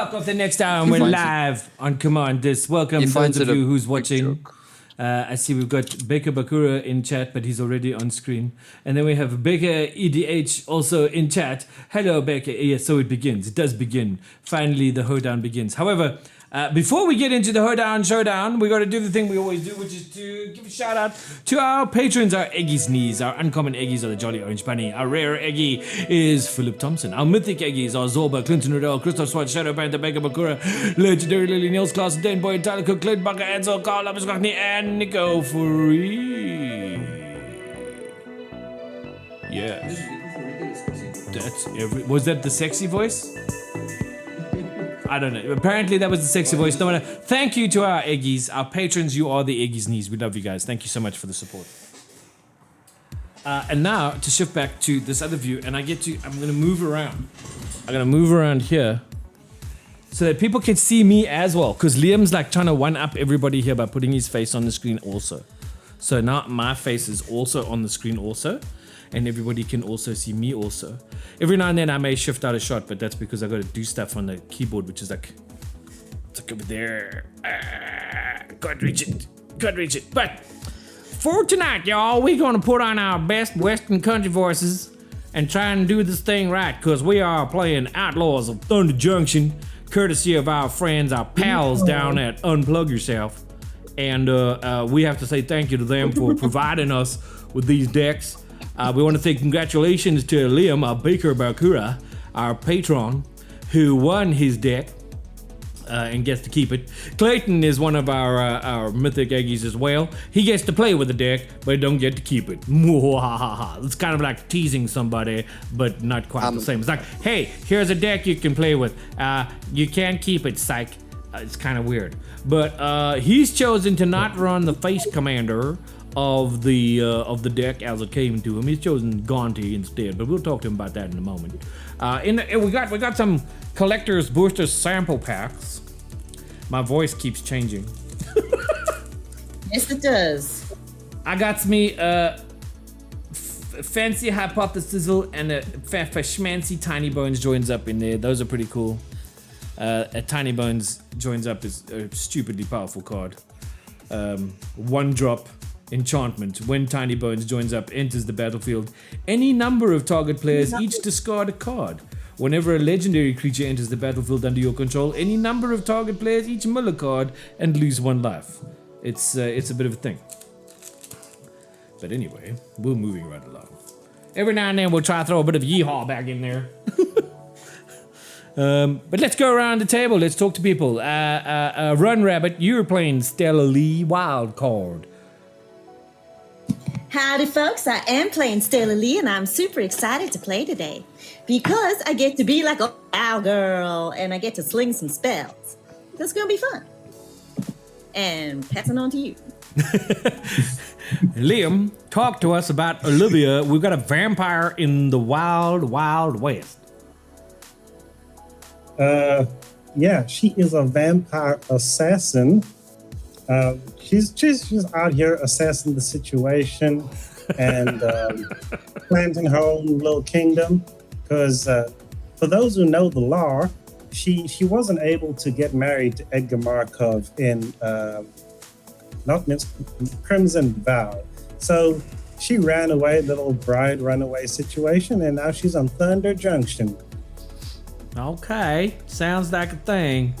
block of the next hour, and we're live on CommandThis. Welcome those of you who's watching. I see we've got Baker Bakura in chat, but he's already on screen. And then we have Baker EDH also in chat. Hello, Baker. Yes, so it begins. It does begin. Finally, the hoedown begins. However, before we get into the hoedown showdown, we got to do the thing we always do, which is to give a shout out to our patrons, our Eggies Knees. Our uncommon Eggies are the Jolly Orange Bunny. Our rare Eggie is Philip Thompson. Our mythic Eggies are Zorba, Clinton Riddell, Christoph Swart, Shadow Panther, Baker Bakura, Legendary Lily, Niels Klaas, Dan Boy, Tyler Cook, Clint Bucker, Edsel, Carl Abiscockney, and Nico Free. Yeah. That's was that the sexy voice? I don't know. Apparently that was the sexy voice. No matter. Thank you to our Eggies, our patrons. You are the Eggies Knees. We love you guys. Thank you so much for the support. And now to shift back to this other view, and I'm gonna move around. I'm gonna move around here so that people can see me as well. Because Liam's like trying to one up everybody here by putting his face on the screen also. So now my face is also on the screen also. And everybody can also see me also. Every now and then I may shift out a shot, but that's because I got to do stuff on the keyboard, which is like, it's like over there. Can't reach it. But for tonight, y'all, we're going to put on our best Western country voices and try and do this thing right, because we are playing Outlaws of Thunder Junction, courtesy of our friends, our pals down at Unplug Yourself. And we have to say thank you to them for providing us with these decks. We want to say congratulations to Liam, our Baker Bakura, our patron, who won his deck and gets to keep it. Clayton is one of our mythic Eggies as well. He gets to play with the deck, but don't get to keep it. It's kind of like teasing somebody, but not quite the same. It's like, hey, here's a deck you can play with. You can't keep it, psych. It's kind of weird. But he's chosen to not run the face commander of the deck as it came to him. He's chosen Gaunty instead, but we'll talk to him about that in a moment. We got some collector's boosters sample packs. My voice keeps changing. Yes, it does. I got me fancy hypothesis and a schmancy Tiny Bones joins up in there. Those are pretty cool. A Tiny Bones joins up is a stupidly powerful card. One drop enchantment. When Tiny Bones joins up, enters the battlefield. Any number of target players each discard a card. Whenever a legendary creature enters the battlefield under your control, any number of target players each mill a card and lose one life. It's a bit of a thing. But anyway, we're moving right along. Every now and then we'll try to throw a bit of yeehaw back in there. But let's go around the table. Let's talk to people. Run Rabbit, you're playing Stella Lee Wild Card. Howdy, folks. I am playing Stella Lee, and I'm super excited to play today because I get to be like a cowgirl, and I get to sling some spells. That's going to be fun. And passing on to you. Liam, talk to us about Olivia. We've got a vampire in the wild, wild west. Yeah, she is a vampire assassin. She's out here assessing the situation and planting her own little kingdom. Because for those who know the lore, she wasn't able to get married to Edgar Markov in Crimson Vow. So she ran away, little bride runaway situation, and now she's on Thunder Junction. Okay, sounds like a thing.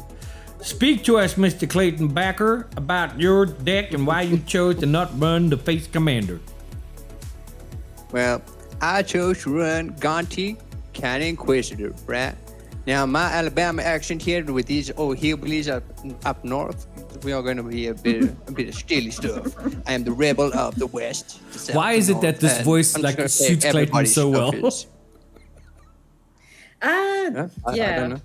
Speak to us, Mr. Clayton Backer, about your deck and why you chose to not run the face commander. Well, I chose to run Gaunty, County Inquisitor, right? Now, my Alabama accent here with these old hillbillies up north, we are going to be a bit of steely stuff. I am the rebel of the West. The why is it that this voice like suits Clayton so well? Yeah. I don't know.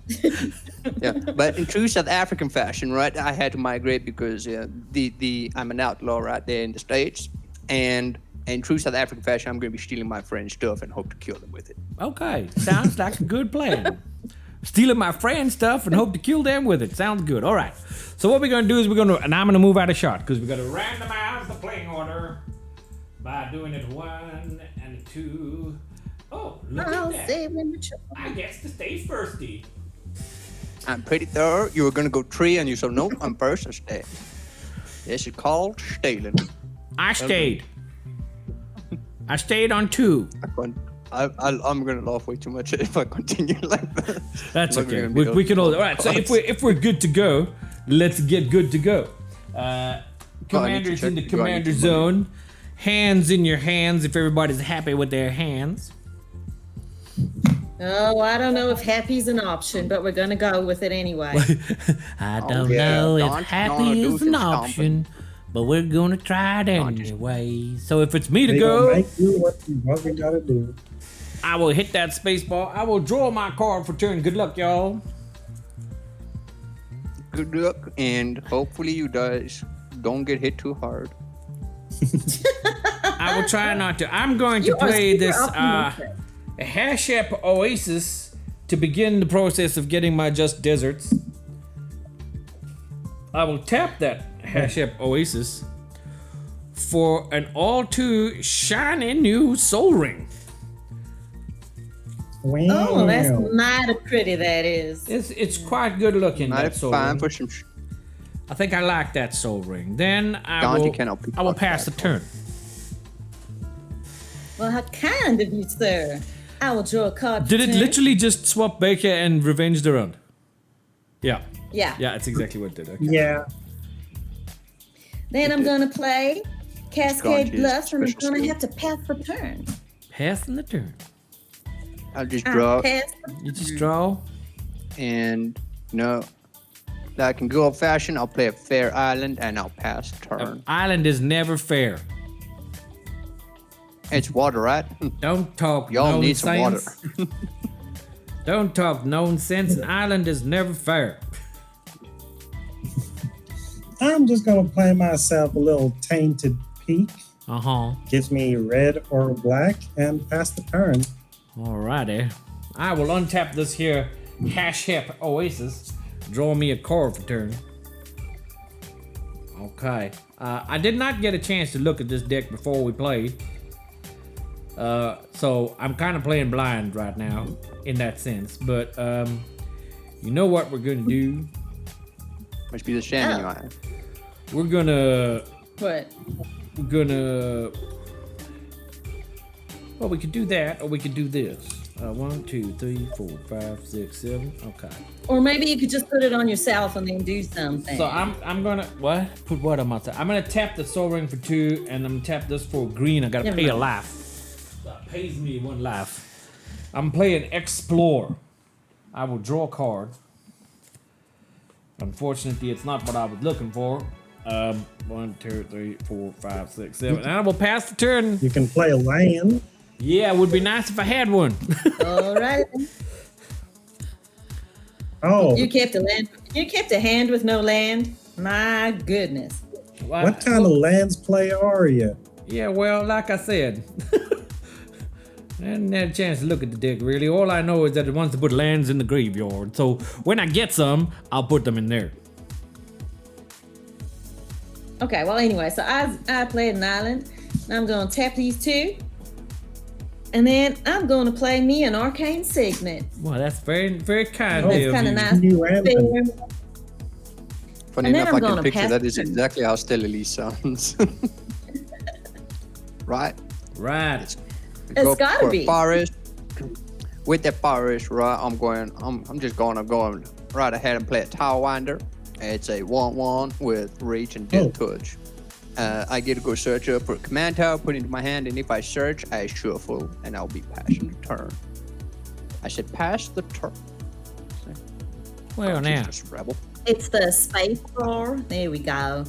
Yeah, but in true South African fashion, right? I had to migrate because I'm an outlaw right there in the States, and in true South African fashion, I'm going to be stealing my friend's stuff and hope to kill them with it. Okay, sounds like a good plan. Stealing my friend's stuff and hope to kill them with it. Sounds good. All right. So what we're going to do is and I'm going to move out of shot because we're going to randomize the playing order by doing it 1 and 2. Oh, look at that. I guess to stay firsty. I'm pretty sure you were gonna go 3 and you said, nope, I'm first, I stay. This is called stealing. I stayed. I stayed on 2. I'm gonna laugh way too much if I continue like that. That's okay. We can all right. So if we're good to go, let's get good to go. Commanders in the commander zone. Hands in your hands if everybody's happy with their hands. Oh, I don't know if happy's an option, but we're gonna go with it anyway. I don't know if happy is an option, but we're gonna try it anyway. So if it's me to go, make you what we gotta do. I will hit that space bar. I will draw my card for turn. Good luck, y'all. Good luck, and hopefully you guys don't get hit too hard. I will try not to. I'm going to play this Hashep Oasis to begin the process of getting my Just Deserts. I will tap that Hashep Oasis for an all-too shiny new Soul Ring. Wow. Oh, that's mighty pretty, that is. It's quite good looking. Might That be Soul fine Ring. for some. I think I like that Soul Ring. Then I Dante cannot be will pass the turn. Well, how kind of you, sir. I will draw a card. Did for it turn. literally just swap Baker and Revenge the Round? Yeah. Yeah. Yeah, that's exactly what it did. Okay. Yeah. Then I'm gonna play Cascade Granted, Bluffs, and I'm special gonna skill. have to pass for turn. Passing the turn. I'll just I draw, pass. You just draw. and like in good old fashion, I'll play a fair island and I'll pass turn. Island is never fair. It's water, right? Don't talk Y'all need nonsense. some water. Don't talk nonsense. An island is never fair. I'm just gonna play myself a little tainted peak. Uh-huh. Gives me red or black and pass the turn. Alrighty. I will untap this here Hashep Oasis. Draw me a card for turn. Okay. I did not get a chance to look at this deck before we played. So I'm kind of playing blind right now in that sense. But you know what we're gonna do? Must be the shanty Oh. island. We're gonna What? well, we could do that, or we could do this. 1, 2, 3, 4, 5, 6, 7. Okay. Or maybe you could just put it on yourself and then do something. So I'm gonna what? Put what on my side? I'm gonna tap the Soul Ring for 2, and I'm gonna tap this for green. I gotta Never pay a mind. life. That pays me 1 life. I'm playing Explore. I will draw a card. Unfortunately, it's not what I was looking for. 1, 2, 3, 4, 5, 6, 7. And I will pass the turn. You can play a land. Yeah, it would be nice if I had one. All right. Oh, You kept a land. You kept a hand with no land. My goodness. what kind of lands player are you? Yeah, well, like I said, I hadn't had a chance to look at the deck really. All I know is that it wants to put lands in the graveyard. So when I get some, I'll put them in there. Okay. Well, anyway, so I played an island. And I'm gonna tap these 2, and then I'm gonna play me an arcane segment. Well, that's very, very kind Oh, of That's you. kind of nice. New anthem. Funny And then enough, I'm I can gonna picture pass that is turn. exactly how Stellar sounds. Right? Right. It's Go gotta for a be. forest. With that forest, right? I'm going right ahead and play a Tower Winder. It's a 1/1 with reach and death touch. I get to go search up for a command tower, put it into my hand, and if I search, I shuffle, and I'll be passing the turn. I said pass the turn. Well, now. Jesus, rebel. It's the space bar. There we go.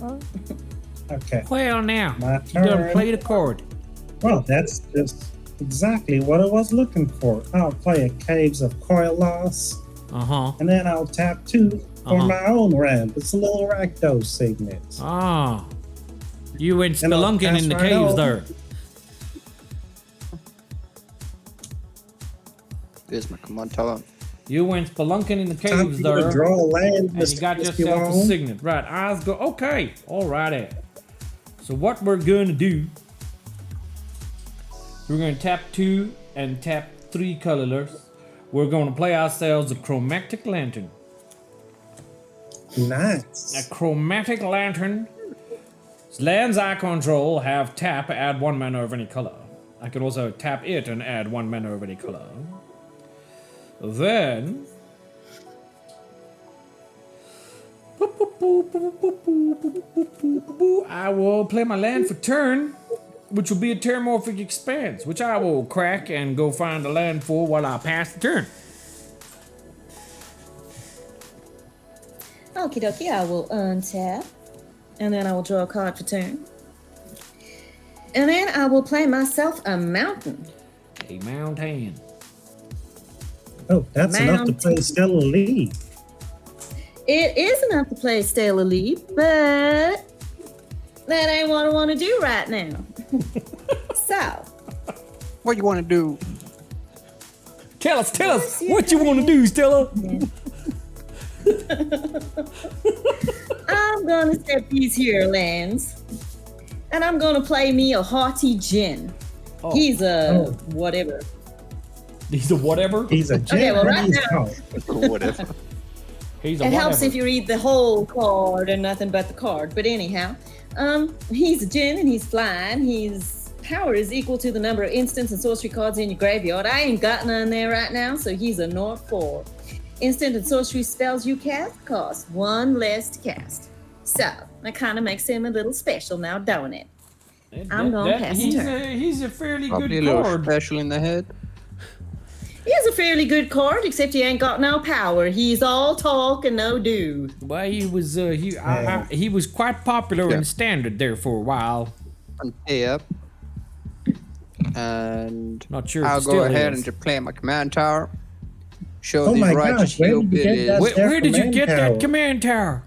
Okay. Well, now. My You done turn. played a card. Well, that's just exactly what I was looking for. I'll play a Caves of Outlaws, Uh-huh. and then I'll tap 2 for Uh-huh. my own ramp. It's a little Rakdos segment. Ah. You went And I'll spelunking pass in the right caves on. there. There's my command tower. You went spelunking in the Time for caves you to there. draw a land, And you got Mr. yourself a Esquivel. signet. Right, eyes go. Okay, alrighty. So what we're going to do, we're going to tap 2 and tap 3 colorless. We're going to play ourselves a chromatic lantern. Nice. A chromatic lantern. Lands I control have tap, add 1 mana of any color. I can also tap it and add 1 mana of any color. Then... I will play my land for turn, which will be a Terramorphic Expanse, which I will crack and go find a land for while I pass the turn. Okie dokie, I will untap. And then I will draw a card for turn. And then I will play myself a mountain. A mountain. Oh, that's enough to play Stellar Lead. It is enough to play Stellar Lead, but that ain't what I want to do right now. So, What you want to do? Tell us what you want to do, Stella. I'm gonna set these here lands, and I'm gonna play me a haughty Jin. Oh. He's a whatever. He's a whatever. He's a Okay, well, right now, Whatever. He's a it helps whatever. if you read the whole card and nothing but the card. But anyhow, he's a Jin and he's flying. His power is equal to the number of instants and sorcery cards in your graveyard. I ain't got none there right now, so he's a North 4. Instant and sorcery spells you cast cost 1 less to cast. So that kind of makes him a little special now, don't it? I'm gonna pass the turn. He's a fairly Probably a good little card. special in the head. He's a fairly good card, except he ain't got no power. He's all talk and no do. Well, he was he was quite popular in standard there for a while. Untap. And Not sure. I'll if it go still ahead is. and just play my command tower. Show Oh these my righteous gosh, where did you get hillbillies. that? Where did you command get that tower. command tower?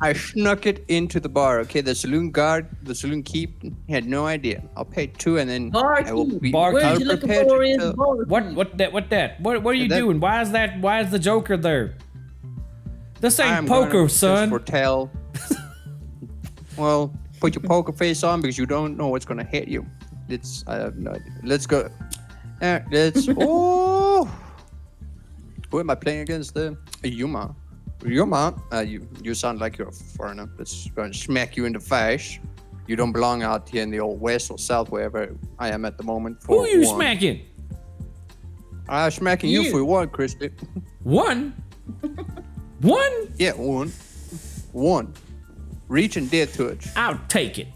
I snuck it into the bar. Okay, the saloon guard, the saloon keep had no idea. I'll pay 2 and then I will Barkeep. be Barkeep. What I'll you looking prepare for to is kill. barkeep. What are you That- doing? Why is the Joker there? This ain't I'm poker, gonna son. Just foretell. Well, put your poker face on because you don't know what's gonna hit you. I have no idea. Let's go. Let's. Oh. Who am I playing against? Yuma. Yuma. You sound like you're a foreigner. Let's go and smack you in the face. You don't belong out here in the old west or south, wherever I am at the moment. Who are you one. smacking? I'm smacking you for one, Crispy. One? One? Yeah, one. Reaching dead touch. I'll take it.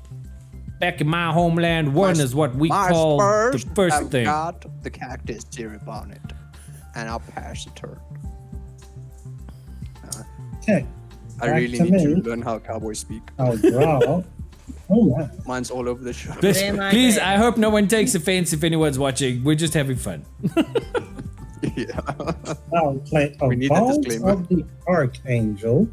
Back in my homeland, one is what we My call Spurs the first have thing. got the cactus syrup on it, and I'll pass the turn. Okay, I Back really to need me. to learn how cowboys speak. I'll draw. Oh my. Mine's all over the show. Then I Please, bet. I hope no one takes offense if anyone's watching. We're just having fun. Yeah. I'll play a We need that Vault disclaimer. of the Archangel.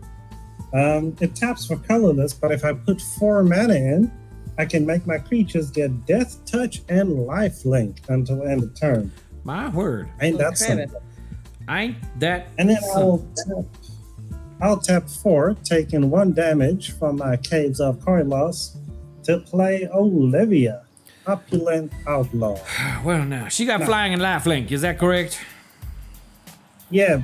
It taps for colorless, but if I put 4 mana in, I can make my creatures get Death Touch and Lifelink until end of turn. My word. Ain't that Okay, something? Ain't that And then something. I'll tap 4, taking 1 damage from my Caves of Koilos to play Olivia, Opulent Outlaw. Well, now, she got flying and lifelink. Is that correct? Yeah,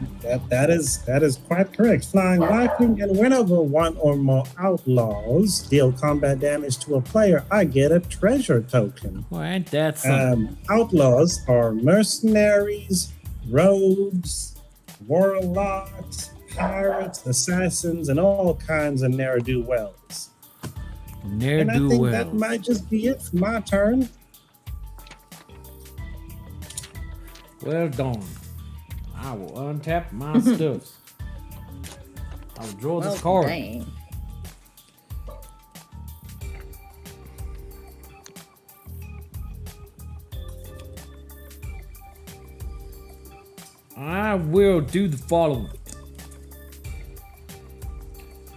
that is quite correct. Flying Lifelink, and whenever 1 or more Outlaws deal combat damage to a player, I get a treasure token. Well, ain't that something? Outlaws are mercenaries, rogues, warlocks, pirates, assassins, and all kinds of ne'er-do-wells. Ne'er And I do think well. that might just be it for my turn. Well done. I will untap my stuff. I will draw Well, this card. dang. I will do the following.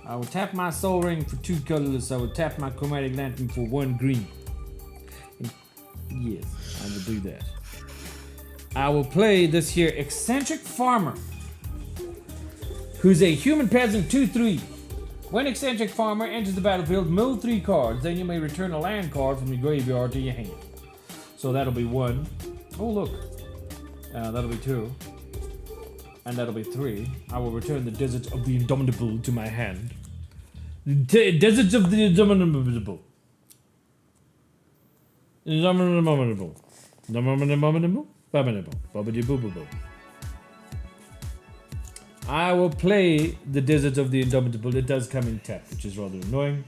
I will tap my soul ring for 2 colorless. I will tap my chromatic lantern for 1 green. Yes, I will do that. I will play this here eccentric farmer, who's a human peasant 2/3. When eccentric farmer enters the battlefield, mill 3 cards. Then you may return a land card from your graveyard to your hand. So that'll be 1. Oh look, that'll be 2. and that'll be 3. I will return the Desert of the Indomitable to my hand. Desert of the Indomitable. Indomitable. I will play the Desert of the Indomitable. It does come in tap, which is rather annoying.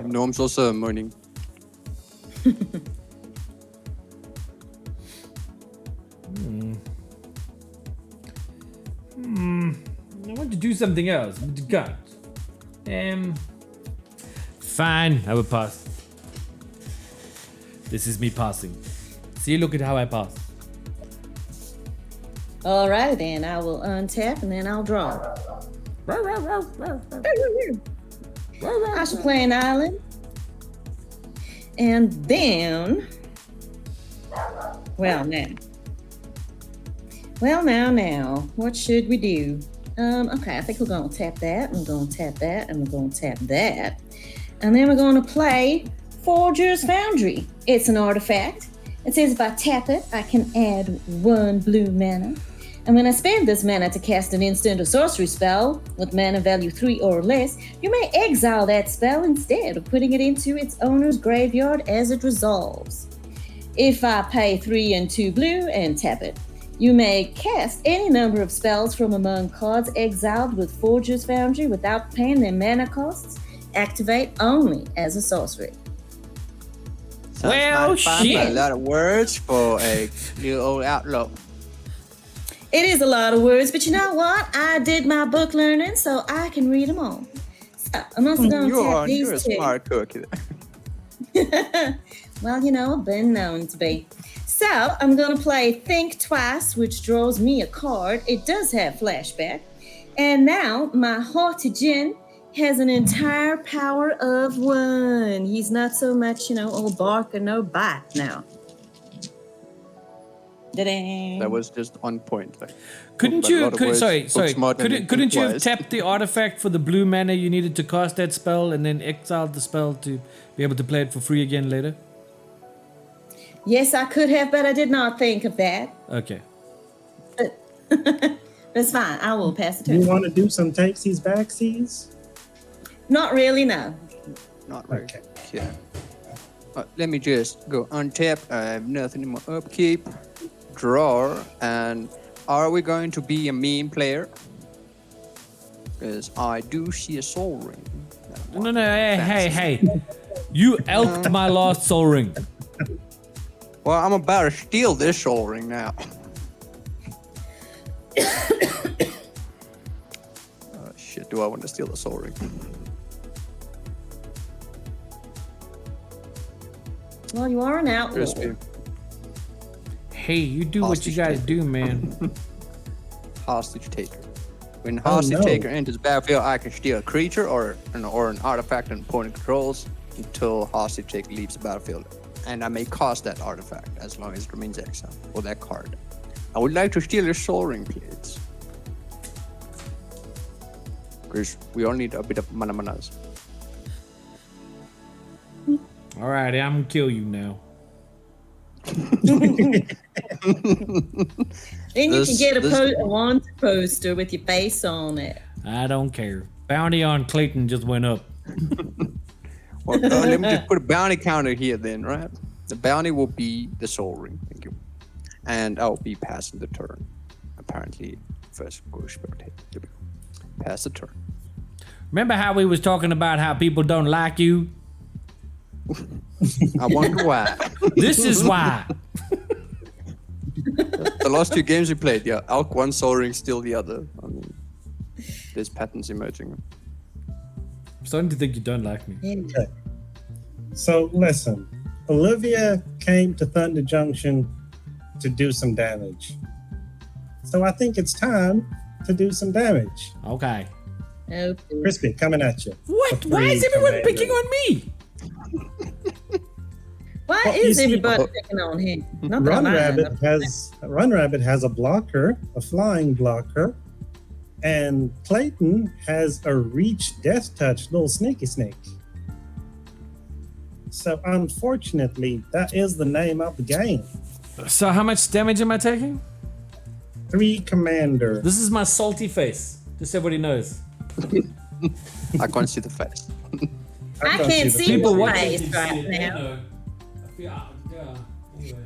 Gnomes also moaning. I want to do something else, but you can't. Fine, I will pass. This is me passing. See, look at how I pass. Alright then, I will untap and then I'll draw. I shall play an island. And then, now, what should we do? Okay, I think we're gonna tap that, and we're gonna tap that, and we're gonna tap that. And then we're gonna play Forger's Foundry. It's an artifact. It says if I tap it, I can add 1 blue mana. And when I spend this mana to cast an instant or sorcery spell with mana value 3 or less, you may exile that spell instead of putting it into its owner's graveyard as it resolves. If I pay 3 and 2 blue and tap it, you may cast any number of spells from among cards exiled with Forger's Foundry without paying their mana costs. Activate only as a sorcery. Well, shit. A lot of words for a new old outlaw. It is a lot of words, but you know what? I did my book learning, so I can read them all. So I'm also going to tap these You're a two. smart cookie. Well, you know, I've been known to be. So I'm going to play Think Twice, which draws me a card. It does have flashback. And now my Haughty Djinn has an entire power of 1. He's not so much, old bark or no bite now. Da-dang. That was just on point. Couldn't you tap the artifact for the blue mana you needed to cast that spell and then exile the spell to be able to play it for free again later? Yes, I could have, but I did not think of that. Okay. That's fine. I will pass it to You you. want to do some takesies backsies? Not really, no. Not really. Okay. Yeah. Let me just go untap. I have nothing in my upkeep. Draw. And are we going to be a meme player? Because I do see a soul ring. No, hey. You elked my last soul ring. Well, I'm about to steal this soul ring now. Shit, do I want to steal the soul ring? Well, you are an outlaw. Crispy. Hey, you do what you gotta do, man. Hostage taker. When hostage taker enters the battlefield, I can steal a creature or an artifact and opponent controls until hostage taker leaves the battlefield. And I may cast that artifact as long as it remains exiled, or that card. I would like to steal your soul ring, please. Because we all need a bit of manas. Alright, I'm gonna kill you now. Then you can get a wanted poster with your face on it. I don't care. Bounty on Clayton just went up. Well, let me just put a bounty counter here then, right? The bounty will be the soul ring. Thank you. And I'll be passing the turn. Apparently, first go spectate. There we go. Pass the turn. Remember how we was talking about how people don't like you? I wonder why. This is why. The last 2 games we played, yeah, Alk one, soul ring, steal the other. I mean, there's patterns emerging. I'm starting to think you don't like me. Okay. So listen, Olivia came to Thunder Junction to do some damage. So I think it's time to do some damage. Okay. Okay. Crispy, coming at you. What? Why is everyone picking on me? Why Well, you is see, everybody picking on him? Not that I Run mind. Rabbit has a blocker, a flying blocker, and Clayton has a reach death touch, little sneaky snake. So unfortunately, that is the name of the game. So how much damage am I taking? 3 commander. This is my salty face. Just so everybody knows. I can't see the face. I don't can't the see People your watching face can right see it, they now. know. Yeah, anyway.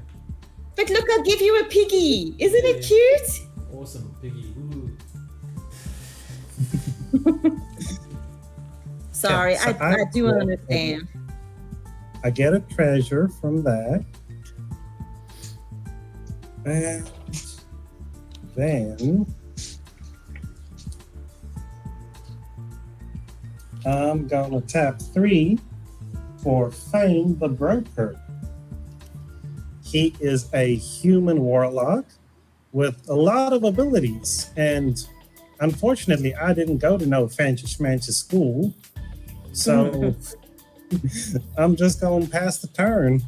But look, I'll give you a piggy. Isn't it cute? Awesome, piggy. Ooh. Sorry, Yeah, so I do understand. I get a treasure from that. And then I'm gonna tap 3 for Fame the Broker. He is a human warlock with a lot of abilities, and unfortunately, I didn't go to no fancy schmancy school, so I'm just gonna pass the turn.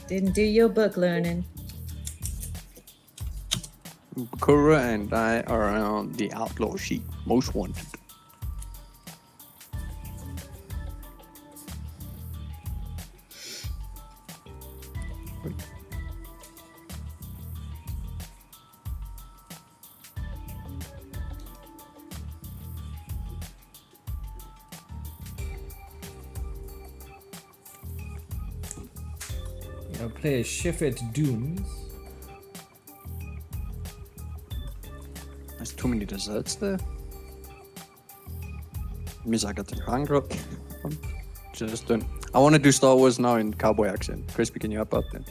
Didn't do your book learning. Kura and I are on the outlaw sheet. Most wanted. I'll play a Sheffet Dunes. There's too many desserts there. Means I got the hunger up. Just don't. I want to do Star Wars now in cowboy accent. Crispy, can you up then?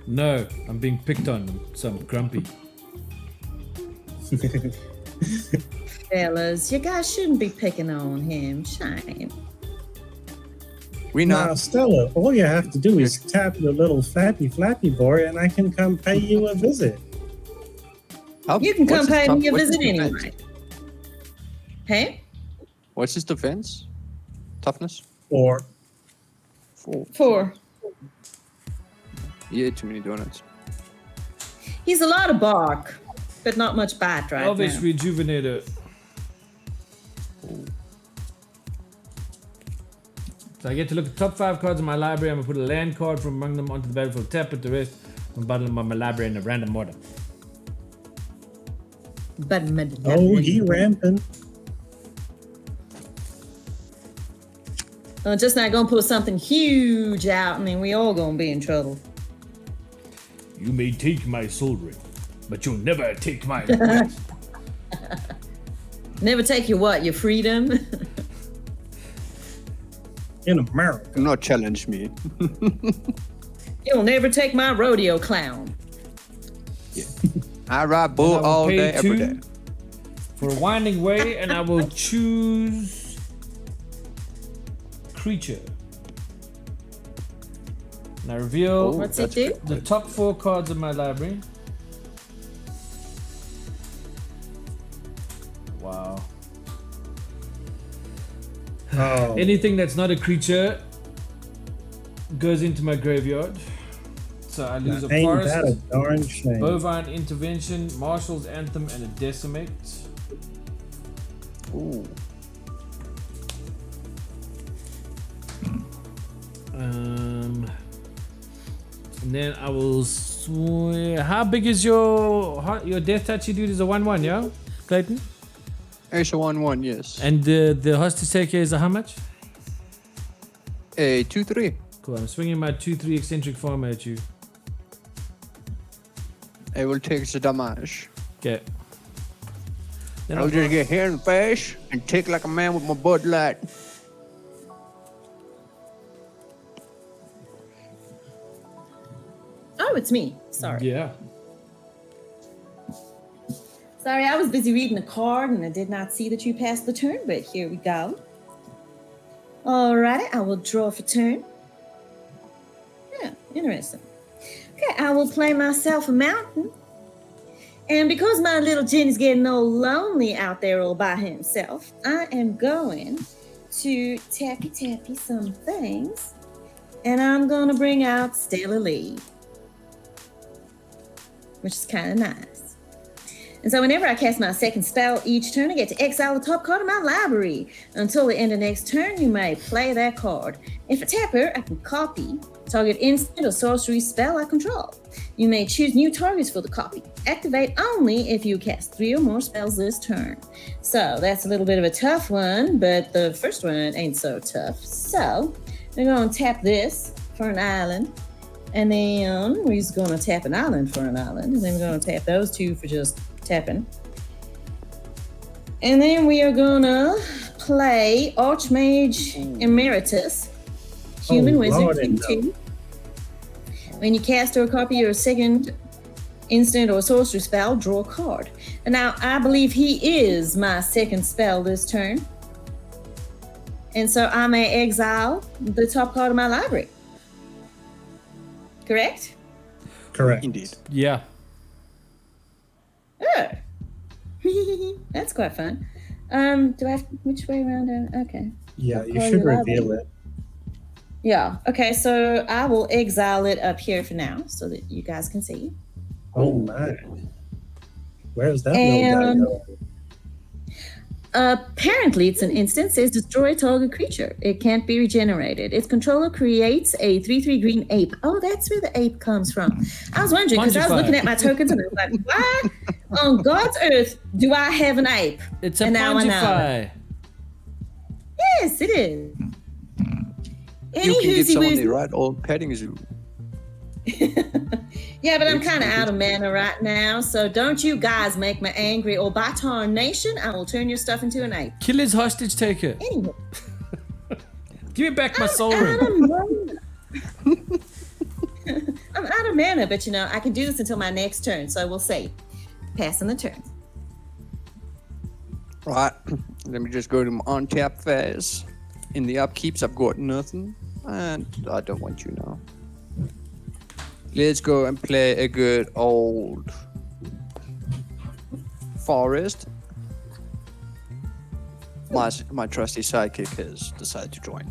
No, I'm being picked on, so I'm grumpy. Fellas, you guys shouldn't be picking on him. Shame. We know. Now, Stella, all you have to do is tap your little flappy boy, and I can come pay you a visit. You can come what's his pay top- me a what's his visit defense? anyway. Hey? What's his defense? Toughness? Or 4. 4. You ate too many donuts. He's a lot of bark, but not much bite right Elvish now. Rejuvenator. So I get to look at the top 5 cards in my library. I'm gonna put a land card from among them onto the battlefield. Tap it, the rest and bundle them on my library in a random order. But oh, he rampant. just not gonna pull something huge out, and then we all gonna be in trouble. You may take my soul ring, but you'll never take my request. Never take your what? Your freedom? In America. Do not challenge me. You'll never take my rodeo clown. I ride bull And I will all pay day, every 2 day. for a winding way, and I will choose creature. And I reveal What's it that's do? good. the top 4 cards of my library. Wow. Oh, Anything that's not a creature goes into my graveyard. So I lose a ain't that a forest, darn shame? bovine intervention, marshal's anthem, and a decimate. Ooh. And then I will swear. How big is your death touchy dude? Is a 1/1, yeah, Clayton? It's a 1/1, yes. And the hostage taker is a how much? A 2/3. Cool. I'm swinging my 2/3 eccentric farmer at you. It will take the damage. Okay. Then I'll just get here in the face and take like a man with my Bud Light. Oh, it's me. Sorry. Yeah. Sorry, I was busy reading a card and I did not see that you passed the turn, but here we go. Alrighty, I will draw for turn. Yeah, interesting. Okay, I will play myself a mountain. And because my little Jenny's getting all lonely out there all by himself, I am going to tappy some things. And I'm going to bring out Stella Lee, which is kind of nice. And so whenever I cast my second spell each turn, I get to exile the top card of my library. Until the end of next turn, you may play that card. If a tapper, I can copy target instant or sorcery spell I control. You may choose new targets for the copy. Activate only if you cast 3 or more spells this turn. So that's a little bit of a tough one, but the first one ain't so tough. So we're going to tap this for an island. And then we're just going to tap an island for an island. And then we're going to tap those 2 for just tapping. And then we are going to play Archmage Emeritus. Human Wizard 2. When you cast or copy your second instant or sorcery spell, draw a card. And now I believe he is my second spell this turn. And so I may exile the top card of my library. Correct? Correct. Indeed. Yeah. Oh. That's quite fun. Do I have which way around? Okay. Yeah, I'll you call should you reveal library. it. Yeah. Okay. So I will exile it up here for now, so that you guys can see. Oh my. Where's that And- little guy going? Apparently, it's an instant. Says destroy a target creature. It can't be regenerated. Its controller creates a 3/3 green ape. Oh, that's where the ape comes from. I was wondering because I was Quantify. looking at my tokens and I was like, why on God's earth do I have an ape? It's a And now I know. quantify. Yes, it is. You can give someone Anywho, the right old petting zoo. yeah, but I'm kind of out of mana right now, so don't you guys make me angry, or by tarnation, I will turn your stuff into an ape. Kill his hostage taker. Anyway, Give me back my soul out ring. of mana. I'm out of mana, but I can do this until my next turn, so we'll see. Passing the turn. Right. Let me just go to my untap phase. In the upkeeps, I've got nothing. And I don't want you now. Let's go and play a good old forest. My trusty sidekick has decided to join.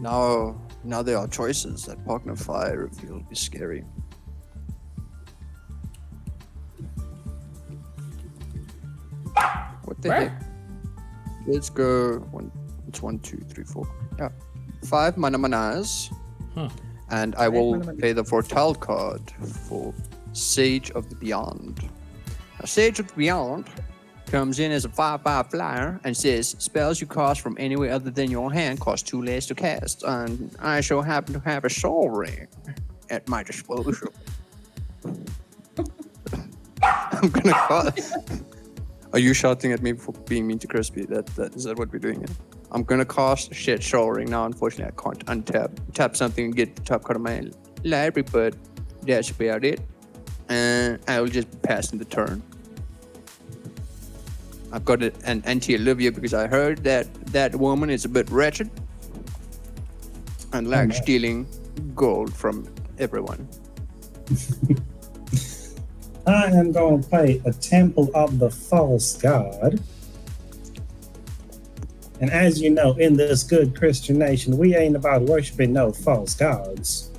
Now there are choices. That Partner Fire reveal is scary. What the Right. heck? Let's go. It's 1, 2, 3, 4. Yeah, 5 manas. Huh. And I will mana. play the Foretell card for Sage of the Beyond. Now, Sage of the Beyond comes in as a 5/5 flyer and says spells you cast from anywhere other than your hand cost 2 less to cast. And I shall happen to have a soul ring at my disposal. I'm gonna cast. Are you shouting at me for being mean to Crispy? Is that what we're doing here? I'm gonna cast shit soul ring now. Unfortunately, I can't tap something and get the top card of my library, but that's about it. And I will just be passing the turn. I've got an anti-Olivia because I heard that woman is a bit wretched and likes stealing gold from everyone. I am going to play a Temple of the False God. And as you know, in this good Christian nation, we ain't about worshiping no false gods.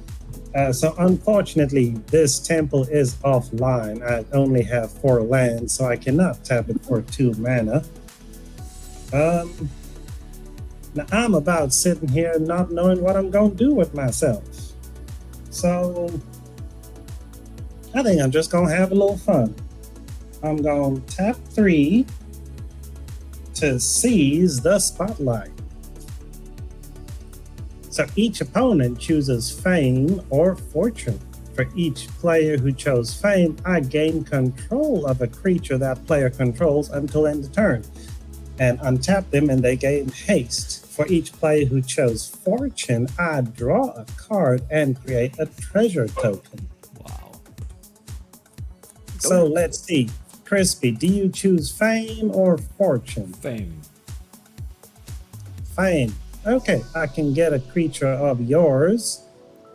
So unfortunately, this temple is offline. I only have 4 lands, so I cannot tap it for 2 mana. Now I'm about sitting here not knowing what I'm going to do with myself. So I think I'm just going to have a little fun. I'm going to tap 3 to seize the spotlight. So each opponent chooses fame or fortune. For each player who chose fame, I gain control of a creature that player controls until end of turn, and untap them and they gain haste. For each player who chose fortune, I draw a card and create a treasure token. Wow. So let's see. Crispy, do you choose fame or fortune? Fame. Fame. Okay, I can get a creature of yours.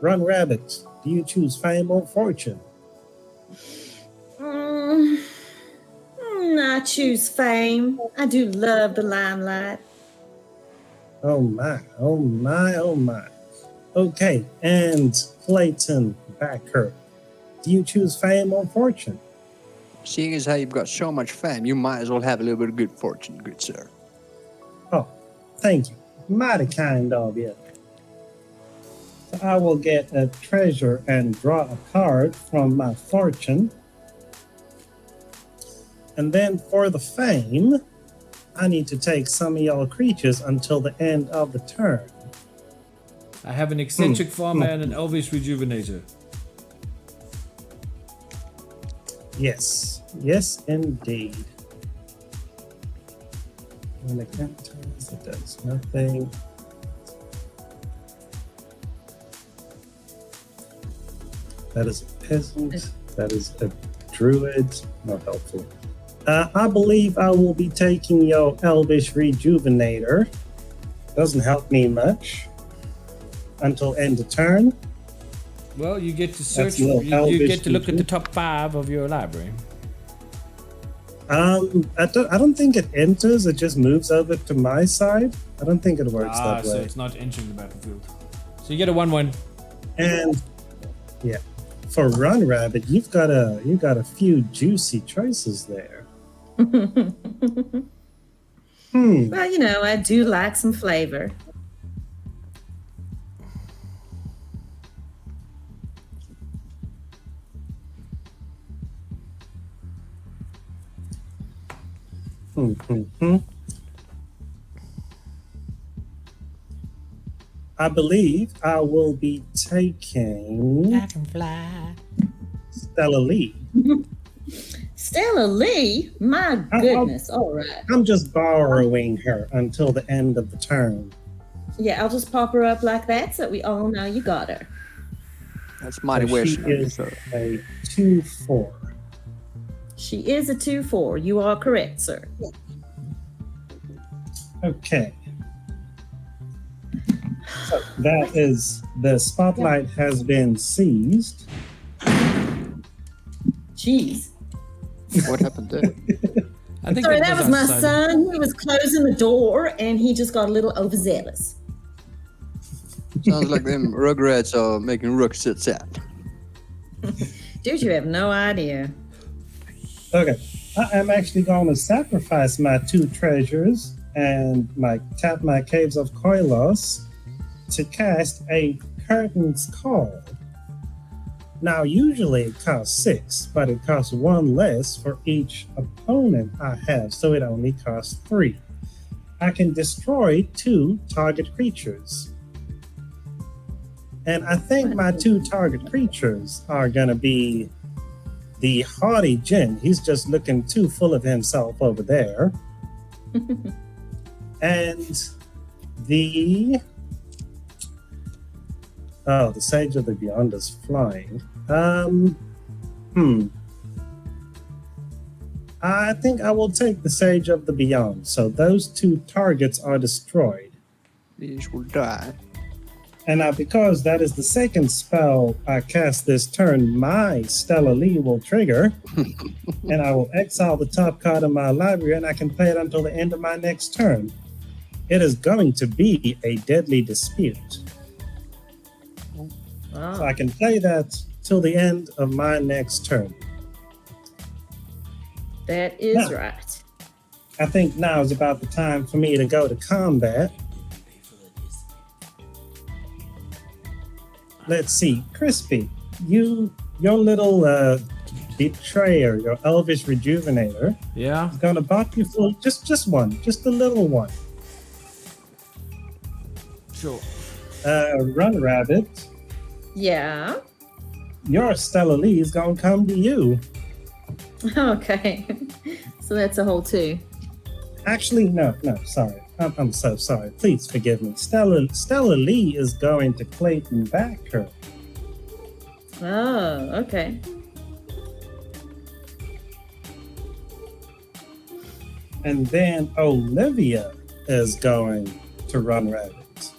Run Rabbit, do you choose fame or fortune? I choose fame. I do love the limelight. Oh my, oh my, oh my. Okay, and Clayton Backer. Do you choose fame or fortune? Seeing as how you've got so much fame, you might as well have a little bit of good fortune, good sir. Oh, thank you. Mighty kind of you. So I will get a treasure and draw a card from my fortune. And then for the fame, I need to take some of y'all creatures until the end of the turn. I have an eccentric farmer and an elvish rejuvenator. Yes. Yes, indeed. When the cat turns, it does nothing. That is a peasant. That is a druid. Not helpful. I believe I will be taking your elvish rejuvenator. Doesn't help me much until end of turn. Well, you get to search. That's a little You get to look at the elvish top 5 of your library. I don't think it enters. It just moves over to my side. I don't think it works that So way. it's not entering the battlefield. So you get a 1/1. And yeah, for Run Rabbit, you got a few juicy choices there. Well, you know, I do like some flavor. I believe I will be taking I can fly. Stella Lee. Stella Lee? My goodness. All right. I'm just borrowing her until the end of the turn. Yeah, I'll just pop her up like that so we all know you got her. That's mighty She wish. is a 2/4. She is a 2/4. You are correct, sir. Okay. So that is the spotlight has been seized. Jeez. What happened there? I think Sorry, that was my outside. son. He was closing the door and he just got a little overzealous. Sounds like them Rugrats are making Rook sit sad. Dude, you have no idea. Okay. I am actually going to sacrifice my 2 treasures and tap my Caves of Koilos to cast a Curtain's Call. Now, usually it costs 6, but it costs 1 less for each opponent I have, so it only costs 3. I can destroy 2 target creatures. And I think my 2 target creatures are going to be the haughty Jin. He's just looking too full of himself over there. And the Sage of the Beyond is flying. I think I will take the Sage of the Beyond. So those 2 targets are destroyed. These will die. And now, because that is the second spell I cast this turn, my Stella Lee will trigger, and I will exile the top card of my library, and I can play it until the end of my next turn. It is going to be a Deadly Dispute. Wow. So I can play that till the end of my next turn. That is Now, right. I think now is about the time for me to go to combat. Let's see, Crispy, your little betrayer, your elvish rejuvenator, Yeah. is gonna bop you full, just one, just a little one. Sure. Run Rabbit, Yeah. your Stella Lee is gonna come to you. Okay. So that's a whole 2. Actually, no, sorry. I'm so sorry. Please forgive me. Stella Lee is going to Clayton back her. Oh, okay. And then Olivia is going to Run Rabbit.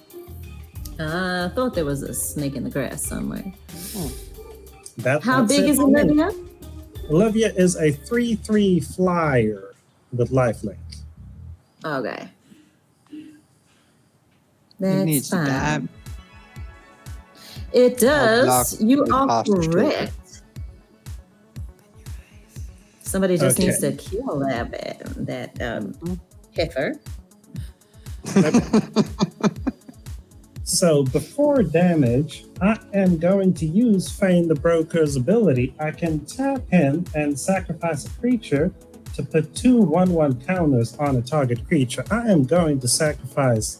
I thought there was a snake in the grass somewhere. How How big is Olivia? Olivia is a 3/3 flyer with lifelink. Okay. It needs That's to die. fine. It I'll block does. You the are hostage taker. correct. Somebody just Okay. needs to kill that heifer. So before damage, I am going to use Feign the Broker's ability. I can tap him and sacrifice a creature to put 2 1/1 counters on a target creature. I am going to sacrifice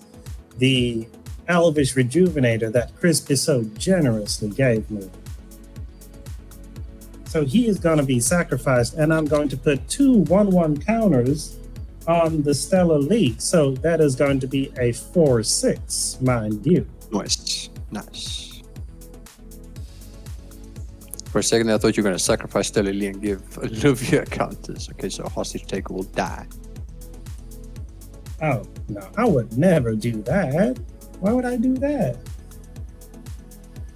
the Elvish Rejuvenator that Crispy so generously gave me. So he is going to be sacrificed, and I'm going to put 2 1/1 counters on the Stellar League. So that is going to be a 4/6, mind you. Nice. For a second, I thought you were going to sacrifice Stellar Lee and give Olivia counters. Okay, so hostage taker will die. Oh, no, I would never do that. Why would I do that?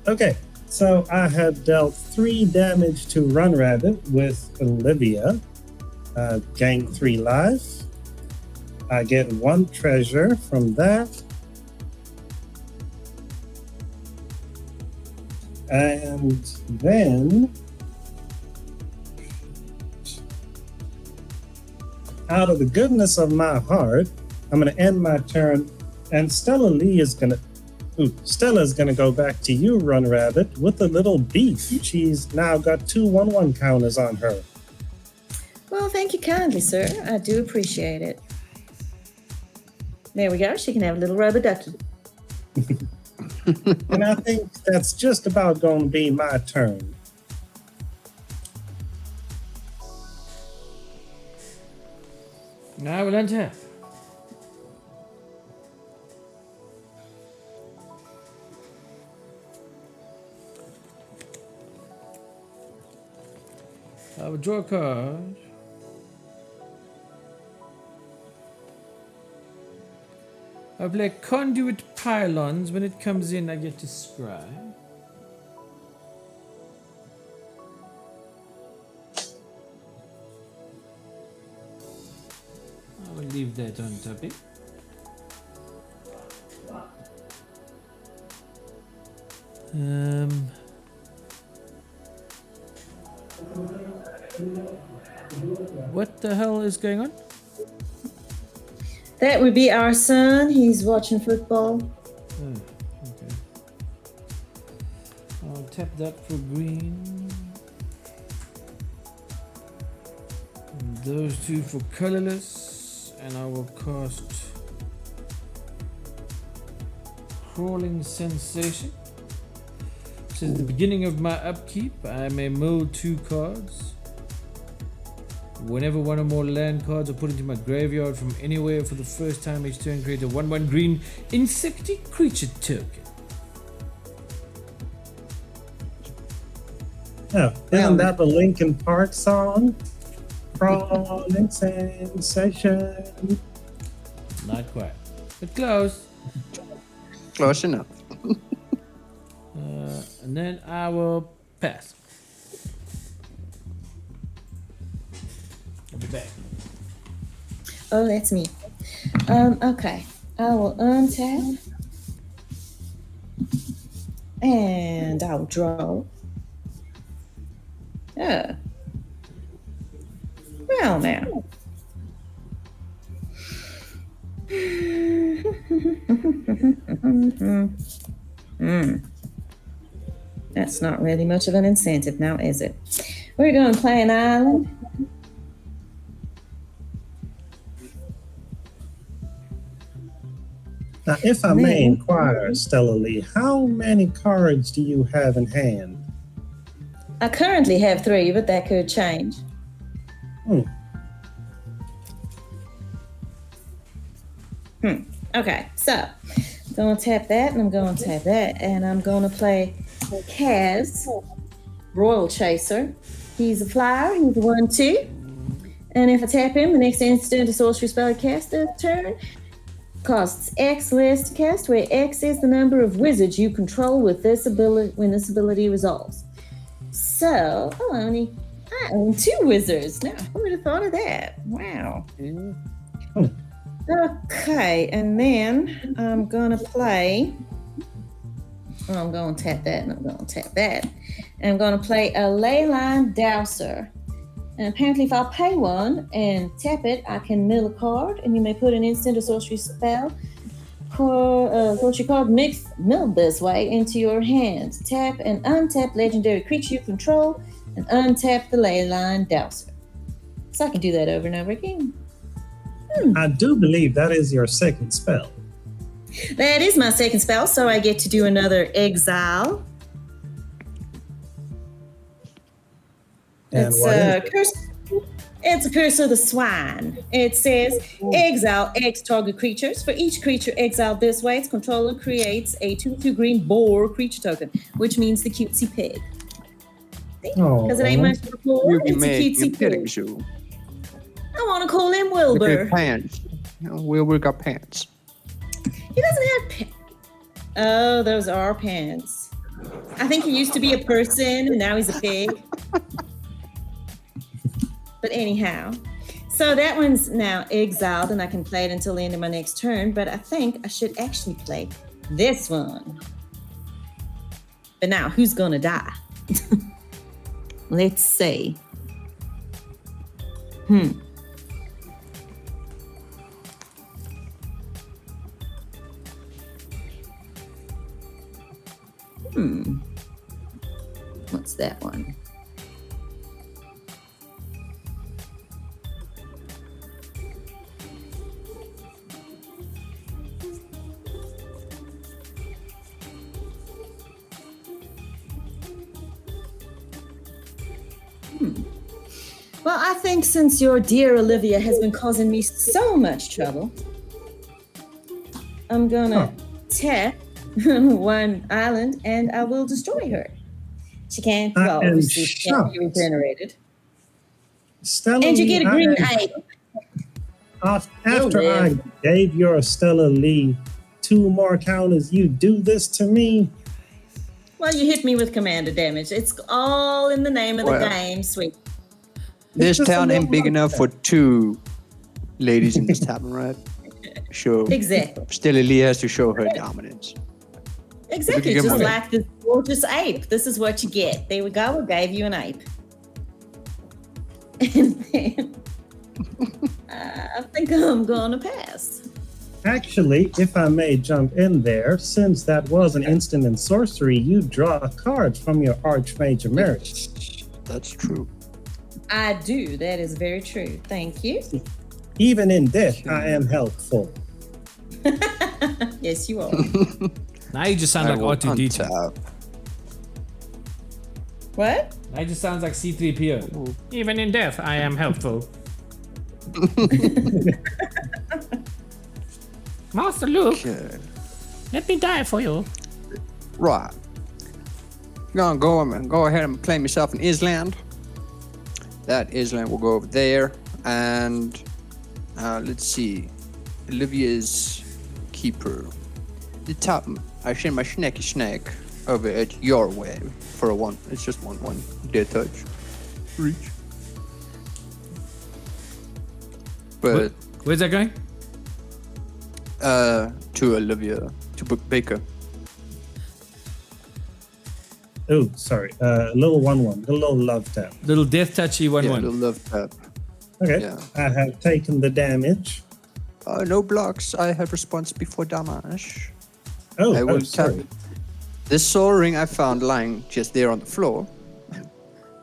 Okay, so I have dealt 3 damage to Run Rabbit with Olivia. Gain 3 life. I get 1 treasure from that. And then, out of the goodness of my heart, I'm going to end my turn, and Stella Lee is going to... Stella's going to go back to you, Run Rabbit, with a little beef. She's now got 2 1/1 counters on her. Well, thank you kindly, sir. I do appreciate it. There we go. She can have a little rubber ducky. And I think that's just about going to be my turn. I will untap. I will draw a card. I play Conduit Pylons. When it comes in, I get to scry. I will leave that on topic. What the hell is going on? That would be our son. He's watching football. Oh, okay. I'll tap that for green. And those 2 for colorless. And I will cast Crawling Sensation. Since the beginning of my upkeep, I may mill 2 cards. Whenever 1 or more land cards are put into my graveyard from anywhere for the first time each turn, create a 1/1 green insecty creature token. Oh, isn't that the Linkin Park song? Crawling Sensation. Not quite, but close. Close enough. And then I will pass. I'll be back. Oh, that's me. Okay. I will untap. And I'll draw. Well, now. That's not really much of an incentive now, is it? We're going to play an island. Now, if I may inquire, Stella Lee, how many cards do you have in hand? I currently have 3, but that could change. Okay, so I'm going to tap that, and I'm going to tap that, and I'm going to play Kaz, Royal Chaser. He's a flyer, he's a 1/2. And if I tap him, the next instant a sorcery spell cast a turn costs X less to cast, where X is the number of wizards you control with this ability when this ability resolves. So I own 2 wizards. Now, who would have thought of that? Wow. Okay, and then I'm gonna play. I'm gonna tap that, and I'm gonna tap that. And I'm gonna play a Leyline Dowser. And apparently, if I pay 1 and tap it, I can mill a card, and you may put an instant or sorcery spell sorcery card milled this way into your hand. Tap and untap legendary creature you control, and untap the Leyline Dowser. So I can do that over and over again. I do believe that is your second spell. That is my second spell, so I get to do another exile. And It's what is a it? curse. It's a curse of the swine. It says exile X target creatures. For each creature exiled this way, its controller creates a 2/2 green boar creature token, which means the cutesy pig. Because it ain't much of a boar, You it's a make cutesy a petting pig. zoo. I want to call him Look at Wilbur. pants. Wilbur got pants. He doesn't have pants. Oh, those are pants. I think he used to be a person and now he's a pig. But anyhow, so that one's now exiled and I can play it until the end of my next turn, but I think I should actually play this one. But now, who's gonna die? Let's see. What's that one? Well, I think since your dear Olivia has been causing me so much trouble, I'm gonna tap one island and I will destroy her. She can't I go. am She can't be shocked. regenerated. Stella And you Lee, get a green I- ape. After Oh, I man. gave your Stella Lee 2 more counters, you do this to me? Well, you hit me with commander damage. It's all in the name of the Well. game, sweet. This just a town ain't little big enough for 2 ladies in this tavern, right? Sure. Exactly. Stella Lee has to show her dominance. Exactly. get Just money. like this gorgeous ape. This is what you get. There we go. We gave you an ape. And then I think I'm going to pass. Actually, if I may jump in there, since that was an instant and sorcery, you draw cards from your Archmage Emeritus. That's true. I do. That is very true. Thank you. Even in death, I am helpful. Yes, you are. Now you just sound I like will R2D2. untap. What? Now you just sounds like C3PO. Even in death, I am helpful. Master Luke, Okay. let me die for you. Right. You're gonna go ahead and claim yourself an island. That island will go over there. And let's see. Olivia's keeper. The top. I send my snacky snack over at your way for a 1. It's just 1/1. Dead touch. Reach. But Where's that going? to Olivia, to Baker. Oh, sorry. Little 1/1, the little love tap. Little death touchy 1-1. Yeah, the love tap. Okay. Yeah. I have taken the damage. No blocks. I have response before damage. Oh, I will tap sorry. this soul ring I found lying just there on the floor.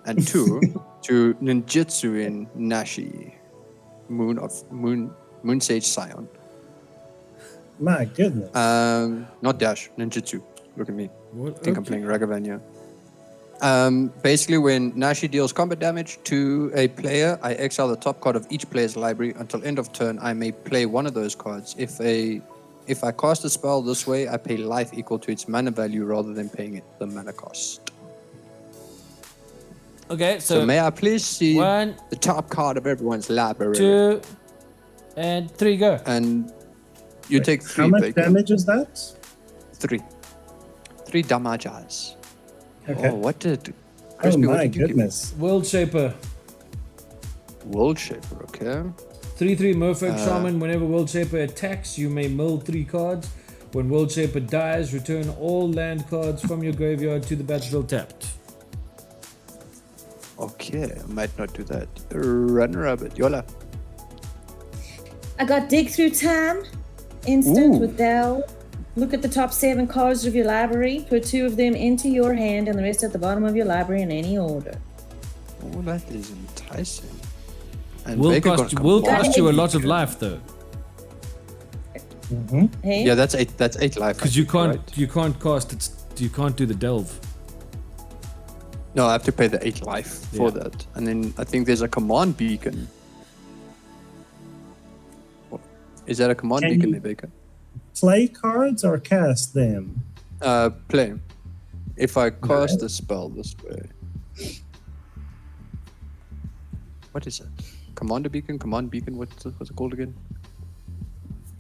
And 2 to ninjutsu in Nashi, Moon Sage Scion. My goodness. Not dash, ninjutsu. Look at me. What? I think I'm playing Ragavanya. Basically, when Nashi deals combat damage to a player, I exile the top card of each player's library. Until end of turn, I may play one of those cards. If I cast a spell this way, I pay life equal to its mana value rather than paying it the mana cost. Okay, So may I please see 1, the top card of everyone's library? 2, and 3, go. And you take 3, How much Baker. damage is that? 3. 3 damages. Okay. Oh, what did... Oh Crispy, what my did you give me? Uh, goodness. World Shaper. World Shaper, okay. 3/3 Merfolk Shaman. Whenever World Shaper attacks, you may mill 3 cards. When World Shaper dies, return all land cards from your graveyard to the battlefield tapped. Okay, I might not do that. Run, rabbit. Yola. I got Dig Through Time, instant Ooh. with Dell. Look at the top 7 cards of your library. Put 2 of them into your hand and the rest at the bottom of your library in any order. Oh, that is enticing. And Will Baker cost got you a lot of life though, Hey? Yeah, that's 8. That's 8 life. because I you think, can't right? you can't cast it. You can't do the delve. No, I have to pay the 8 life for Yeah. that, and then I think there's a command beacon. Is that a command Can beacon you- there, Baker? Play cards or cast them? Play. If I cast the spell this way. What is it? Commander beacon? Command beacon? What's it called again?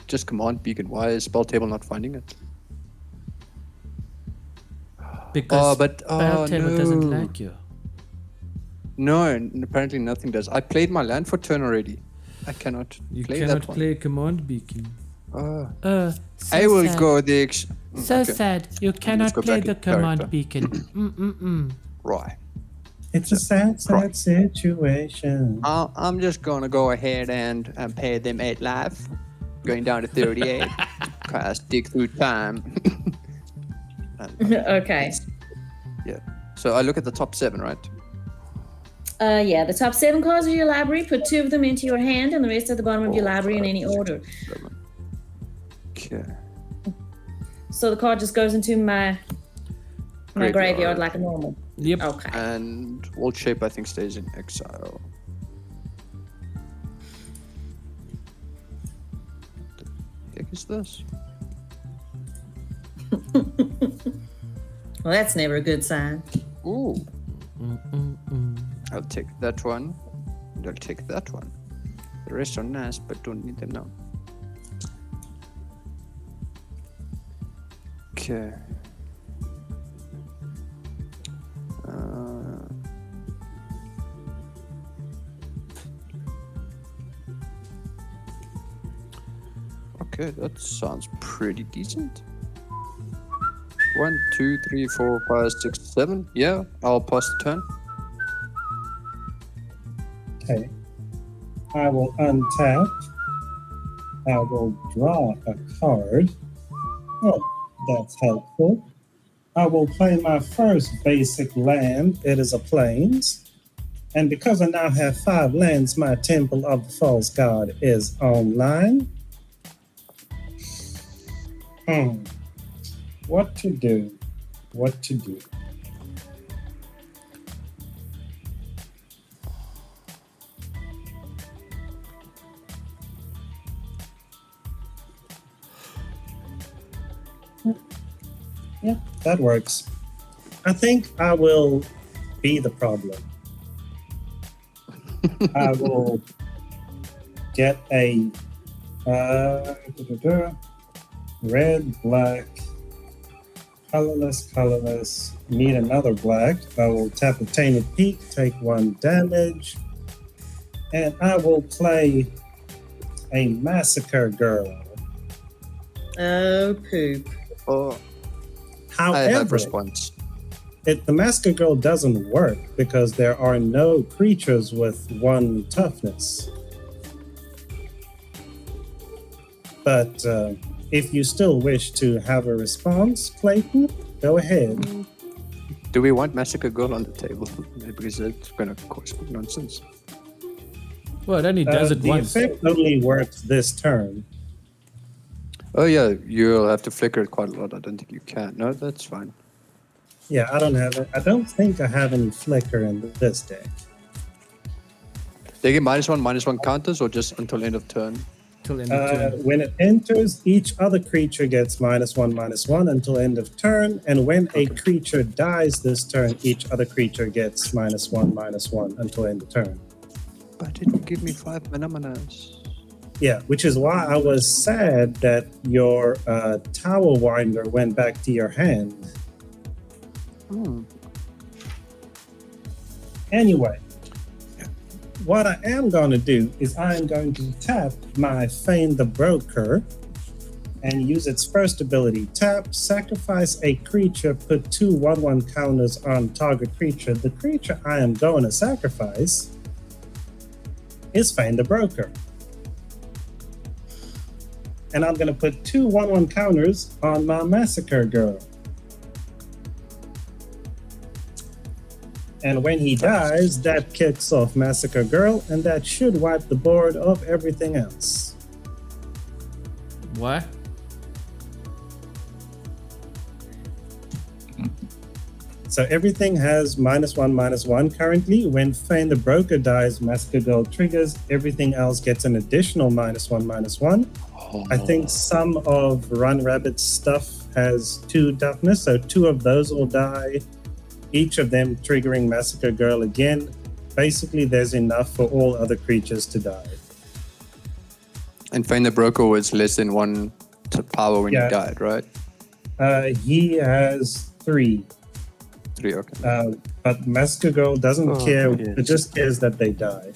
Just command beacon. Why is spell table not finding it? Because but Spelltable doesn't no. like you. No, and apparently nothing does. I played my land for turn already. I cannot You play cannot that one. play a command beacon. Oh. So I will sad. go the So okay. sad. You cannot go play back the in character. command beacon. Right. It's a sad, sad Right. situation. I'm just gonna go ahead and pay them 8 life, going down to 38. Cast Dig Through Time. Okay. Yeah. So I look at the top 7, right? Yeah, the top 7 cards of your library. Put 2 of them into your hand and the rest at the bottom of your library in any order. 7. Okay. So the card just goes into my Graveyard. graveyard like a normal. Yep. Okay. And World Shape, I think, stays in exile. The heck is this? Well, that's never a good sign. Ooh. I'll take that one. And I'll take that one. The rest are nice, but don't need them now. Okay. Okay, that sounds pretty decent. 1, 2, 3, 4, 5, 6, 7. Yeah, I'll pass the turn. Okay. I will untap. I will draw a card. Oh, that's helpful. I will play my first basic land. It is a plains. And because I now have 5 lands, my Temple of the False God is online. What to do? What to do? Yeah, that works. I think I will be the problem. I will get a red, black, colorless, need another black. I will tap a Tainted Peak, take 1 damage, and I will play a Massacre Girl. Oh, poop. Oh, I have However, response. the Massacre Girl doesn't work because there are no creatures with 1 toughness. But if you still wish to have a response, Clayton, go ahead. Do we want Massacre Girl on the table? Because it's gonna cause nonsense. Well, it only does it The once. effect only works this turn. Oh yeah, you'll have to flicker it quite a lot. I don't think you can. No, that's fine. Yeah, I don't have it. I don't think I have any flicker in this deck. They get -1/-1 counters, or just until end of turn. Till end of turn. When it enters, each other creature gets -1/-1 until end of turn, and when a creature dies this turn, each other creature gets -1/-1 until end of turn. But it will give me 5 manas. Yeah, which is why I was sad that your Tower Winder went back to your hand. Anyway, what I am going to do is I am going to tap my Feign the Broker, and use its first ability. Tap, sacrifice a creature, put 2 1/1 counters on target creature. The creature I am going to sacrifice is Fane the Broker. And I'm going to put 2 1/1 counters on my Massacre Girl. And when he dies, that kicks off Massacre Girl, and that should wipe the board of everything else. Why? So everything has -1/-1 currently. When Fane the Broker dies, Massacre Girl triggers. Everything else gets an additional -1/-1. I think some of Run Rabbit's stuff has 2 toughness, so 2 of those will die. Each of them triggering Massacre Girl again. Basically, there's enough for all other creatures to die. And Fane the Broker was less than 1 power when Yeah. he died, right? He has 3. 3, okay. But Massacre Girl doesn't care. yes. It just cares that they die.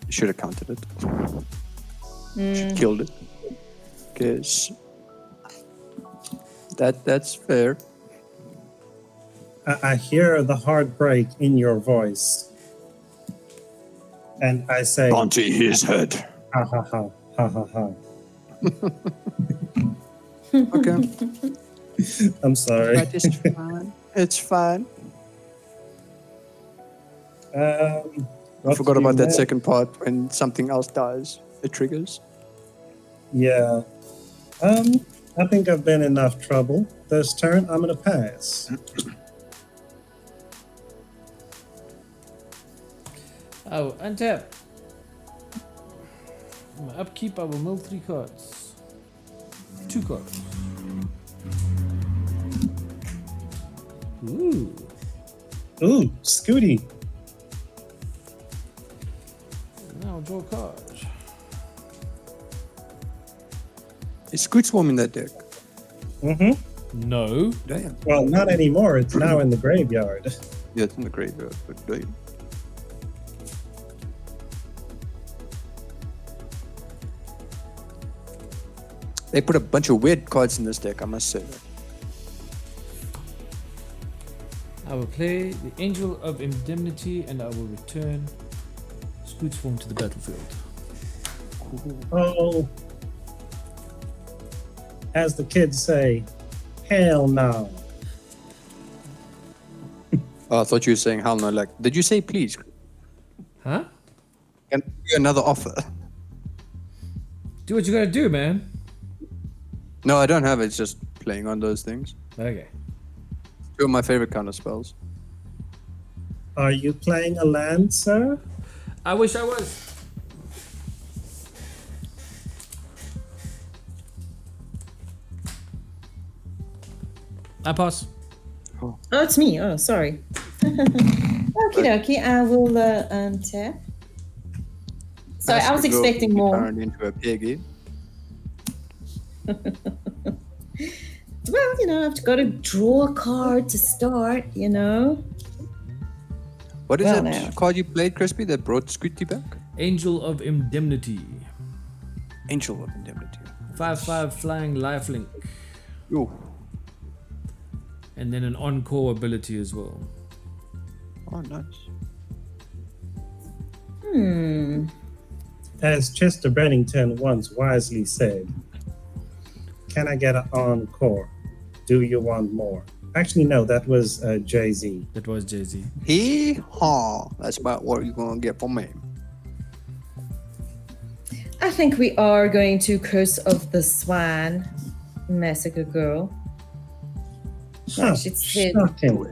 Should have counted it. Should killed it. Guess that's fair. I hear the heartbreak in your voice. And I say, Onto his head. ha ha ha, ha ha ha. Okay. I'm sorry. That is fine. It's fine. I forgot about that second part when something else dies. It triggers. Yeah. I think I've been in enough trouble this turn. I'm gonna pass. Oh, untap. My upkeep, I will mill 3 cards. 2 cards. Ooh. Ooh, Scooty. Now draw a card. Is Squid Swarm in that deck? Mm-hmm. No. Damn. Well, not anymore. It's now in the graveyard. Yeah, it's in the graveyard, but damn. They put a bunch of weird cards in this deck, I must say that. I will play the Angel of Indemnity and I will return Scoots Form to the battlefield. Oh. As the kids say, hell no. Oh, I thought you were saying hell no, like, did you say please? Huh? Can I give you another offer? Do what you gotta do, man. No, I don't have it, it's just playing on those things. Okay. 2 of my favorite counter spells. Are you playing a land, sir? I wish I was. I pass. Oh, it's me. Oh, sorry. Okie dokie. I will untap. Sorry, I was expecting more. Turned into a piggy. Well, you know, I've got to draw a card to start, you know. What is Well, that now. card you played, Crispy, that brought Scooty back? Angel of Indemnity. Angel of Indemnity. 5/5 flying lifelink. Ooh. And then an encore ability as well. Oh, nice. As Chester Bennington once wisely said, can I get an encore? Do you want more? Actually, no, that was Jay-Z. That was Jay-Z. Hee-haw. That's about what you're going to get from me. I think we are going to Curse of the Swine Massacre Girl. Huh, It said shocking.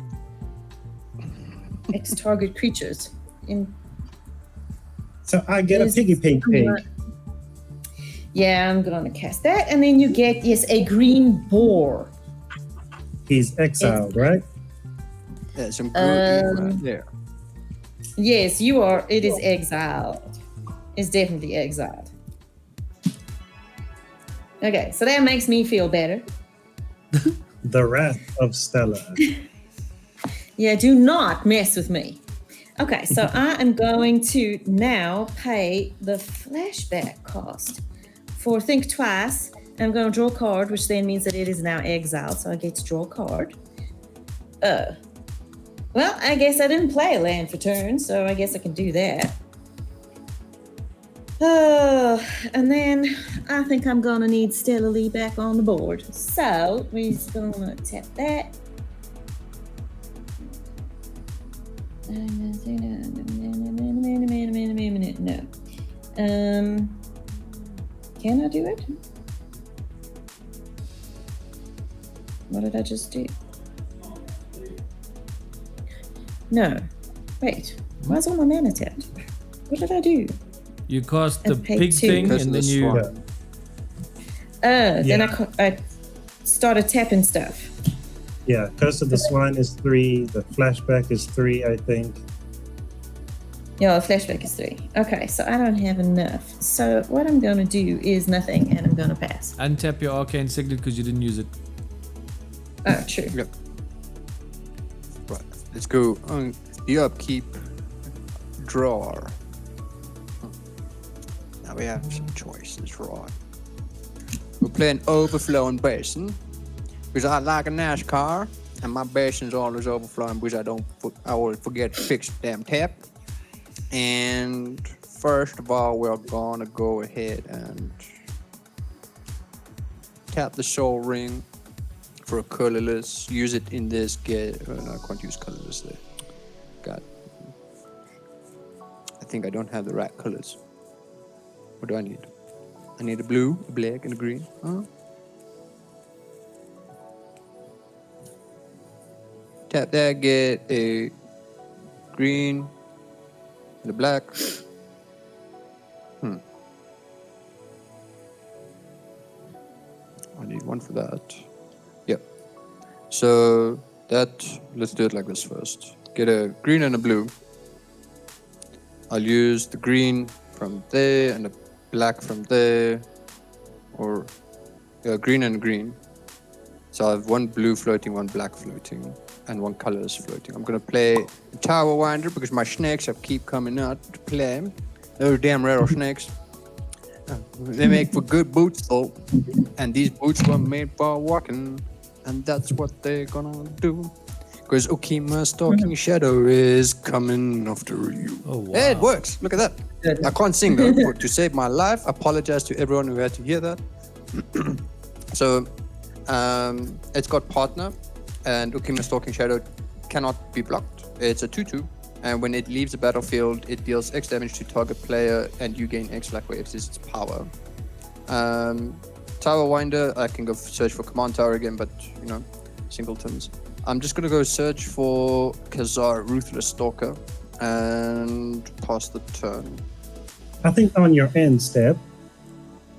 X target creatures. So I get a piggy pig pig. Yeah, I'm going to cast that. And then you get, yes, a green boar. He's exiled, right? Yeah, some good right there. Yes, you are. It is exiled. It's definitely exiled. Okay, so that makes me feel better. The Wrath of Stella. Yeah, do not mess with me. Okay, so I am going to now pay the flashback cost for Think Twice I'm going to draw a card, which then means that it is now exiled, so I get to draw a card. Well, I guess I didn't play a land for turn, so I guess I can do that. And then I think I'm gonna need Stella Lee back on the board. So we're just gonna tap that. No. Can I do it? What did I just do? No. Wait. Why is all my mana tapped? What did I do? You cast the And pay pig 2. thing, Because and of then the you. swan. Then I started tapping stuff. Yeah, Curse of the Swine is 3. The flashback is 3, I think. Yeah, the flashback is 3. Okay, so I don't have enough. So what I'm going to do is nothing, and I'm going to pass. Untap your arcane signet because you didn't use it. Oh, true. Yep. Right. Let's go on the upkeep drawer. Now we have some choices, right? We're playing Overflowing Basin because I like a NASCAR and my basin's always overflowing because I always forget to fix the damn tap. And first of all, we're gonna go ahead and tap the Soul Ring for a colorless. Use it in this game. No, I can't use colorless there. God. I think I don't have the right colors. What do I need? I need a blue, a black, and a green. Huh? Tap that, get a green and a black. I need one for that. Yep. So let's do it like this first. Get a green and a blue. I'll use the green from there and the black from there, or green and green. So I have one blue floating, one black floating, and one colorless floating. I'm gonna play Tower Winder because my snakes keep coming out to play. Those damn rattlesnakes. They make for good boots though, and these boots were made for walking, and that's what they're gonna do. Because Okima's Talking Shadow is coming after you. Oh, wow. Hey, it works. Look at that. I can't sing though. To save my life, I apologize to everyone who had to hear that. So, it's got partner, and Okima's Talking Shadow cannot be blocked. It's a 2/2, and when it leaves the battlefield, it deals X damage to target player, and you gain X like waves is its power. Tower Winder, I can go search for Command Tower again, but singletons. I'm just gonna go search for Khazar, Ruthless Stalker, and pass the turn. I think on your end step,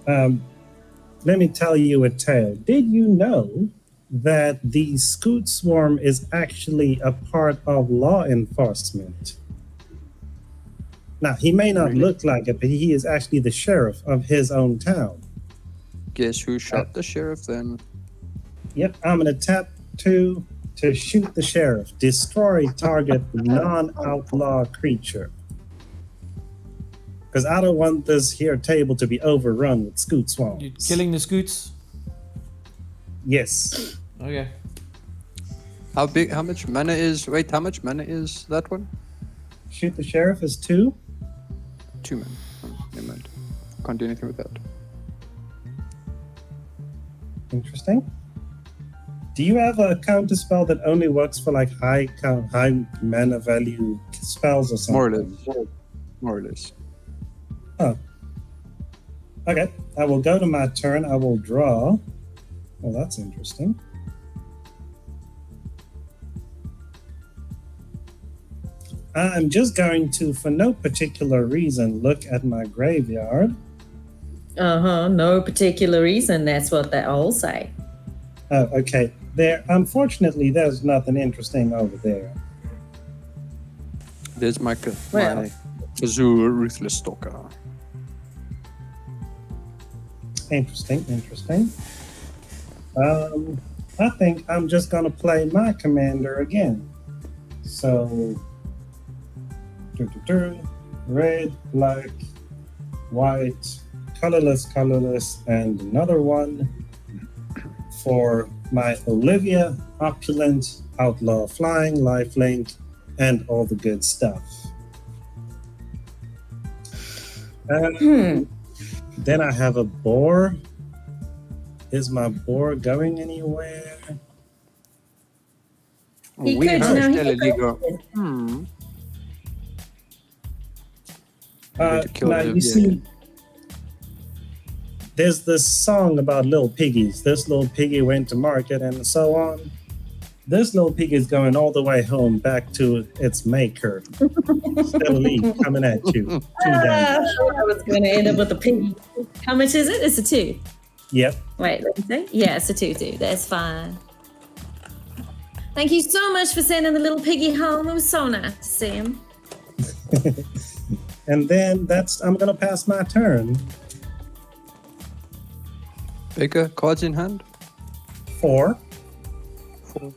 let me tell you a tale. Did you know that the Scoot Swarm is actually a part of law enforcement? Now, he may not look like it, but he is actually the sheriff of his own town. Guess who shot the sheriff then? Yep, I'm going to tap 2 to shoot the sheriff. Destroy target non-outlaw creature. Because I don't want this here table to be overrun with Scoot Swarms. You're killing the scoots? Yes. Okay. How much mana is that one? Shoot the sheriff is 2. 2 mana. Oh, never mind. Can't do anything with that. Interesting. Do you have a counter spell that only works for like high mana value spells or something? More or less. Oh. Okay. I will go to my turn. I will draw. Oh, that's interesting. I'm just going to, for no particular reason, look at my graveyard. No particular reason. That's what they all say. Oh, okay. Unfortunately, there's nothing interesting over there. There's my Well. Kazoo Ruthless Stalker. Interesting. I think I'm just going to play my commander again. So, red, black, white, colorless, and another one for my Olivia, opulent, outlaw, flying, lifelink, and all the good stuff. Then I have a boar. Is my boar going anywhere? He We could, are you know, he still a could legal. go- To kill Now, him, you yeah. see, there's this song about little piggies. This little piggy went to market and so on. This little pig is going all the way home back to its maker. Stella Lee coming at you. Two down. I was going to end up with a piggy. How much is it? It's a 2. Yep. Wait, let me see. Yeah, it's a 2-2. That's fine. Thank you so much for sending the little piggy home. It was so nice to see him. And then I'm gonna pass my turn. Baker, cards in hand. 4. 4.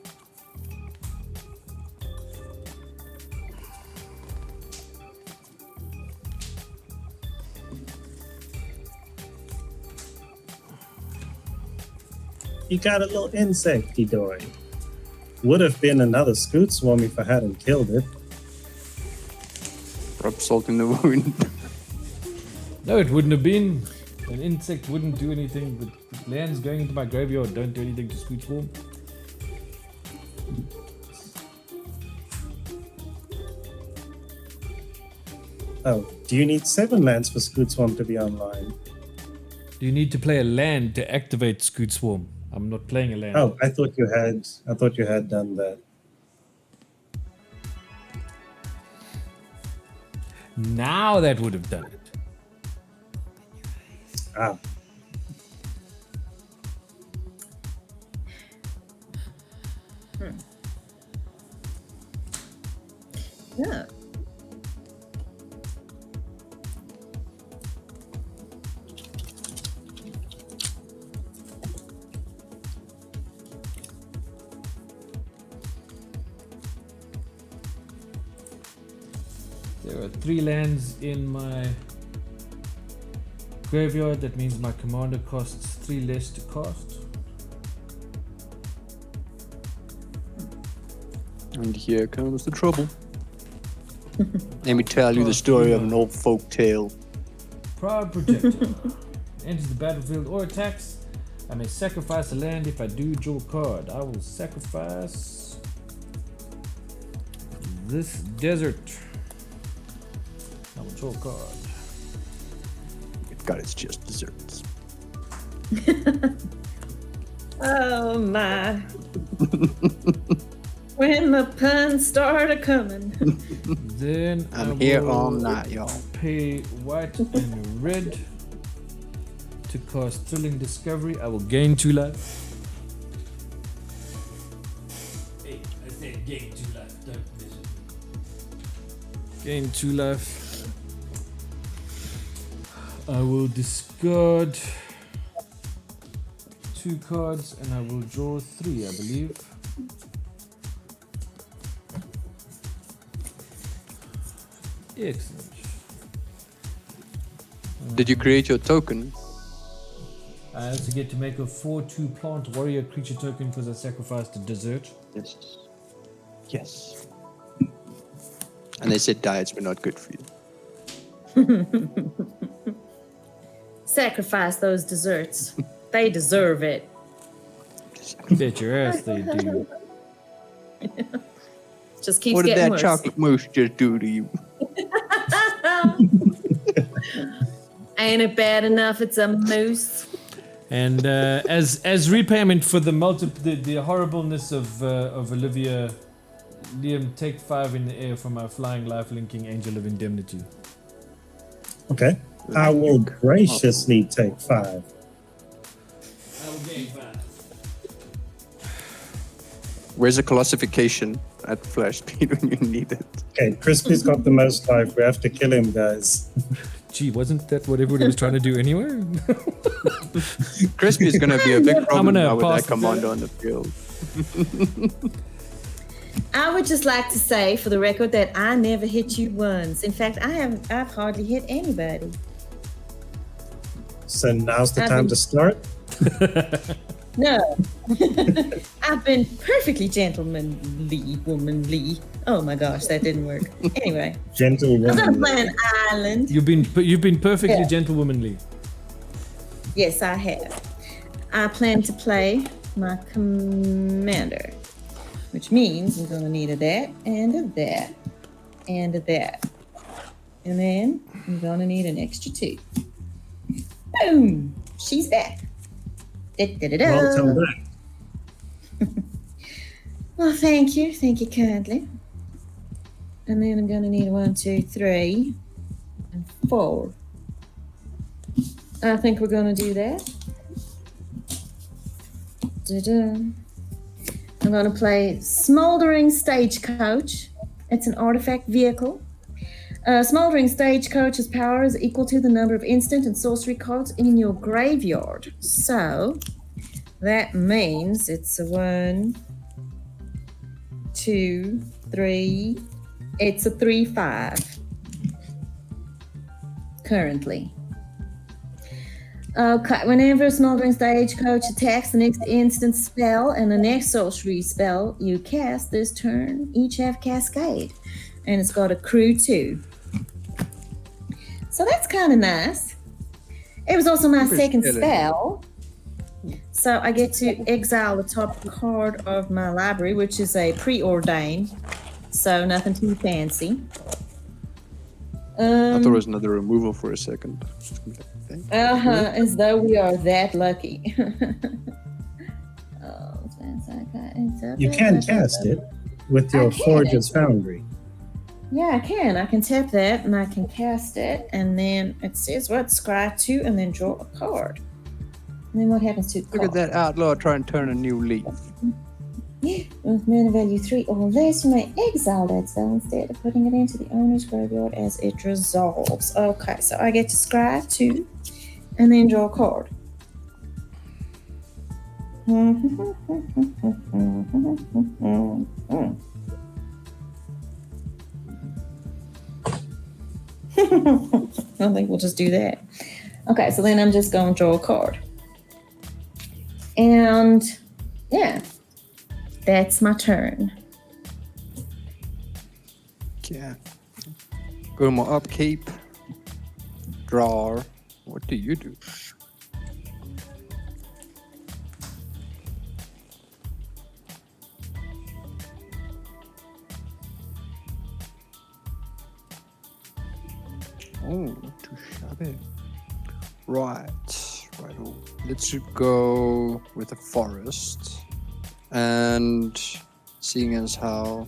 You got a little insecty doy. Would have been another scoot swarm if I hadn't killed it. Rub salt in the wound. No, it wouldn't have been. An insect wouldn't do anything, but lands going into my graveyard don't do anything to Scoot Swarm. Oh, do you need 7 lands for Scoot Swarm to be online? Do you need to play a land to activate Scoot Swarm? I'm not playing a land. Oh, I thought you had done that. Now that would have done it. Ah. Yeah. There are 3 lands in my graveyard. That means my commander costs 3 less to cast. And here comes the trouble. Let me tell you the story of an old folk tale. Proud Projector. Enters the battlefield or attacks. I may sacrifice a land if I do draw a card. I will sacrifice this desert. I will draw a card. God, it's just desserts. Oh my. When the puns start a coming. Then I'm I here will all night, y'all. pay white and red to cast Thrilling Discovery. I will gain 2 life. Hey, I said gain 2 life. Don't miss it. Gain 2 life. I will discard 2 cards and I will draw 3, I believe. Excellent. Did you create your token? I also get to make a 4/2 plant warrior creature token because I sacrificed a dessert. Yes. Yes. And they said diets were not good for you. Sacrifice those desserts. They deserve it. Bet your ass they do. Just keeps What did getting that worse. chocolate mousse just do to you? Ain't it bad enough it's a moose? And as repayment for the horribleness of Olivia, Liam, take 5 in the air for my flying life linking Angel of Indemnity. Okay. I will graciously take 5. I will gain 5. Where's the classification at flash speed when you need it? Okay, Crispy's got the most life. We have to kill him, guys. Gee, wasn't that what everybody was trying to do anyway? Crispy is going to be a big problem gonna now with pass that the commander turn. on the field. I would just like to say for the record that I never hit you once. In fact, I've hardly hit anybody. So now's the I've time been- to start. No. I've been perfectly gentlemanly, womanly. Oh my gosh, that didn't work. Anyway, I'm gonna Gentlewoman. play an island. You've been perfectly Yeah. gentlewomanly. Yes, I have. I plan to play my commander, which means I'm gonna need a that and a that and a that. And then I'm gonna need an extra 2. Boom! She's back. Da-da-da-da. Welcome back. Well, thank you. Thank you kindly. And then I'm gonna need 1, 2, 3, and 4. I think we're gonna do that. Da-da. I'm gonna play Smoldering Stagecoach. It's an artifact vehicle. Smoldering Stagecoach's power is equal to the number of instant and sorcery cards in your graveyard. So that means it's a 1, 2, 3. It's a 3/5 currently. Okay, whenever a Smoldering Stagecoach attacks the next instant spell and the next sorcery spell you cast this turn, each have Cascade. And it's got a crew too. So that's kind of nice. It was also my Super second skeleton. spell. So I get to exile the top card of my library, which is a preordained. So nothing too fancy. I thought it was another removal for a second. As though we are that lucky. You can cast it with your I can. Forge's Foundry. Yeah, I can. I can tap that and I can cast it. And then it says what? Scry 2 and then draw a card. And then what happens to the Look card? at that outlaw trying to turn a new leaf. With mana value 3 or less, you may exile that spell instead of putting it into the owner's graveyard as it resolves. Okay, so I get to scry 2 and then draw a card. I think we'll just do that. Okay, so then I'm just going to draw a card. And yeah, that's my turn. Yeah. Go to my upkeep. Draw. What do you do? Oh, too shabby. Right. Let's go with the forest. And seeing as how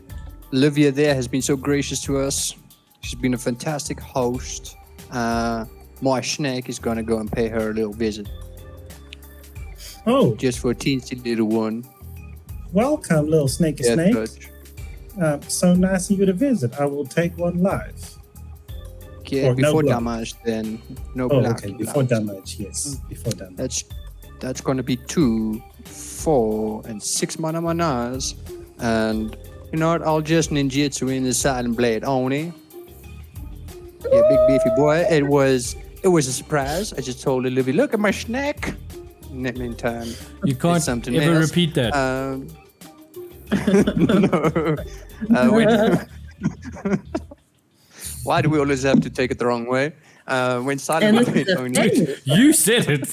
Olivia there has been so gracious to us, she's been a fantastic host. My snake is gonna go and pay her a little visit, Oh, just for a teensy little one. welcome, little snakey Yeah, snake. but So nice of you to visit. I will take one live. yeah, Or no before blood. damage, then no Oh, black. okay. Before blood. damage, yes. Before damage. That's gonna be 2, 4, and 6 manas. And you know what? I'll just ninjutsu in the silent blade only. Yeah, big beefy boy. It was a surprise. I just told Olivia, look at my snack. In the meantime, You can't something ever else. repeat that. No. Why do we always have to take it the wrong way? When And silent this blade is only the You said it.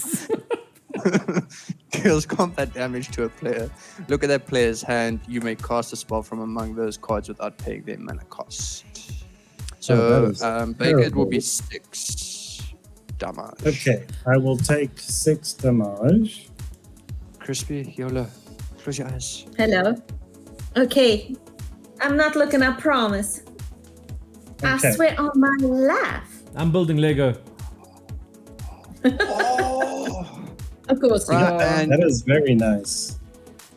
deals combat damage to a player. Look at that player's hand. You may cast a spell from among those cards without paying their mana cost. So, Oh, that is Baker, it will be terrible. 6 damage. Okay, I will take 6 damage. Crispy, Yola, close your eyes. Hello. Okay. I'm not looking, I promise. I Okay. swear on my life. I'm building Lego. Of course you Right, are. and That is very nice.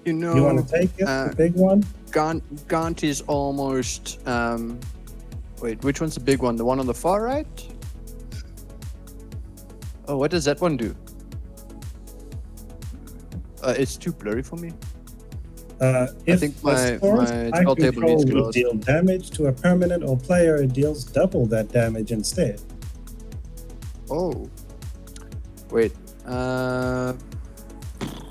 you know, You want to take it? The big one? Gaunt is almost. Wait, which one's the big one? The one on the far right? Oh, what does that one do? It's too blurry for me. If think a my source I spell table control needs to will load. deal damage to a permanent or player, it deals double that damage instead. Oh. Wait.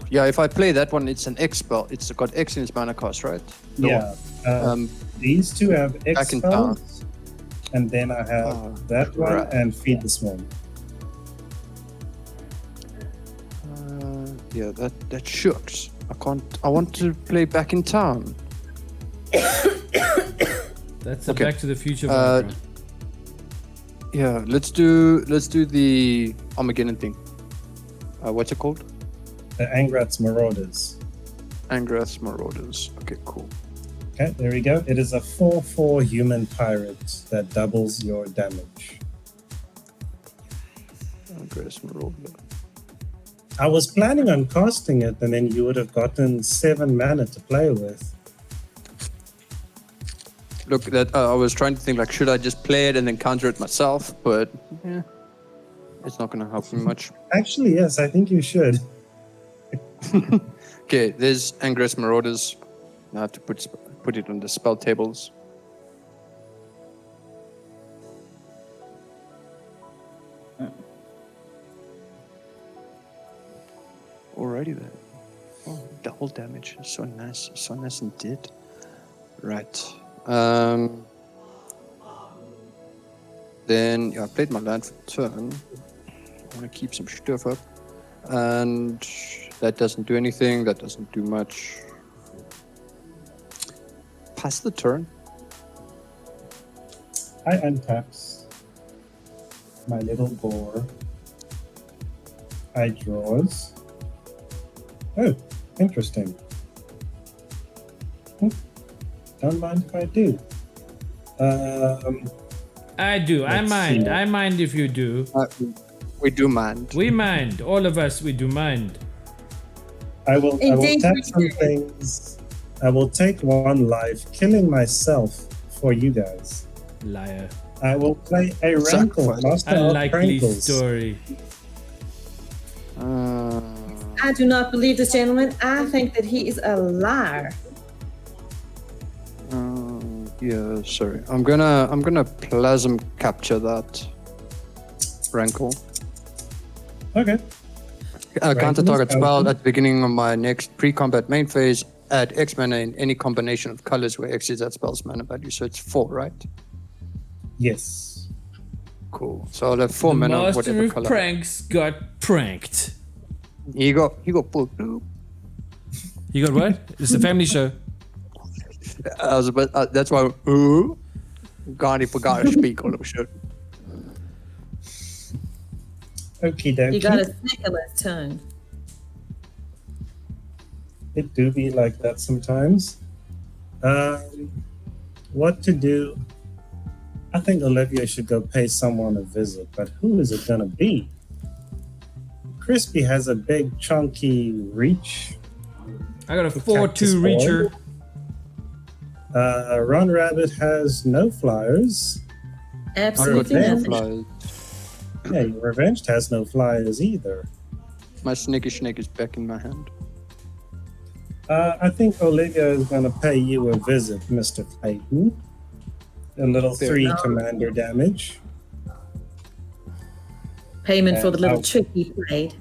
Yeah, if I play that one, it's an X spell. It's got X in its mana cost, right? The Yeah. one. These two have X Back in town. spells, and then I have that one right. and Feed the Swarm. Yeah, that shooks. I want to play Back in Town. That's a Okay. Back to the Future vibe, bro. Yeah, let's do the Armageddon thing. What's it called? The Angrat's Marauders. Angrath's Marauders. Okay, cool. Okay, there we go. It is a 4/4 human pirate that doubles your damage. Angrath's Marauder. I was planning on casting it, and then you would have gotten 7 mana to play with. Look, that I was trying to think like, should I just play it and then counter it myself? But yeah, it's not gonna help me much. Actually, yes, I think you should. Okay, there's Angrath's Marauders. I have to put it on the spell tables. Alrighty then. Oh, double damage. So nice. So nice indeed. Right. Then yeah, I played my land for turn. I want to keep some stuff up. And that doesn't do anything. That doesn't do much. Pass the turn. I untaps my little boar. I draws. Oh, interesting. Don't mind if I do. I do. I Let's mind. see. I mind if you do. We do mind. We mind. All of us, we do mind. I will Indeed tap we some do. things. I will take 1 life, killing myself for you guys. Liar. I will play a Rankle, Sacrifice. Master A of likely Rankles. story. I do not believe this gentleman. I think that he is a liar. Yeah, sorry. I'm gonna plasm capture that rankle. Okay. Counter is target spell open. at the beginning of my next pre-combat main phase. Add X mana in any combination of colors where X is that spell's mana value. So it's 4, right? Yes. Cool. So I'll have 4 The mana, master whatever of color. pranks got pranked. He got pulled. You got what? It's a family show. I was about, that's why. God, he forgot to speak all of a sudden. Okie You got a dokie. snake on his tongue. It do be like that sometimes. What to do? I think Olivia should go pay someone a visit, but who is it gonna be? Crispy has a big chunky reach. I got a Cactus 4-2 boy. reacher. Ron Rabbit has no flyers. Absolutely Okay. nothing. Flies. Yeah, Revenged has no flyers either. My snaky snake is back in my hand. I think Olivia is going to pay you a visit, Mr. Clayton. A little Fair 3 enough. commander damage. Payment for the little Ouch. trick he played.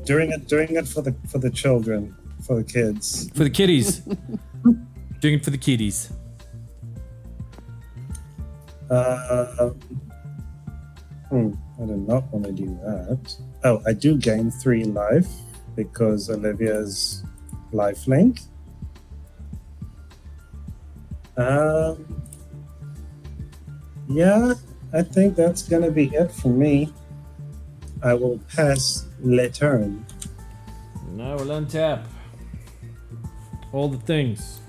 Doing it for the children, for the kids. For the kiddies. Doing it for the kiddies. I do not want to do that. Oh, I do gain 3 life because Olivia's lifelink. Yeah, I think that's gonna be it for me. I will pass le turn. Now we'll untap. All the things.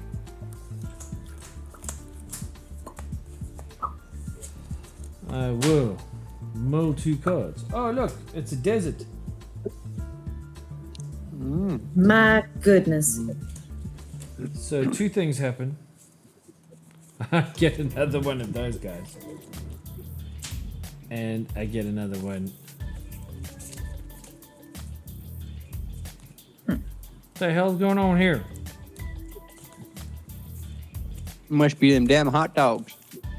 I will mull 2 cards. Oh, look, it's a desert. My goodness. So 2 things happen. I get another one of those guys. And I get another one. What the hell's going on here? Must be them damn hot dogs.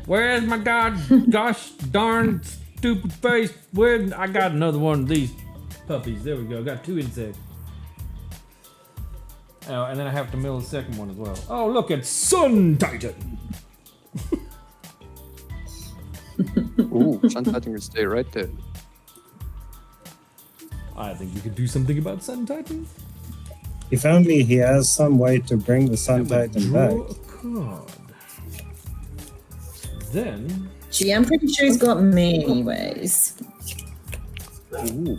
Where's my gosh darn stupid face. Where I got another one of these puppies. There we go. Got 2 insects. Oh, and then I have to mill the second one as well. Oh, look at Sun Titan. Ooh, Sun Titan can stay right there. I think you could do something about Sun Titan. If only he has some way to bring the Sun Titan back. Draw a card. Then. Gee, I'm pretty sure he's got me anyways. Ooh.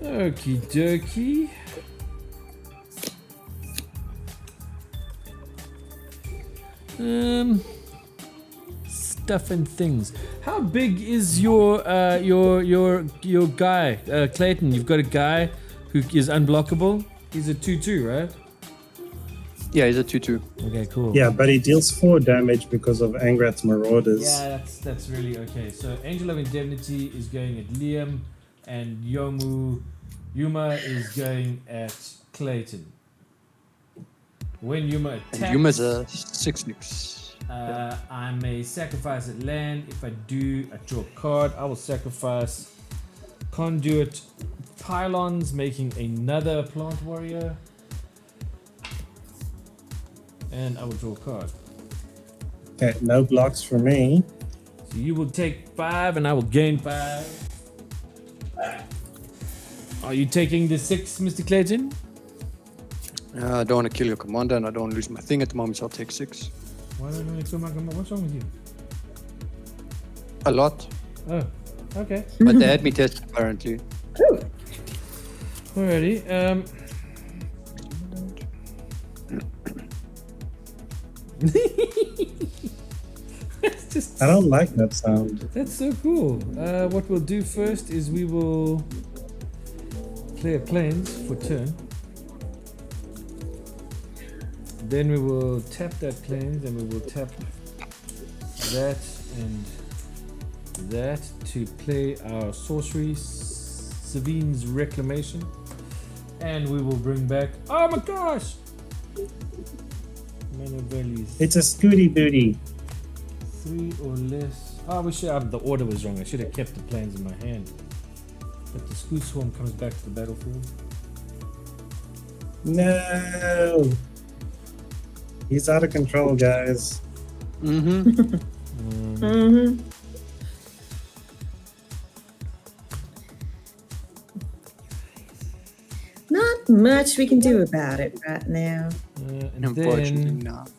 Okie dokie. Stuff and things. How big is your guy, Clayton? You've got a guy who is unblockable. He's a 2/2, right? Yeah, he's a 2/2. Okay, cool. Yeah, but he deals 4 damage because of Angrat's Marauders. Yeah, that's really okay. So Angel of Indemnity is going at Liam, and Yuma is going at Clayton. When Yuma attacks, And Yuma's a 6/6. I may sacrifice at land. If I do, I draw a card. I will sacrifice Conduit Pylons, making another Plant Warrior. And I will draw a card. Okay, no blocks for me. So you will take 5 and I will gain 5. Are you taking the 6, Mr. Clayton? I don't want to kill your commander and I don't want to lose my thing at the moment, so I'll take 6. Why don't you kill my commander? What's wrong with you? A lot. Oh, okay. But they had me tested apparently. Alrighty. That's just. I don't like that sound. That's so cool. What we'll do first is we will play a plains for turn. Then we will tap that plains and we will tap that and that to play our sorcery, Savine's Reclamation. And we will bring back. Oh my gosh! Mana values. It's a Scooty Booty. 3 or less. Oh, we should. The order was wrong. I should have kept the planes in my hand. But the Scoot Swarm comes back to the battlefield. No! He's out of control, guys. Not much we can do about it right now. And Unfortunately then not.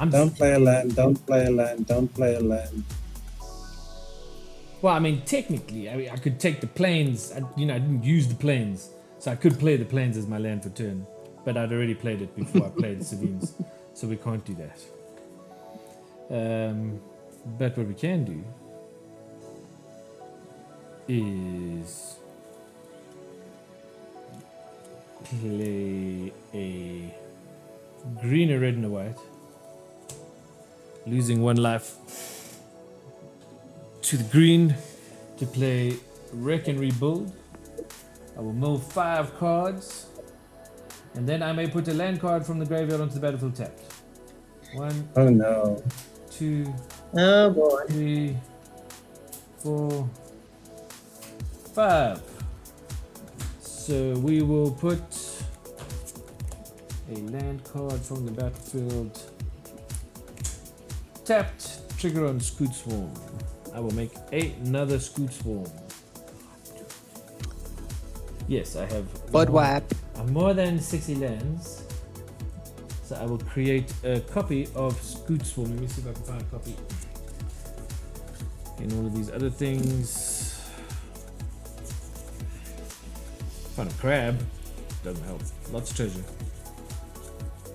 Don't play a land, don't play a land, don't play a land. Well, I mean, technically, I could take the planes. I didn't use the planes, so I could play the planes as my land for turn. But I'd already played it before I played the Savines, so we can't do that. But what we can do is play a green, a red, and a white, losing 1 life to the green to play Wreck and Rebuild. I will mill 5 cards, and then I may put a land card from the graveyard onto the battlefield tapped. 1, Oh no. 2, Oh boy. 3, 4, 5. So we will put a land card from the battlefield tapped, trigger on Scoot Swarm. I will make another Scoot Swarm. Yes, I have. But what? More than 60 lands. So I will create a copy of Scoot Swarm. Let me see if I can find a copy. And all of these other things. Find a crab. Doesn't help. Lots of treasure.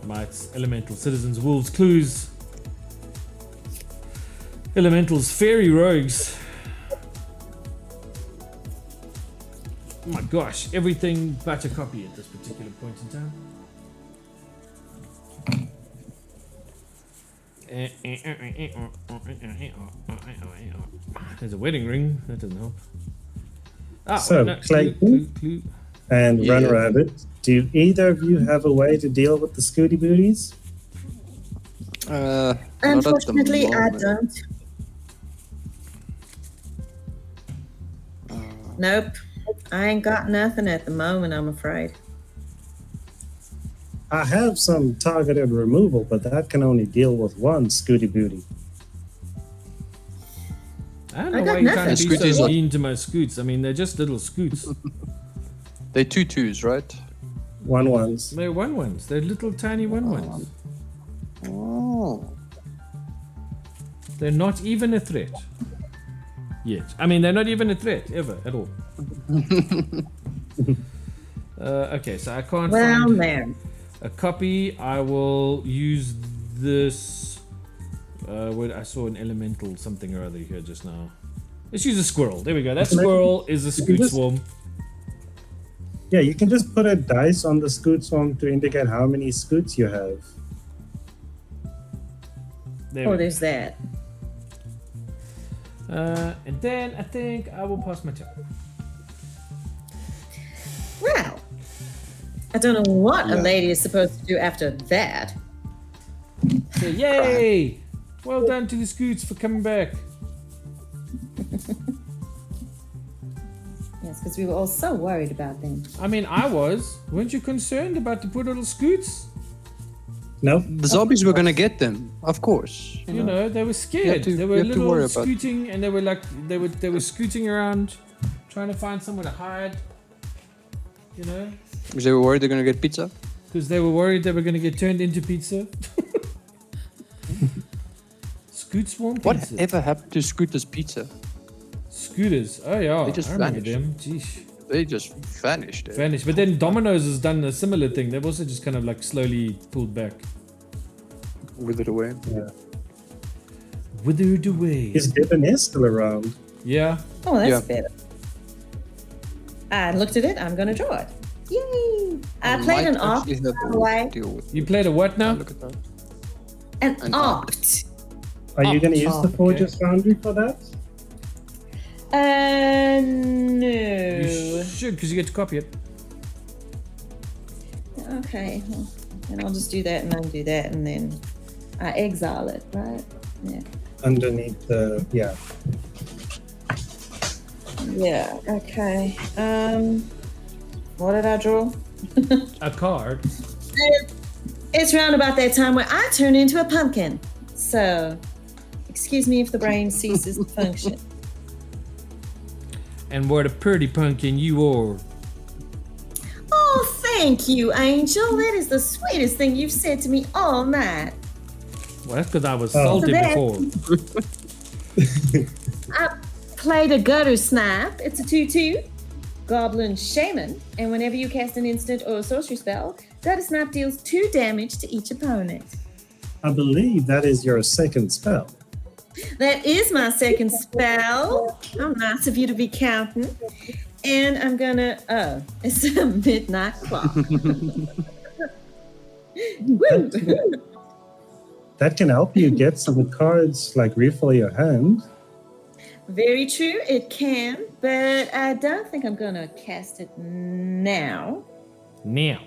Mites, elemental, citizens, wolves, clues. Elementals, fairy rogues. Oh my gosh, everything but a copy at this particular point in time. There's a wedding ring. That doesn't help. Ah, So, no, Clayton? clue. And Yeah. Run Rabbit, do either of you have a way to deal with the Scooty Booties? Not at the Unfortunately, I moment. don't. Nope. I ain't got nothing at the moment, I'm afraid. I have some targeted removal, but that can only deal with one Scooty Booty. I don't I know got why you're trying nothing. to be Scooties so are- mean to my scoots. I mean, they're just little scoots. They're 2/2s, right? 1/1s. They're 1/1s. They're little tiny 1/1s. Oh. They're not even a threat. Yet. I mean, they're not even a threat, ever, at all. Okay, so I can't Well, find there. a copy. I will use this. I saw an elemental something or other here just now. Let's use a squirrel. There we go. That squirrel is a scoot swarm. Yeah, you can just put a dice on the Scoot Swarm to indicate how many scoots you have. There Oh, we go. there's that. And then I think I will pass my turn. Well, I don't know what a Yeah. lady is supposed to do after that. So, yay! Well done to the scoots for coming back. Yes, because we were all so worried about them. I mean, I was. Weren't you concerned about the poor little scoots? Nope. The zombies were gonna get them, of course. You know, they were scared. to- They you were have to worry little about- scooting, and they were like, they were scooting around, trying to find somewhere to hide. You know, Because they were worried they're gonna get pizza. because they were worried they were going to get turned into pizza. Scoot swarm pizza. Whatever happened to Scooter's Pizza? Scooters. Oh yeah, They just I remember vanished. them. Jeez. They just vanished. Vanished. But then Domino's has done a similar thing. They've also just kind of like slowly pulled back. Withered away. Yeah. Withered away. Is Debonair still around? Yeah. Oh, that's Yeah. better. I looked at it. I'm going to draw it. Yay! I Might played an actually opt, have by a the way. deal with You played a what now? Look at that. An An opt. Are you going to use the okay. Forger's Foundry for that? No. You should, because you get to copy it. Okay. well, And I'll just do that and undo that and then I exile it, right? Yeah. Underneath the, yeah. Yeah, okay. What did I draw? A card. It's round about that time where I turn into a pumpkin. So, excuse me if the brain ceases to function. And what a pretty pumpkin you are. Oh, thank you, Angel. That is the sweetest thing you've said to me all night. Well, that's because I was Oh. salty That- before. I played a gutter snipe. It's a 2/2. Goblin Shaman. And whenever you cast an instant or a sorcery spell, gutter snipe deals 2 damage to each opponent. I believe that is your second spell. That is my second spell. How nice of you to be counting. And I'm gonna, it's a midnight clock. Woo! That can help you get some cards, like refill your hand. Very true, it can, but I don't think I'm gonna cast it now. Now.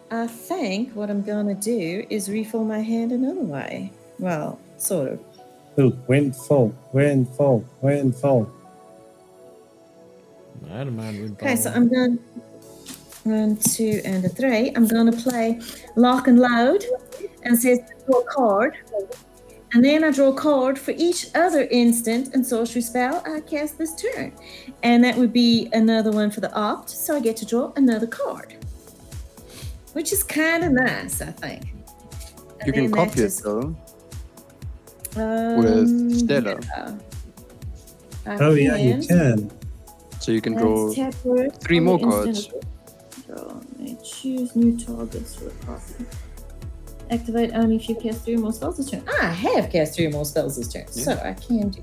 I think what I'm gonna do is refill my hand another way. Well, sort of. Ooh, windfall, windfall, windfall. I don't mind. Wind Okay, so power. I'm going 1, 2, and a 3. I'm going to play lock and load, and it says draw a card. And then I draw a card for each other instant and sorcery spell I cast this turn. And that would be another one for the opt, so I get to draw another card. Which is kind of nice, I think. And You can then that copy it just, though with Stella. yeah. I Oh yeah, you can. So you can Let's draw tap word 3 on more the instant cards. Draw and choose new targets for a copy. Activate only if you cast 3 or more spells this turn. I have cast 3 or more spells this turn, so I can do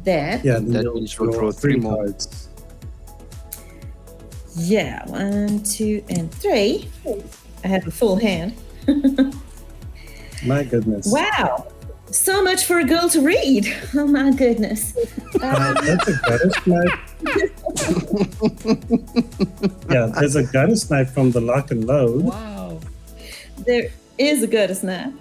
that. Yeah, then That you'll means you'll draw draw 3 3 more. cards. Yeah, 1, 2, and 3. I have a full hand. My goodness. Wow, so much for a girl to read. Oh my goodness. That's a gutter snipe. Yeah, there's a gutter snipe from the lock and load. Wow. There is a gutter snap.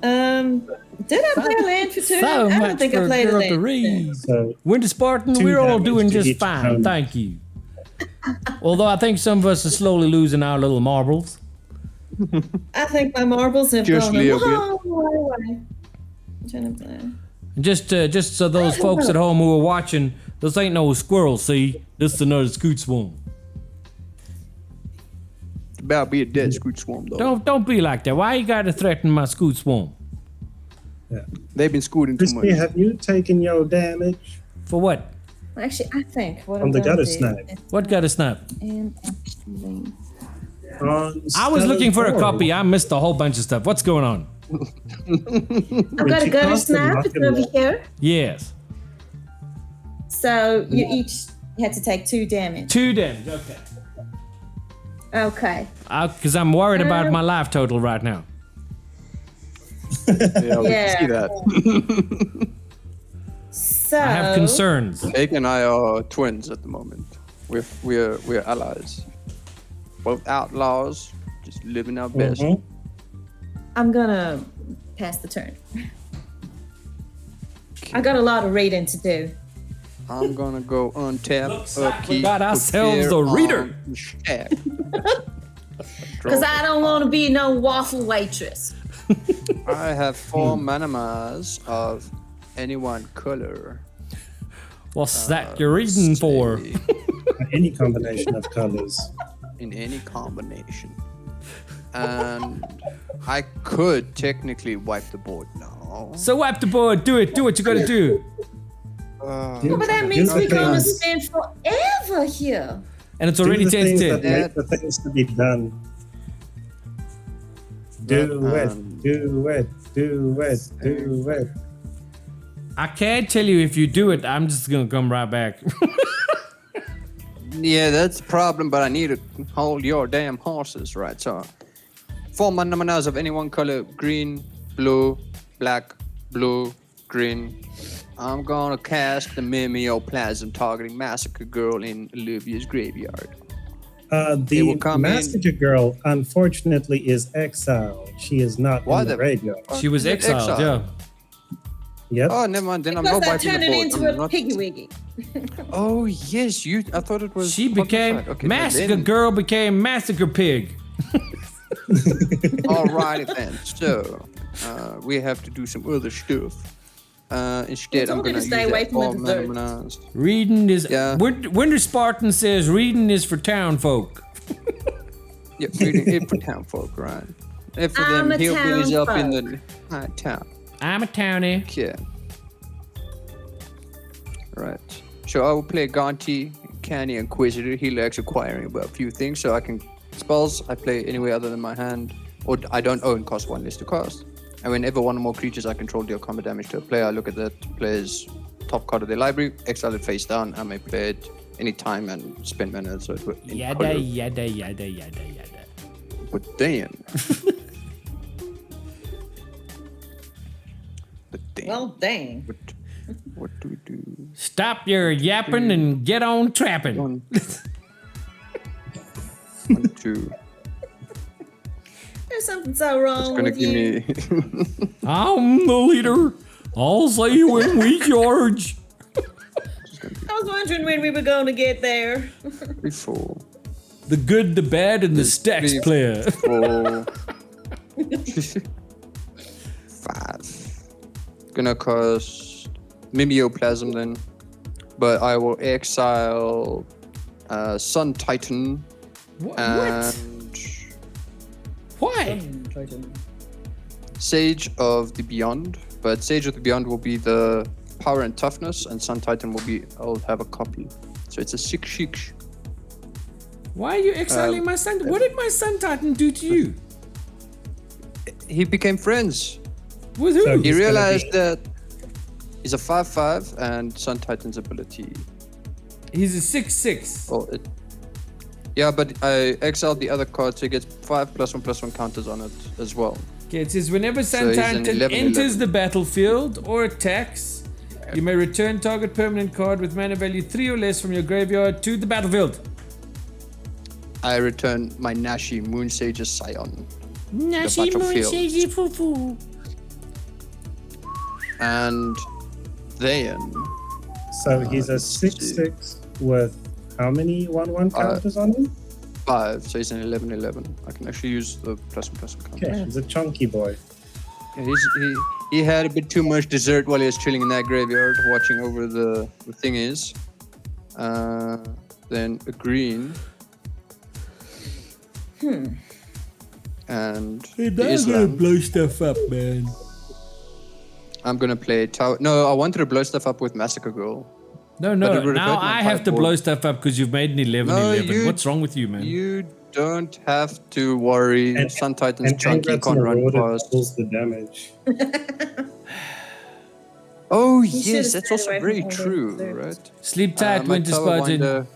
Did I play a land for 2? So I don't much think for I a played a girl land to for 2. read. So Winter Spartan, 2 we're all damage doing to just each fine, opponent. thank you. Although I think some of us are slowly losing our little marbles. I think my marbles have Just gone a little bit. long way away. I'm trying to play. Just so those folks at home who are watching, this ain't no squirrel, see? This is another scoot swarm. About to be a dead scoot swarm though. Don't be like that. Why you gotta threaten my scoot swarm? yeah. They've been scooting too Crispy, much. have you taken your damage For what? Actually, I think what on I'm the gonna gutter do snap? What gotta snap? And actually, I was looking for a Stellar copy. I missed a whole bunch of stuff. What's going on? I've got a you gutter cast the snap. lock It's and over lock? here. Yes. So you each had to take 2 damage. 2 damage, okay. Okay. Because I'm worried about my life total right now. Yeah, we Yeah. can see that. So I have concerns. Jake and I are twins at the moment. We're allies. Both outlaws, just living our best. Mhm. I'm gonna pass the turn. I got a lot of reading to do. I'm gonna go untap, Looks like we upkeep, got ourselves prepare, a reader. Shack. Because I don't want to be no waffle waitress. I have 4 manamas of any one color. What's that you're reading for? Say, Any combination of colors. in any combination. And I could technically wipe the board now. So wipe the board. Do it. Do what you gotta do. But that means we're gonna spend forever here. And it's Do already the things that tested. make the things to be done. Do it, do it, do it, do it. I can't tell you if you do it. I'm just gonna come right back. Yeah, that's the problem, but I need to hold your damn horses, right? So, 4 manamas of any one color: green, blue, black, blue, green. I'm gonna cast the mimeoplasm targeting Massacre Girl in Olivia's graveyard. It will The come in- Massacre Girl, unfortunately, is exiled. She is not Why in the the- graveyard. She was Is it exiled. exiled? Yeah. Yep. Oh, never mind. Then I'm Because not I wiping turned the it board. into I'm a not- piggy wiggy. Oh yes, you. I thought it was. She became okay, Massacre then- Girl became Massacre Pig. Alrighty then. So we have to do some other stuff. Instead, I I'm told you gonna to stay use away that from the all dessert. manamas. Reading is Yeah. Winter Spartan says reading is for town folk. Yeah, reading it for town folk, right? And for I'm them a hillbillies town up in folk. the high town. I'm a townie. Yeah. Right. So I will play Gonti, Canny Inquisitor. He likes acquiring about a few things, so I can spells I play anywhere other than my hand, or I don't own cost 1 less to cast. And whenever one or more creatures I control deal combat damage to a player, I look at that player's top card of their library, exile it face down. I may play it any time and spend mana, so it will. Yada yada yada yada yada. But damn. But damn. Well, dang. What do we do? Stop your yapping and get on trapping. 1, 1, 2. There's something so wrong It's gonna with give you. me. I'm the leader. I'll say when we charge. I was wondering when we were going to get there. 3, 4. The good, the bad, and the stacks 3, player. 4. 5. Gonna cost Mimeoplasm then. But I will exile Sun Titan What? and Why? Sage of the Beyond. But Sage of the Beyond will be the power and toughness, and Sun Titan will be, I'll have a copy. So it's a 6/6. Why are you exiling my son? What did my son Titan do to you? He became friends. With who? So- He He's gonna realized be- that he's a 5/5 and Sun Titan's ability. He's a 6/6. Oh, yeah, but I exiled the other card, so he gets 5+1/+1 counters on it as well. Okay, it says whenever So he's an Santitan 11/11. enters the battlefield or attacks, you may return target permanent card with mana value 3 or less from your graveyard to the battlefield. I return my Nashi Moon Sage's Scion. battlefield. And then So he's a let's see. 6/6 with how many 1/1 counters on him? 5, so he's an 11/11. I can actually use the plus and plus counters. Okay, he's a chunky boy. Yeah, he had a bit too much dessert while he was chilling in that graveyard, watching over the thingies. Then a green. And the Islam. blow stuff up, man. I'm gonna play tower. No, I wanted to blow stuff up with Massacre Girl. No, But it no. would've Now hurt my I have to sideboard. blow stuff up because you've made an 11-11. No, you- What's wrong with you, man? You don't have to worry. And- Sun Titan's And chunky, Angrat's can't run Marauder fast. doubles the damage. Oh He should've yes, that's stayed also away very from all true, those right? Sleep tight, My Winter Tower Spartan. Winder-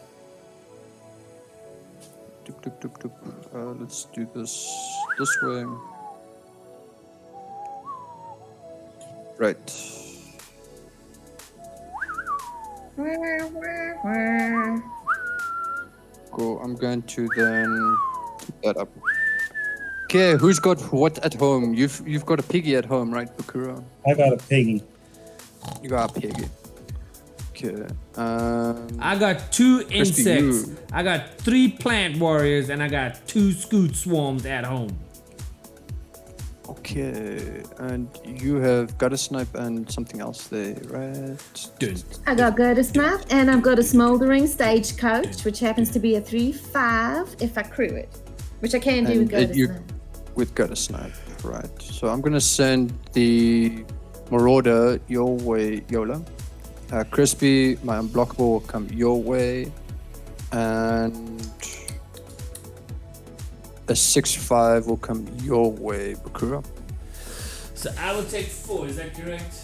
Doop, doop, doop, doop. Let's do this way. Right. Cool. I'm going to then keep that up. Okay, who's got what at home? You've got a piggy at home, right, Bakura? I got a piggy. You got a piggy. Okay. I got 2 Crispy, insects. you. I got 3 plant warriors, and I got 2 scoot swarms at home. Okay, and you have got a snipe and something else there, right? Dude. I got Goddess Knife, and I've got a Smoldering Stagecoach, which happens to be a 3/5 if I crew it, which I can do with And Goddess you Knife. with got a snipe, right? So I'm gonna send the Marauder your way, Yola. Crispy, my unblockable will come your way, and a 6/5 will come your way, Bakura. So I will take 4, is that correct?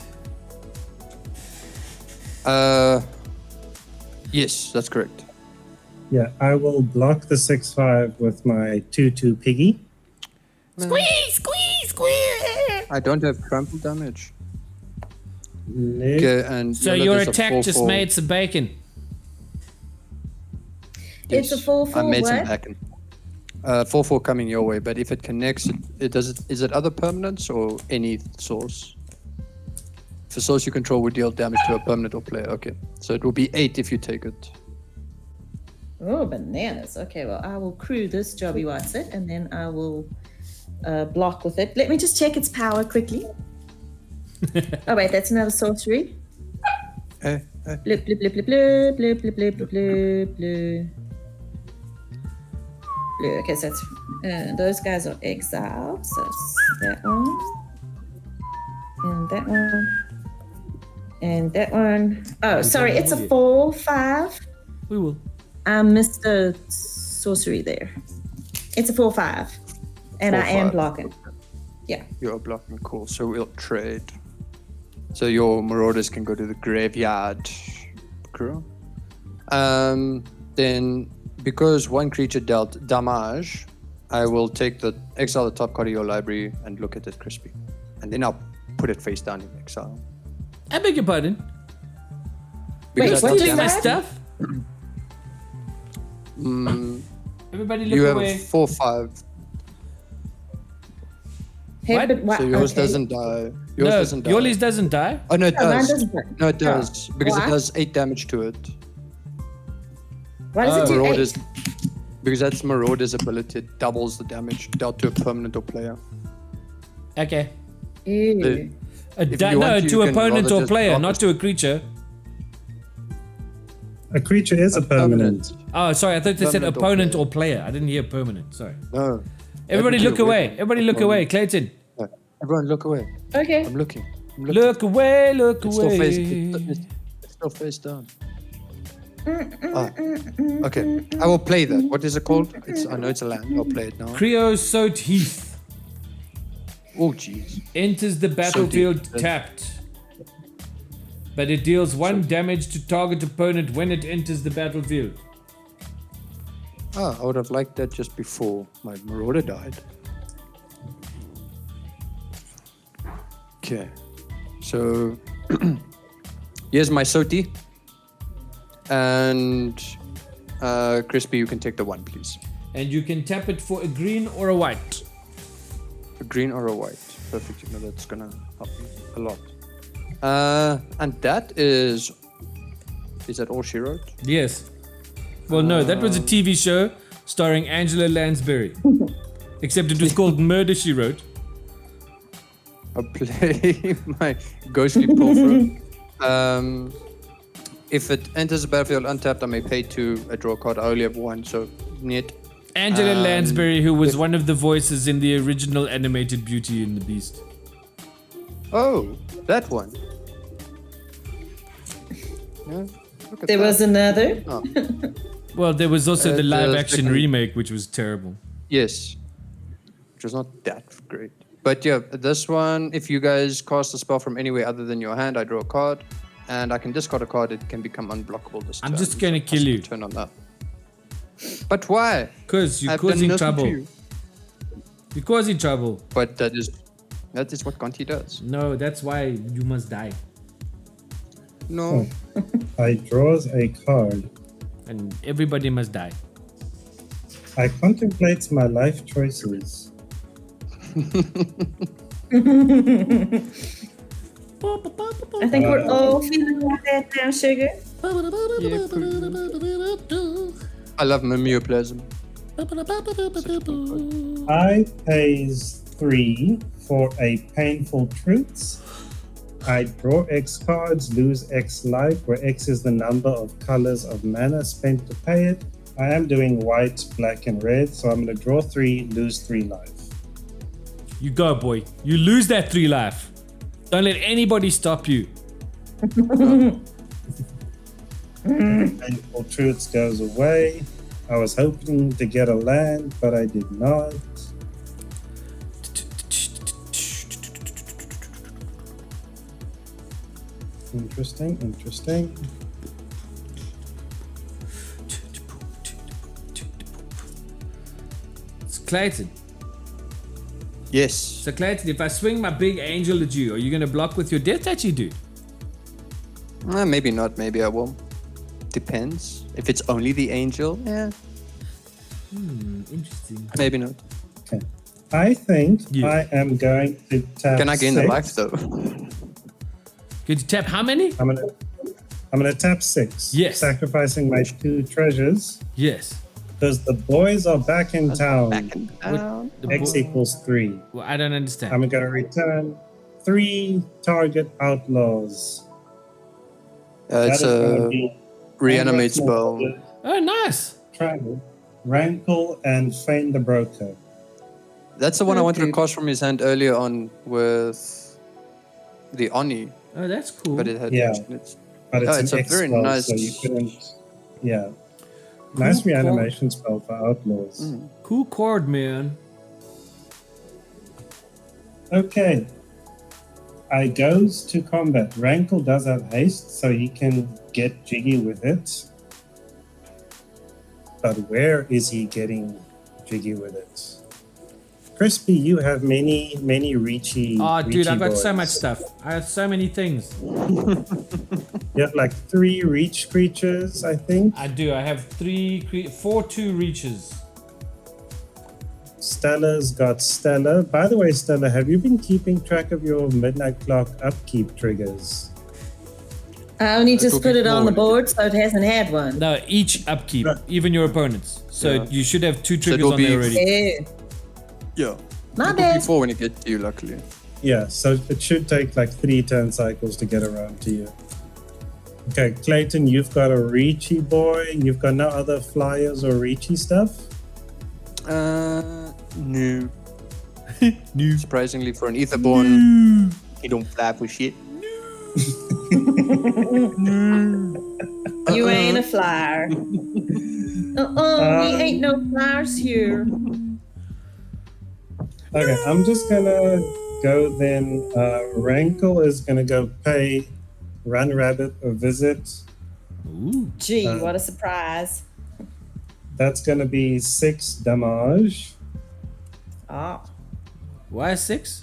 Yes, that's correct. Yeah, I will block the 6/5 with my 2/2 piggy. Squeeze! I don't have trample damage. Nick. Okay, and So Yola your does a attack just 4/4. made some bacon. It's a Yes, 4/4 I made some what? bacon. 4/4 coming your way, but if it connects, is it other permanents or any source? If a source you control would deal damage to a permanent or player, okay. So it will be 8 if you take it. Oh, bananas. Okay, well, I will crew this Jobby Watson, and then I will block with it. Let me just check its power quickly. Oh, wait, that's another sorcery. Eh, Blip, blip, blip, blip, blip, blip, blip, blip, blip, blip, blip. Blue. Okay, so that's, those guys are exiled. So it's that one. And that one. And that one. Oh, sorry, it's a 4/5. We will. I missed the sorcery there. It's a 4/5. And I am 4/5. blocking. Yeah. You're blocking, cool. So we'll trade. So your Marauders can go to the graveyard. Cool. Then, because one creature dealt damage, I will take the exile the top card of your library and look at it crispy. And then I'll put it face down in exile. I beg your pardon. Because what that's is Stealing not my that? stuff? damage. Everybody look You have away. a 4/5. Hey, What? but So yours okay. doesn't die. Yours No, doesn't die. Yolis doesn't die. Oh no, it No, mine does. doesn't die. No, it No. does. Because Why? it does 8 damage to it. Why does it do Marauders. 8? Because that's Marauder's ability. It doubles the damage dealt to a permanent or player. Okay. Ew. If you No, want to, to you can opponent rather or just player, block not it. to a creature. A creature is a permanent. Oh, sorry, I thought they said Permanent or opponent player. or player. I didn't hear permanent. Sorry. No. Everybody That would look be a away. weird Everybody look one. away. Clayton. No. Everyone look away. Okay. I'm looking. I'm looking. Look away, look It's still face. away. It's still face down. Ah, okay. I will play that. What is it called? I know it's a land. I'll play it now. Creosote Heath Oh jeez. enters the battlefield tapped. But it deals 1 damage to target opponent when it enters the battlefield. Ah, I would have liked that just before my Marauder died. Okay. So here's my Soti. And Crispy, you can take the 1, please. And you can tap it for a green or a white. A green or a white. Perfect. You know that's gonna help me a lot. And that is that all she wrote? Yes. Well, no, that was a TV show starring Angela Lansbury. Except it was called Murder, She Wrote. I'll play my ghostly pilfer. If it enters the battlefield untapped, I may pay 2. I draw a card. I only have 1, so net. Angela Lansbury, who was one of the voices in the original animated Beauty and the Beast. Oh, that one. Yeah, look at There that. was another. Oh, Well, there was also the the live-action second- remake, which was terrible. yes. Which was not that great. But yeah, this one, if you guys cast a spell from anywhere other than your hand, I draw a card. And I can discard a card, it can become unblockable this turn. I'm just gonna So kill I you. Turn on that. But why? Because you're I've done causing nothing to trouble. you. You're causing trouble. But that is what Conti does. No, that's why you must die. No. I draws a card. And everybody must die. I contemplate my life choices. I think we're all feeling like that now, Sugar. I love mimeoplasm. I pays 3 for a painful truths. I draw X cards, lose X life, where X is the number of colors of mana spent to pay it. I am doing white, black, and red, so I'm going to draw 3, lose 3 life. You go, boy. You lose that 3 life. Don't let anybody stop you. Painful truths goes away. I was hoping to get a land, but I did not. Interesting, interesting. It's Clayton. Yes. So Clayton, if I swing my big angel at you, are you going to block with your death touchy, dude? Maybe not. Maybe I will. Depends. If it's only the angel, yeah. Interesting. Maybe not. Okay. I think Yeah. I am going to tap Can I gain the 6. life though? Could you tap how many? I'm gonna tap 6. Yes. Sacrificing my 2 treasures. Yes. Because the boys are back in town. Back and down. The X bo- equals 3. well, I don't understand. I'm gonna return 3 target outlaws. It's That is gonna a be reanimate spell. Oh, nice. Travel, Rankle, and Feign the Broker. That's the one I wanted to dude. cast from his hand earlier on with the Oni, Oh, that's cool. but it had Yeah. it's But it's, Oh, it's an a X very spell, nice- so you couldn't. Yeah. Nice Cool, reanimation spell for outlaws. Cool chord, man. Okay. I goes to combat. Rankle does have haste, so he can get jiggy with it. But where is he getting jiggy with it? Crispy, you have many reachy. Oh, dude, reachy I've got so boys. much stuff. I have so many things. You have like 3 reach creatures, I think. I do. I have 4 2 reaches. Stella's got Stella. By the way, Stella, have you been keeping track of your midnight clock upkeep triggers? I only just will put be it on the more. board, so it hasn't had one. No, each upkeep, Right. even your opponents. So Yeah. you should have 2 it triggers will on there be- already. Yeah. yeah. My It will bad. be 4 when it gets to you, luckily. Yeah, so it should take like 3 turn cycles to get around to you. Okay, Clayton, you've got a reachy boy. You've got no other flyers or reachy stuff. No. No. Surprisingly, for an Etherborn, he don't fly for shit. You ain't a flyer. We ain't no flyers here. Okay, I'm just gonna go then. Rankle is gonna go pay Run Rabbit a visit. Ooh. Gee, what a surprise. That's gonna be 6 damage. Oh. Why 6?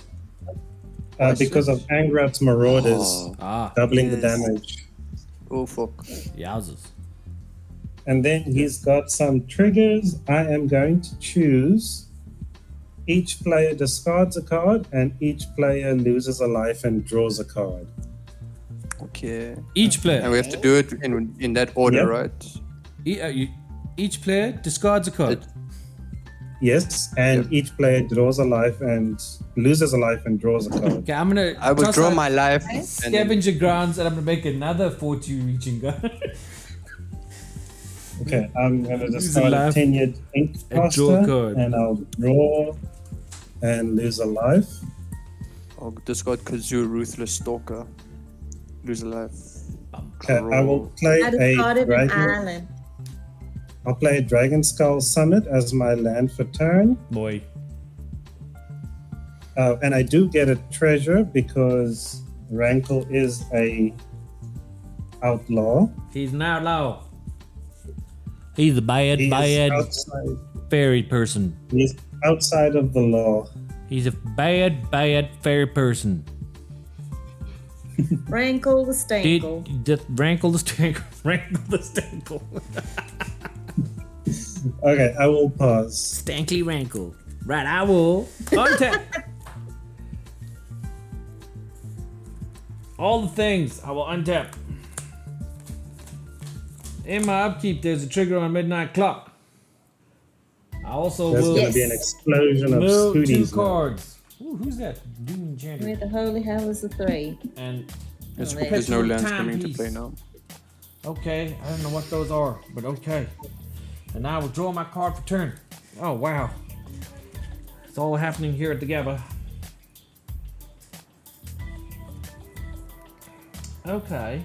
Because of Angrat's Marauders, Ah, doubling the Yes. damage. Oh, fuck. yowzers. And then he's got some triggers. I am going to choose each player discards a card, and each player loses a life and draws a card. Okay. Each And player. we have to do it in that order, Yep. right? Each player discards a card. Yes, and Yep. each player draws a life and loses a life and draws a card. Okay, I'm gonna. I will toss draw out my life. And then, scavenger grounds, and I'm gonna make another 4-2 reaching guy. Okay, I'm gonna Lose a discard a life 10-year ink and draw a caster, card. and I'll draw and lose a life. I'll discard Kazoo Ruthless Stalker. Lose a life. Okay, I will play I a discarded an dragon. island. I'll play a Dragon Skull Summit as my land for turn. Boy. And I do get a treasure because Rankle is a outlaw. He's an outlaw. He's a bad, He is bad outside, fairy person. he is outside of the law. He's a bad, bad fairy person. Rankle the Stankle. Rankle the stankle. Rankle the stankle. Okay, I will pause. Stankly rankle. Right, I will untap. All the things I will untap. In my upkeep, there's a trigger on midnight clock. I also There's will going to be an explosion of mill 2 scooties. now. cards. Ooh, who's that? Doom enchanter. Where the holy hell is the 3? And There's there's no perpetual lands time coming to piece. play now. Okay, I don't know what those are, but okay. And now I will draw my card for turn. Oh wow. It's all happening here together. Okay.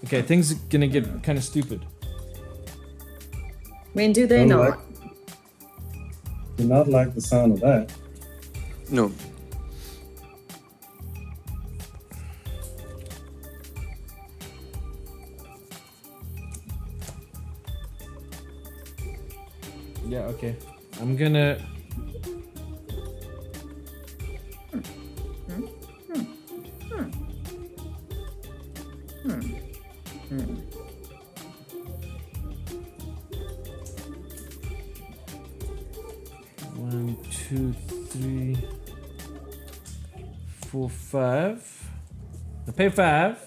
Okay, things are gonna get kind of stupid. When do they Don't not? like- Do not like the sound of that. No. Yeah, okay. I'm gonna. One, two, three, 4, 5. I pay 5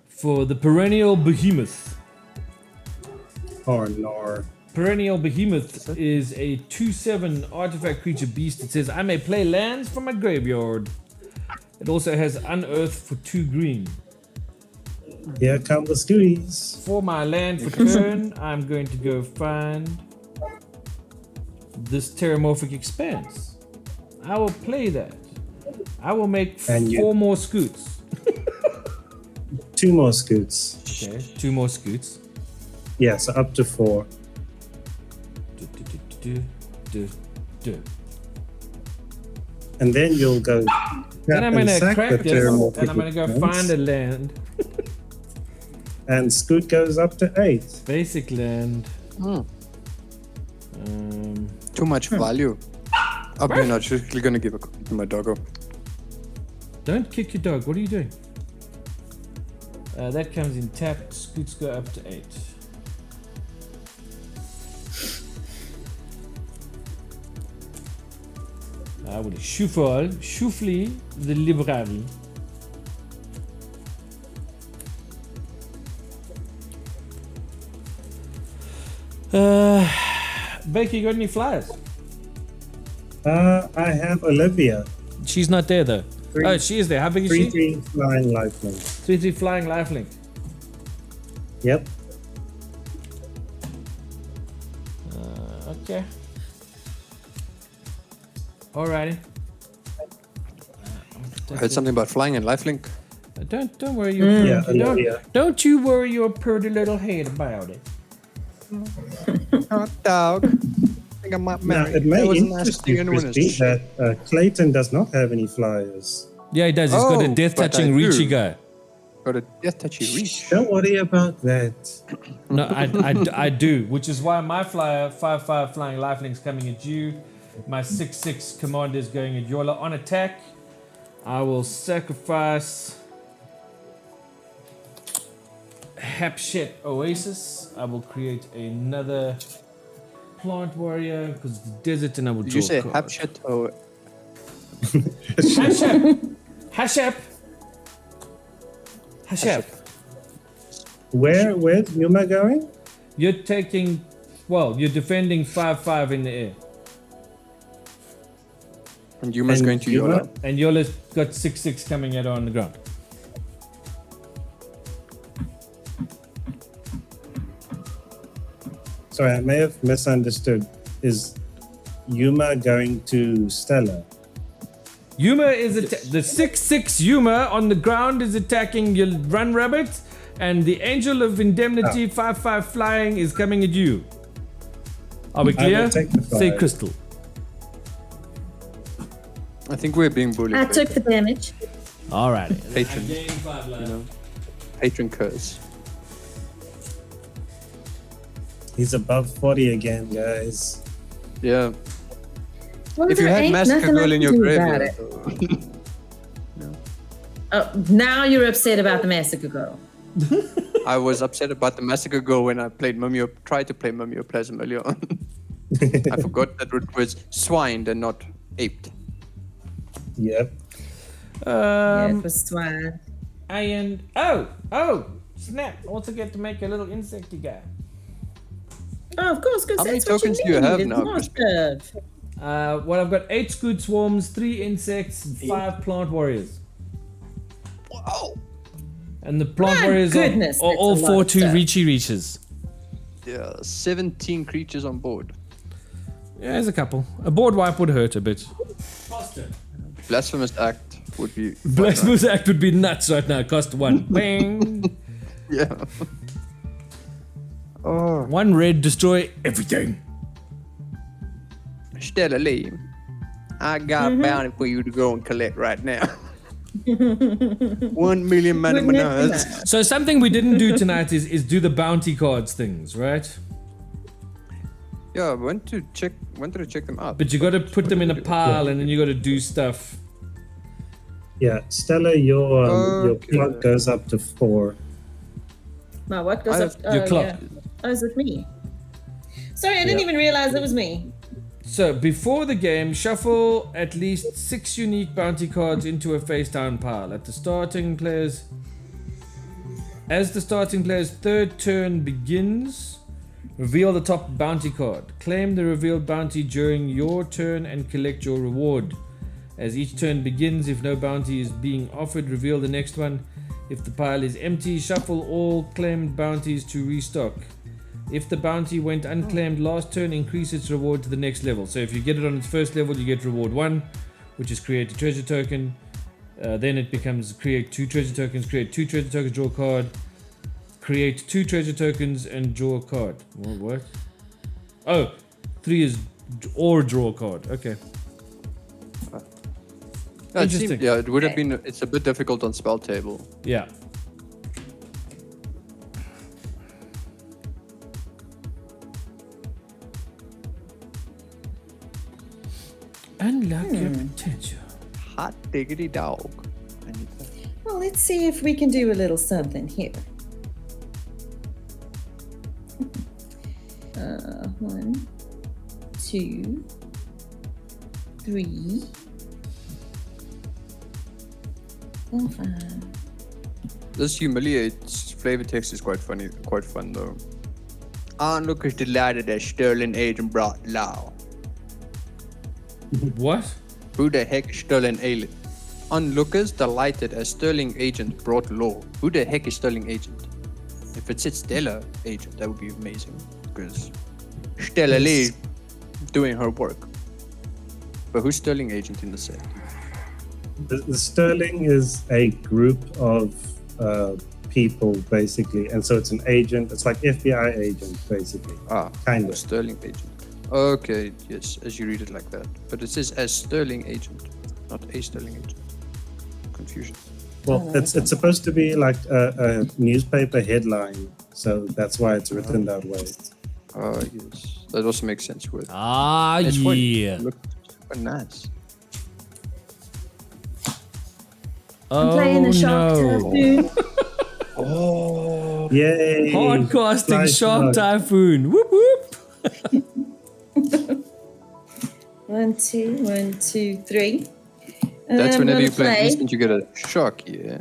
for the perennial behemoth. Or nor. Perennial Behemoth is a 2/7 artifact creature beast. It says I may play lands from my graveyard. It also has Unearth for 2 green. Here come the scooties. For my land for turn, I'm going to go find this Terramorphic Expanse. I will play that. I will make And you- 4 more scoots. 2 more scoots. Okay, 2 more scoots. Yeah, so up to 4. Do, do, do, do, do, do. And then you'll go. Then I'm and gonna sack crack the this, Terramorphic and I'm gonna go Expanse, find a land. And scoot goes up to 8. Basic land. Hmm. Um, Too much value. I'm not just gonna give a cookie to my doggo. don't kick your dog. What are you doing? That comes in tap. Scoots go up to 8. I will shuffle the library. Baker, you got any flyers? I have Olivia. She's not there though. Three- Oh, she is there. How big is she? 3/3 flying lifelink. 3/3 flying lifelink. Yep. Okay. Alrighty. I heard something about flying and lifelink. Don't worry your Yeah, Olivia. don't you worry your pretty little head about it. Hot dog. I think I might Now, marry. it may That was interest you, anyone Crispy, is- that Clayton does not have any flyers. Yeah, he does. He's got a Oh, death but touching I do. Reachy guy. Got a death touchy reach. Don't worry about that. No, I do, which is why my flyer 5/5 flying lifelink's coming at you. My 6/6 commander is going at Yola on attack. I will sacrifice Hapshet Oasis. I will create another plant warrior because it's desert, and I will Did draw you say a card. Hapshet or Hashep. Where's Yuma going? You're taking, well, you're defending 5/5 in the air. and Yuma's And going to Yuma? Yola? And Yola's got 6/6 coming at her on the ground. Sorry, I may have misunderstood. Is Yuma going to Stella? Yuma is the 6/6 Yuma on the ground is attacking your run rabbit, and the Angel of Indemnity 5/5 flying is coming at you. Are we I will clear? take the Say five. crystal. I think we're being bullied. I by took the damage. Alrighty. Patron, patron curse. He's above 40 again, guys. Yeah. Well, If you there had ain't Massacre nothing I Girl in can your do about graveyard, it. though. Now you're upset about the Massacre Girl. I was upset about the Massacre Girl when I played tried to play Mummioplasm earlier on. I forgot that it was swined and not aped. Yep. Yeah, it was swine. Oh, snap! I also get to make a little insecty guy. Oh, of course, because How many that's what tokens you do you need. have It's now, more Crispy? stuff. Well, I've got 8 scoot swarms, 3 insects, and 5 plant warriors. Wow. And the plant My warriors goodness, are that's all a lot 4 of 2 stuff. reachy reaches. Yeah, 17 creatures on board. Yeah, there's a couple. A board wipe would hurt a bit. Blasphemous Act would be. Blasphemous Act would be nuts right now. Cost 1. Bang! Yeah. Oh. 1 red, destroy everything. Stella Lee, I got a bounty for you to go and collect right now. 1 million mana Wouldn't it be manas. nice? So something we didn't do tonight is do the bounty cards things, right? Yeah, I went to check them out. But you got to put them in a pile, and then you got to do stuff. Yeah, Stella, your Okay. clock goes up to 4. My what goes I up? have your clock. Yeah. Oh, is it me? Sorry, I didn't Yeah. even realize it was me. So before the game, shuffle at least 6 unique bounty cards into a face down pile. As the starting player's third turn begins, reveal the top bounty card. Claim the revealed bounty during your turn and collect your reward. As each turn begins, if no bounty is being offered, reveal the next one. If the pile is empty, shuffle all claimed bounties to restock. If the bounty went unclaimed last turn, increase its reward to the next level. So if you get it on its first level, you get reward 1, which is create a treasure token. Then it becomes create 2 treasure tokens, create 2 treasure tokens, draw a card. Create 2 treasure tokens and draw a card. What? Oh, 3 is or draw a card. Okay. Yeah, Interesting. it would have been. It's a bit difficult on spell table. Yeah. Unlock your potential. Hot diggity dog. I need that. Well, let's see if we can do a little something here. 1, 2, 3, 4, 5. This humiliates flavor text is quite funny, quite fun though. Onlookers delighted as Sterling agent brought law. What? Who the heck is Sterling agent? Onlookers delighted as Sterling agent brought law. Who the heck is Sterling agent? If it said Stella agent, that would be amazing. Because Stella Lee doing her work. But who's Sterling agent in the set? The Sterling is a group of people, basically. And so it's an agent. It's like FBI agent, basically. Kind of. Sterling agent. Okay, yes, as you read it like that. But it says as Sterling agent, not a Sterling agent. Confusion. Well, it's supposed to be like a newspaper headline, so that's why it's written that way. Yes. That also makes sense with. Ah, yeah. Look super nice. I'm playing the Shark Typhoon. Yay! Hardcasting Fly Shark shark. Typhoon. Whoop whoop. 1, 2, 1, 2, 3. That's I'm whenever gonna you play play. instant, you get a shark, yeah.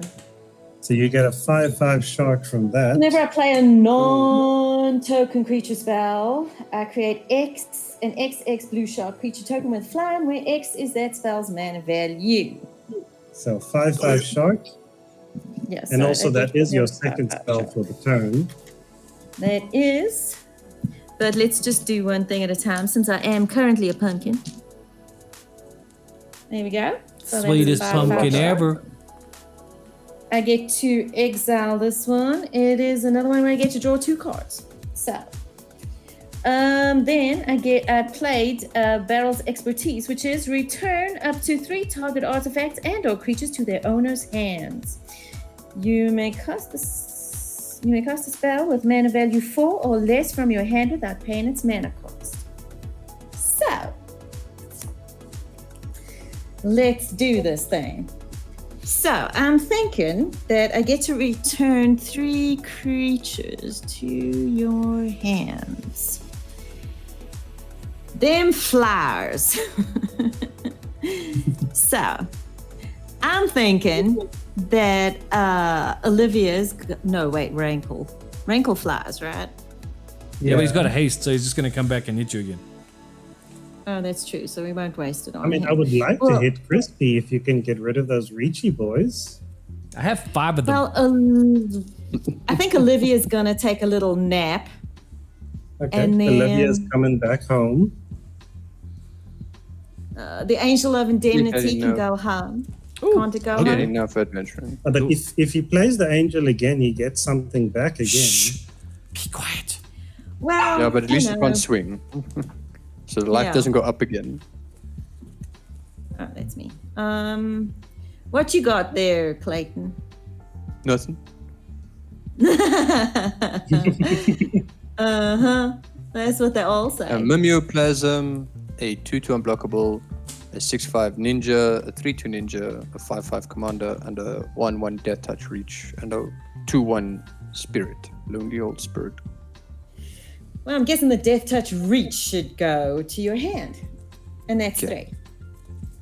So you get a 5/5 shark from that. Whenever I play a non-token creature spell, I create an XX blue shark creature token with flying, where X is that spell's mana value. So 5/5 shark, Yes. and also that is your second spell for the turn. That is. But let's just do one thing at a time, since I am currently a pumpkin. There we go. So that's Sweetest 5/5 pumpkin shark. ever. I get to exile this one. It is another one where I get to draw 2 cards. So, then I played Barrel's Expertise, which is return up to 3 target artifacts and/or creatures to their owner's hands. You may cast a spell with mana value 4 or less from your hand without paying its mana cost. So, let's do this thing. So, I'm thinking that I get to return 3 creatures to your hands. Them flowers. So, I'm thinking that Rankle flies, right? Yeah, but he's got a haste, so he's just gonna come back and hit you again. Oh, that's true. So we won't waste it on I mean, him. I would like Well- to hit Crispy if you can get rid of those Reachy boys. I have 5 of them. Well, I think Olivia's gonna take a little nap. Okay, And then- Olivia's coming back home. The Angel of Indemnity Yeah, can no. go home. Ooh, Can't it go okay. home? Enough adventuring. But if he plays the angel again, he gets something back again. Shh. Be quiet. Well, Yeah, but at least you it know. can't swing. So the life Yeah. doesn't go up again. Oh, that's me. What you got there, Clayton? Nothing. That's what they all say. A Mimeoplasm, a 2/2 unblockable, a 6/5 ninja, a 3/2 ninja, a 5/5 commander, and a 1/1 death touch reach, and a 2/1 spirit, lonely old spirit. Well, I'm guessing the Death Touch Reach should go to your hand. And that's Okay. 3.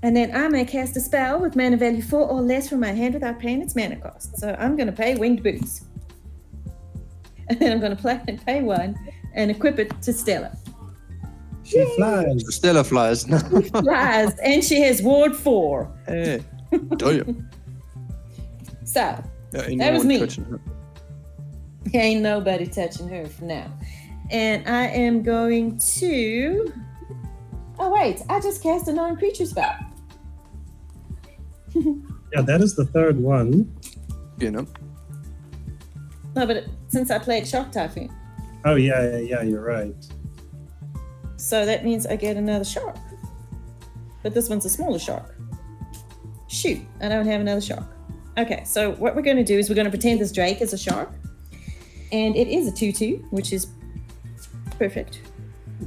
And then I may cast a spell with mana value 4 or less from my hand without paying its mana cost. So I'm going to pay Winged Boots. And then I'm going to pay 1 and equip it to Stella. She flies. So Stella flies. Flies, and she has Ward 4. Hey. Damn. So, Yeah, ain't That no was one me. touching her. ain't nobody touching her for now. And I am going to... Oh, wait. I just cast a non-creature spell. Yeah, that is the third one. You know. No, but since I played Shock Typhoon. Oh, yeah, you're right. So that means I get another shark. But this one's a smaller shark. Shoot, I don't have another shark. Okay, so what we're going to do is we're going to pretend this Drake is a shark. And it is a 2/2, which is perfect.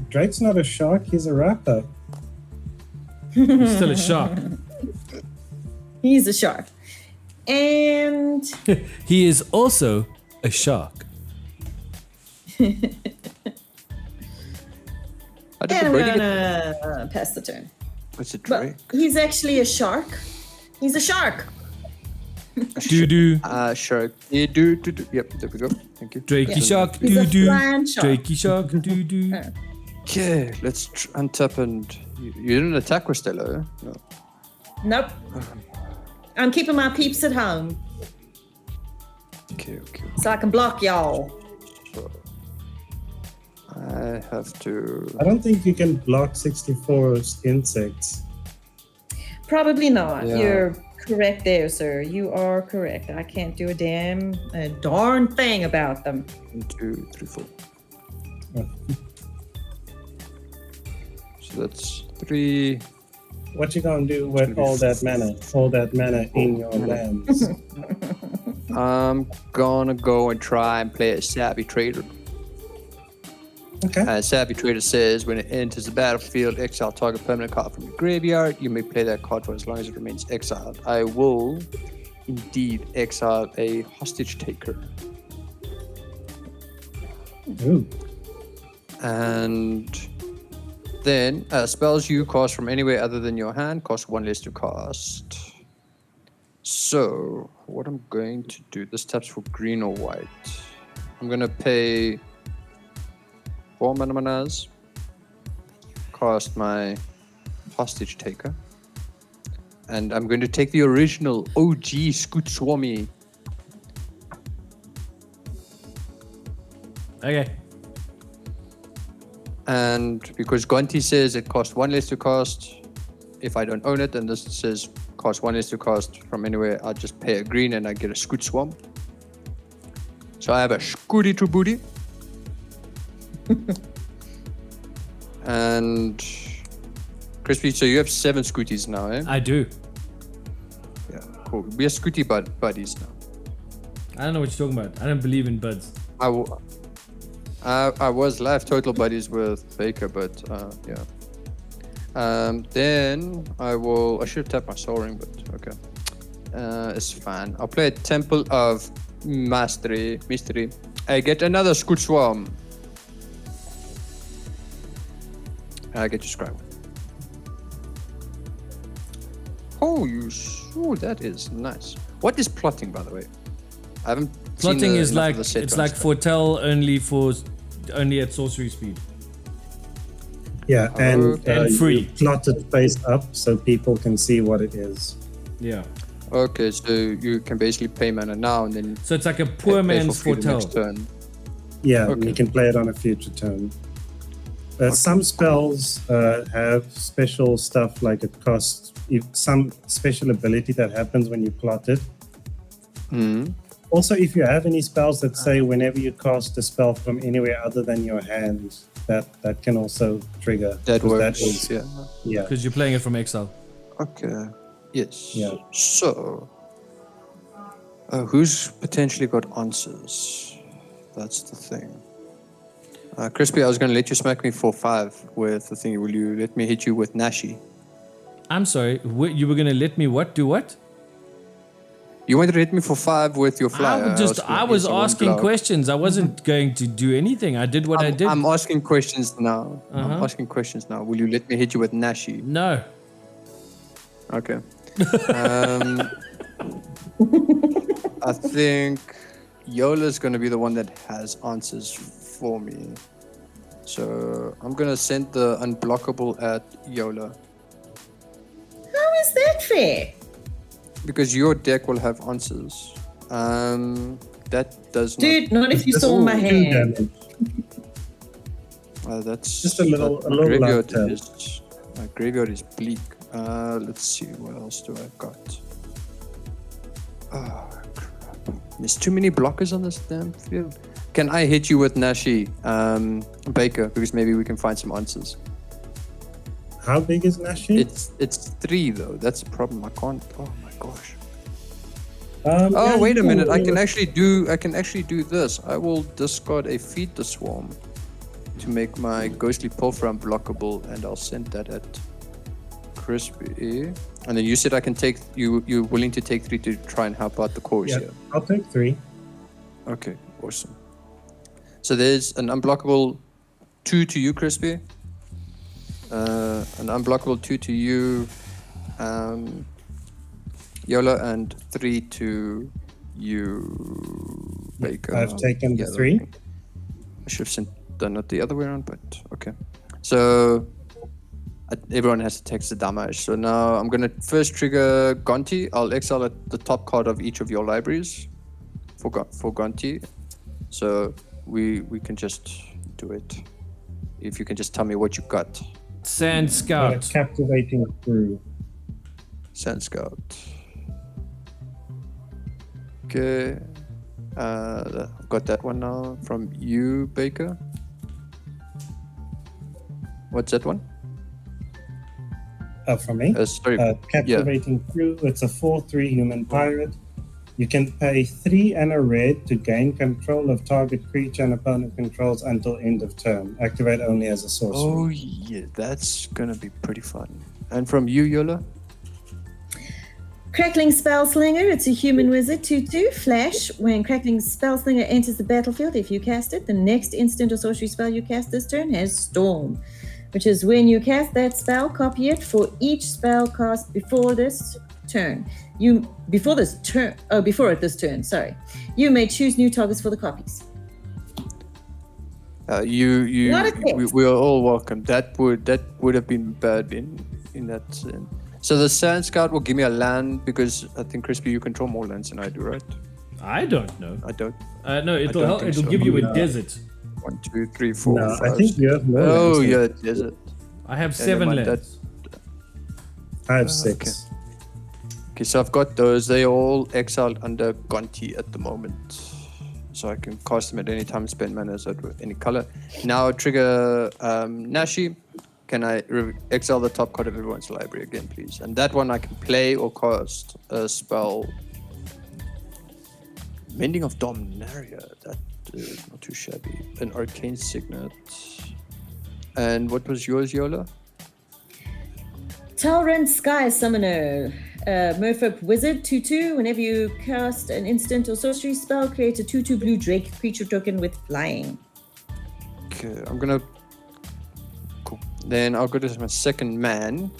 Drake's not a shark, he's a rapper. He's still a shark. He's a shark. And He is also a shark. I did And the I'm birdie get... gonna pass the turn. What's it, But Drake? he's actually a shark. He's a shark. Doo doo. Shark. Yeah, do. Yep, there we go. Thank you. Drakey Yeah. shark. He's Doo a doo. flying shark. Drakey shark. Doo doo. Okay, let's untap and... You didn't attack with Stella, eh? No. Nope. I'm keeping my peeps at home Okay. so I can block y'all. I have to... I don't think you can block 64 insects. Probably not. Yeah. You're correct there, sir. You are correct. I can't do a darn thing about them. 1, 2, 3, 4. Oh. So that's 3, What you gonna do with all that mana in your lands? I'm gonna go and try and play a Savvy Trader. Okay. Savvy Trader says when it enters the battlefield, exile target permanent card from your graveyard. You may play that card for as long as it remains exiled. I will indeed exile a hostage taker. Ooh. And then spells you cast from anywhere other than your hand cost 1 less to cast. So what I'm going to do, this taps for green or white. I'm gonna pay 4 manas, cast my hostage taker, and I'm going to take the original OG Scoot Swami. Okay. And because Gonti says it costs 1 less to cast if I don't own it, and this says cost 1 less to cast from anywhere, I'll just pay a green and I get a Scoot Swamp. So I have a Scooty to booty. And Crispy, so you have 7 Scooties now, eh? I do. Yeah, cool. We are Scooty buddies now. I don't know what you're talking about. I don't believe in buds. I was live total buddies with Baker, but yeah. Then I should have tapped my Soul Ring, but okay. It's fine. I'll play a Temple of Mystery. I get another Scoot Swarm. I get to scry one. Oh, that is nice. What is plotting, by the way? I haven't. Plotting is like it's like foretell only at sorcery speed. Yeah, and free. you plot it face up so people can see what it is. Yeah. Okay, so you can basically pay mana now and then. So it's like a poor man's for free the foretell. next turn. Yeah, Okay. and you can play it on a future turn. Some spells have special stuff like it costs some special ability that happens when you plot it. Mm. Also, if you have any spells that say whenever you cast a spell from anywhere other than your hand, that can also trigger. That 'cause works. Yeah. Yeah. Because you're playing it from exile. Okay. Yes. Yeah. So, who's potentially got answers? That's the thing. Crispy, I was going to let you smack me for 5 with the thing. Will you let me hit you with Nashi? I'm sorry. You were gonna let me what? Do what? You wanted to hit me for 5 with your flyer. I was asking questions. I wasn't going to do anything. I did what I did. I'm asking questions now. I'm asking questions now. Will you let me hit you with Nashi? No. Okay. I think Yola's going to be the one that has answers for me. So I'm going to send the unblockable at Yola. How is that fair? Because your deck will have answers. That does Dude, not if you saw my hand. That's Just a little my graveyard light is my graveyard is bleak. Let's see, what else do I got? Oh crap! There's too many blockers on this damn field. Can I hit you with Nashi, Baker? Because maybe we can find some answers. How big is Nashi? It's 3 though. That's the problem. I can't. Oh my gosh. Yeah, Wait a you minute. I do can it. actually do this. I will discard a Feed the Swarm to make my Ghostly Pilfer unblockable, and I'll send that at Crispy. And then you said I can take you're willing to take 3 to try and help out the cause Yeah, here. I'll take 3. Okay, awesome. So there's an unblockable 2 to you, Crispy. An unblockable 2 to you, Yola, and 3 to you, Baker. I've taken the Yeah, 3. I should have done it the other way around, but okay. So everyone has to take the damage. So now I'm going to first trigger Gonti. I'll exile the top card of each of your libraries for Gonti. So we can just do it. If you can just tell me what you got. Sand Got a Scout. captivating crew. Sand Scout. Okay. Got that one now from you, Baker. What's that one? From me. Sorry. Captivating Crew. It's a 4/3 human pirate. You can pay 3 and a red to gain control of target creature and opponent controls until end of turn. Activate only as a sorcery. Oh yeah, that's gonna be pretty fun. And from you, Yola? Crackling Spellslinger, it's a human wizard, 2/2, flash. When Crackling Spellslinger enters the battlefield, if you cast it, the next instant or sorcery spell you cast this turn has Storm, which is when you cast that spell, copy it for each spell cast before this turn. Before at this turn, sorry. You may choose new targets for the copies. Not a text. We are all welcome. That would have been bad in that sense. So the Sand Scout will give me a land because I think Crispy, you control more lands than I do, right? I don't know. I don't. No, it'll help. It'll give you a desert. 1, 2, 3, 4. No, 5. I think you have more. Oh lands. yeah, desert. I have 7 never mind, lands. I have 6. Okay, so I've got those. They are all exiled under Gonti at the moment. So I can cast them at any time, spend mana as any color. Now trigger Nashi. Can I exile the top card of everyone's library again, please? And that one I can play or cast a spell. Mending of Dominaria. That is not too shabby. An Arcane Signet. And what was yours, Yola? Talrent Sky Summoner, Merfolk Wizard, 2/2. Whenever you cast an instant or sorcery spell, create a 2/2 blue Drake creature token with flying. Okay, I'm gonna. Cool. Then I'll go to my second man,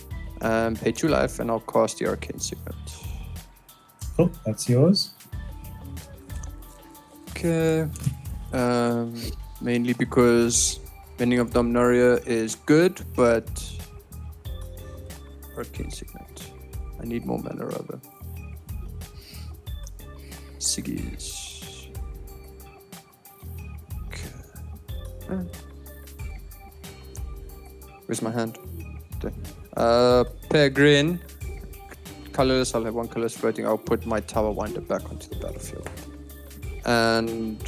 pay 2 life, and I'll cast the Arcane Signet. Cool, that's yours. Okay. Mainly because Mending of Dominaria is good, but Arcane Signet. I need more mana rather. Siggies. Okay. Where's my hand? There. Peregrine. Colorless, I'll have 1 colorless floating. I'll put my Tower Winder back onto the battlefield. And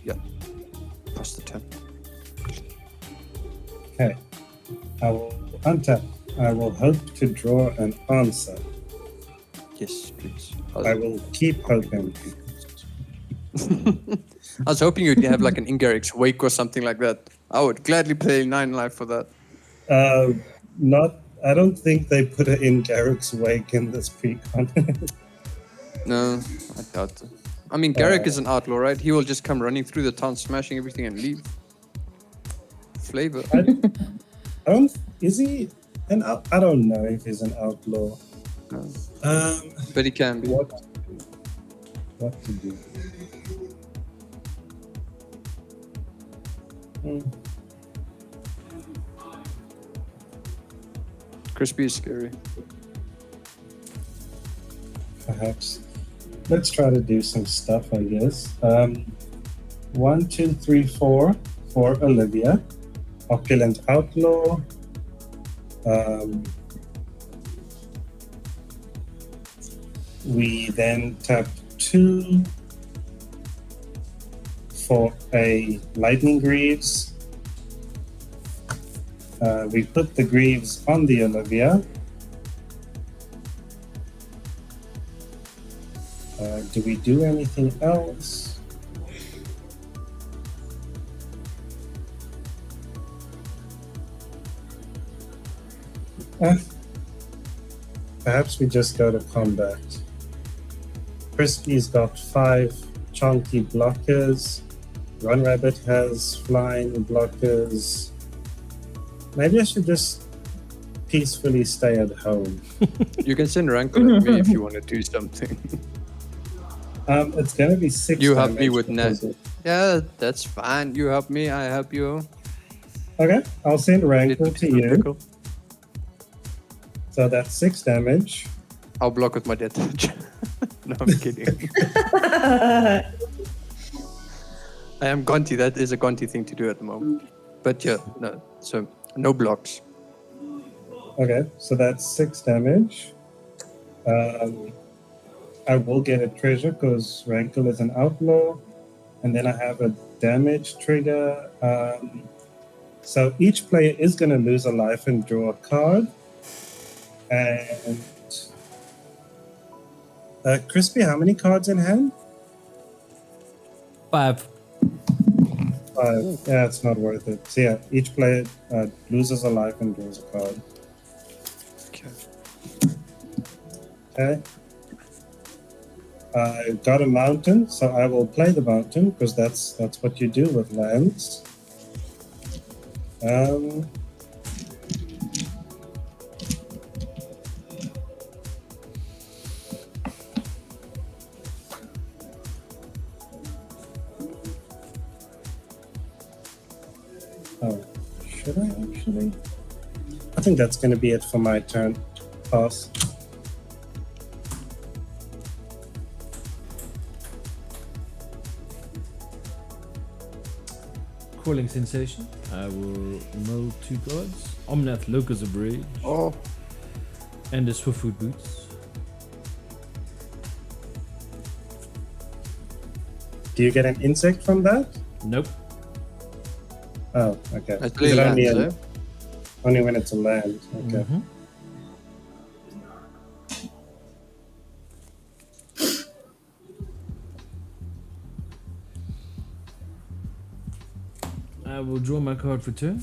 yeah, pass the turn. Okay. I will untap. I will hope to draw an answer. Yes, please. I will keep hoping. I was hoping you'd have like an Ingarrick's Wake or something like that. I would gladly play 9 life for that. I don't think they put it in Garrick's Wake in this precon. No, I doubt it. I mean, Garrick is an outlaw, right? He will just come running through the town, smashing everything and leave. Flavor. Is he an I don't know if he's an outlaw. No. But he can be. What to do? Crispy is scary. Perhaps. Let's try to do some stuff, I guess. 1, 2, 3, 4 for Olivia. Opulent Outlaw. We then tap 2 for a Lightning Greaves. We put the Greaves on the Olivia. Do we do anything else? Perhaps we just go to combat. Crispy's got 5 chunky blockers. Run Rabbit has flying blockers. Maybe I should just peacefully stay at home. You can send Rankle at me if you want to do something. It's gonna be 6. You help me with because Nat. Yeah, that's fine. You help me, I help you. Okay, I'll send Rankle to you. Pickle. So that's 6 damage. I'll block with my death touch. No, I'm kidding. I am Gonti. That is a Gonti thing to do at the moment. But yeah, no. So no blocks. Okay, so that's 6 damage. I will get a treasure because Rankle is an outlaw. And then I have a damage trigger. So each player is going to lose a life and draw a card. And Crispy, how many cards in hand? 5. 5. Yeah, it's not worth it. So yeah, each player loses a life and draws a card. Okay. Okay. I got a mountain, so I will play the mountain because that's what you do with lands. Oh, should I actually? I think that's going to be it for my turn. Pass. Crawling Sensation. I will mill 2 cards. Omnath, Locus of Rage. Oh, And the Swiftfoot Boots. Do you get an insect from that? Nope. Oh, okay. that's Is it really only, lands, only when it's a land? Okay. Mhm. I will draw my card for turn.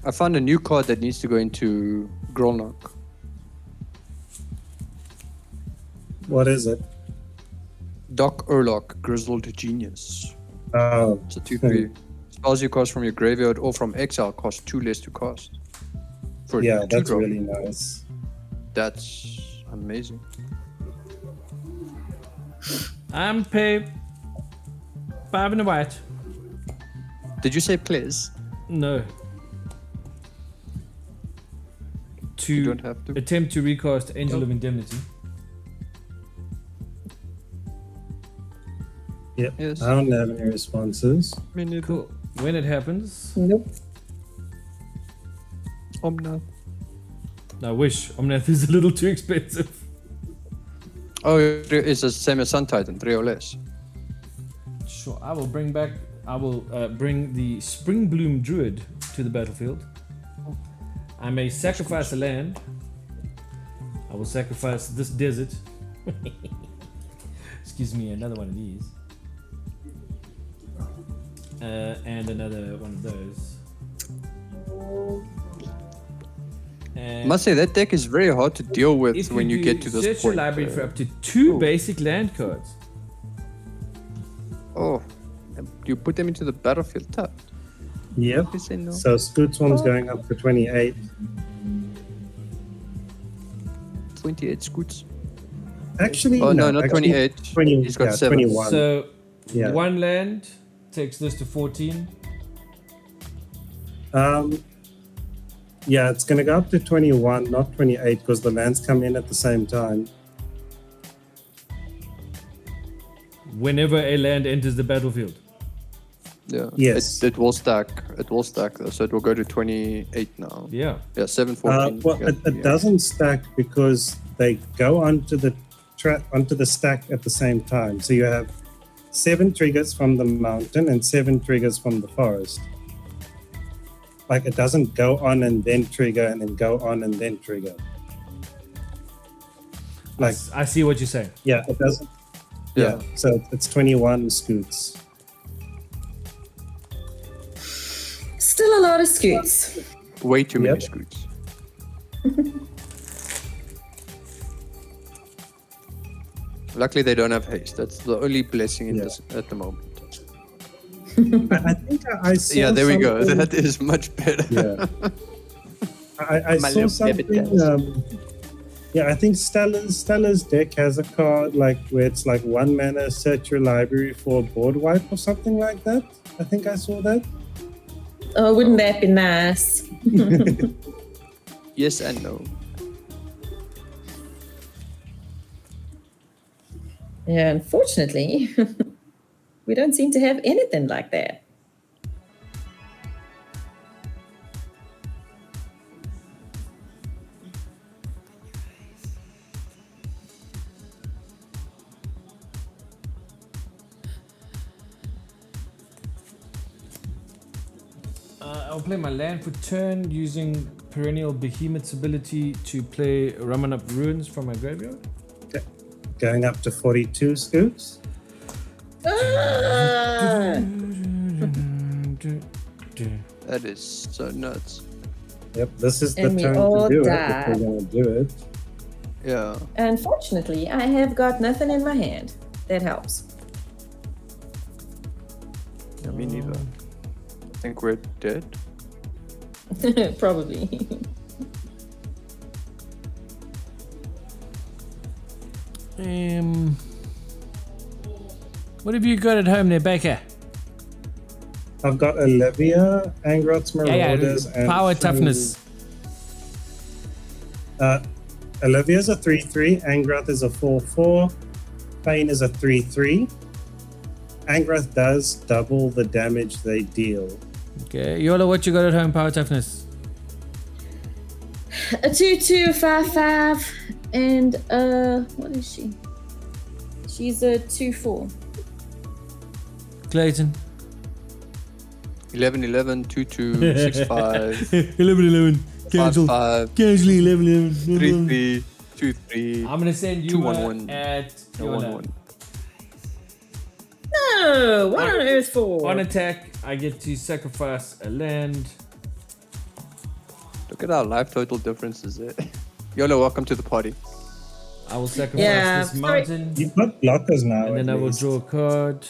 I found a new card that needs to go into Grolnok. What is it? Doc Urlock, Grizzled Genius. Oh, It's a 2/3. Spells you cast from your graveyard or from exile cost 2 less to cast. For a yeah, 2 that's drop. really nice. That's amazing. I'm pay 5 and a white. Did you say please? No. You To don't have to. attempt to recast Angel of Indemnity. Yep. Yes. I don't have any responses. Me neither. Cool. When it happens, Nope. Omnath. I wish Omnath is a little too expensive. Oh, it's the same as Sun Titan, 3 or less. Sure, I will bring back. I will bring the Spring Bloom Druid to the battlefield. I may sacrifice a land. I will sacrifice this desert. Excuse me, another one of these. And another one of those. And Must say that deck is very hard to deal with if when you do get to this search your point. library for up to 2 basic land cards. Oh, you put them into the battlefield tap. Yep. You say no. So Scootsworm's going up to 28. 28 scoots. Actually, Oh no, not actually, 28. 20, He's got yeah, 7. 21. So Yeah. 1 land takes this to 14. Yeah, it's going to go up to 21, not 28, because the lands come in at the same time. Whenever a land enters the battlefield. Yeah. Yes. It will stack. It will stack though, so it will go to 28 now. Yeah. Yeah, 7, 14. Well, yeah, it yeah. doesn't stack because they go onto the stack at the same time. So you have 7 triggers from the mountain and 7 triggers from the forest. Like it doesn't go on and then trigger and then go on and then trigger. Like I see what you're saying. yeah, it doesn't. Yeah. Yeah. So it's 21 scoots. Still a lot of scoots. Way too many Yep. scoots. Luckily, they don't have haste. That's the only blessing in Yeah. this at the moment. I think I saw. Yeah, there we go. something- That is much better. Yeah. I My saw little something. baby Yeah, I think Stella's deck has a card like where it's like 1 mana, search your library for a board wipe or something like that. I think I saw that. Oh, wouldn't that be nice? Yes and no. Yeah, unfortunately, we don't seem to have anything like that. I'll play my land for turn using Perennial Behemoth's ability to play Raman Up Ruins from my graveyard. Okay. Going up to 42 scoops. Ah! That is so nuts. Yep, this is the And we turn to all do died. it if we're going to do it. Yeah. Unfortunately, I have got nothing in my hand. That helps. Yeah, me neither. I think we're dead. Probably. What have you got at home there, Baker? I've got Olivia, Angroth's Marauders, and power three- toughness. Olivia's a 3/3, Angroth is a 4/4, Fane is a 3/3. Angroth does double the damage they deal. Okay, Yola, what you got at home? Power toughness. A 2/2, 5/5, and what is she? She's a 2/4. Clayton. 11, 11, 2, 2, 6, 5, 11. 5, 5, Casually 11. 3, 3, 2, 3, I'm gonna send you 2, 1, 1. at 1, Yola. 1. No, what on earth for? On attack, I get to sacrifice a land. Look at our life total differences there. YOLO, welcome to the party. I will sacrifice Yeah, this sorry. mountain, You've got blockers now. and then at I will least. draw a card.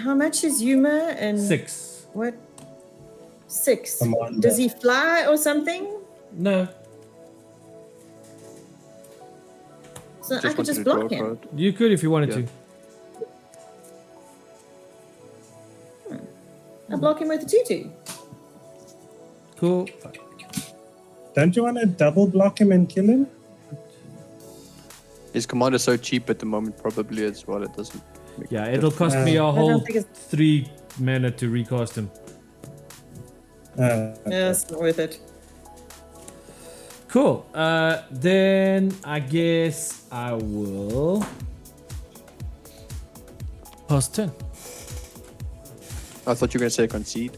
How much is Yuma and 6. what? 6. Commander. Does he fly or something? No, So I could wanted just to draw block a him. card. you could if you wanted Yeah. to. I block him with a 2/2. Cool. Don't you want to double block him and kill him? His commander's so cheap at the moment, probably as well. It doesn't. Make Yeah, a it'll cost me a don't whole think it's- 3 mana to recast him. Yeah, it's not worth it. Cool. Then I guess I will pass turn. I thought you were going to say concede.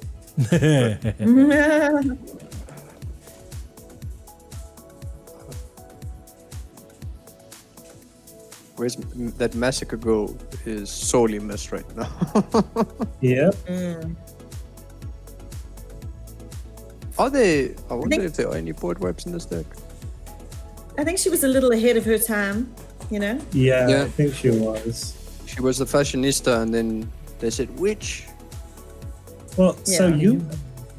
Where's that massacre go is sorely missed right now. Yep. Are there? I wonder think- if there are any board wipes in this deck. I think she was a little ahead of her time, you know? Yeah, Yeah. I think she was. She was the fashionista, and then they said witch. Well, so Yeah. you,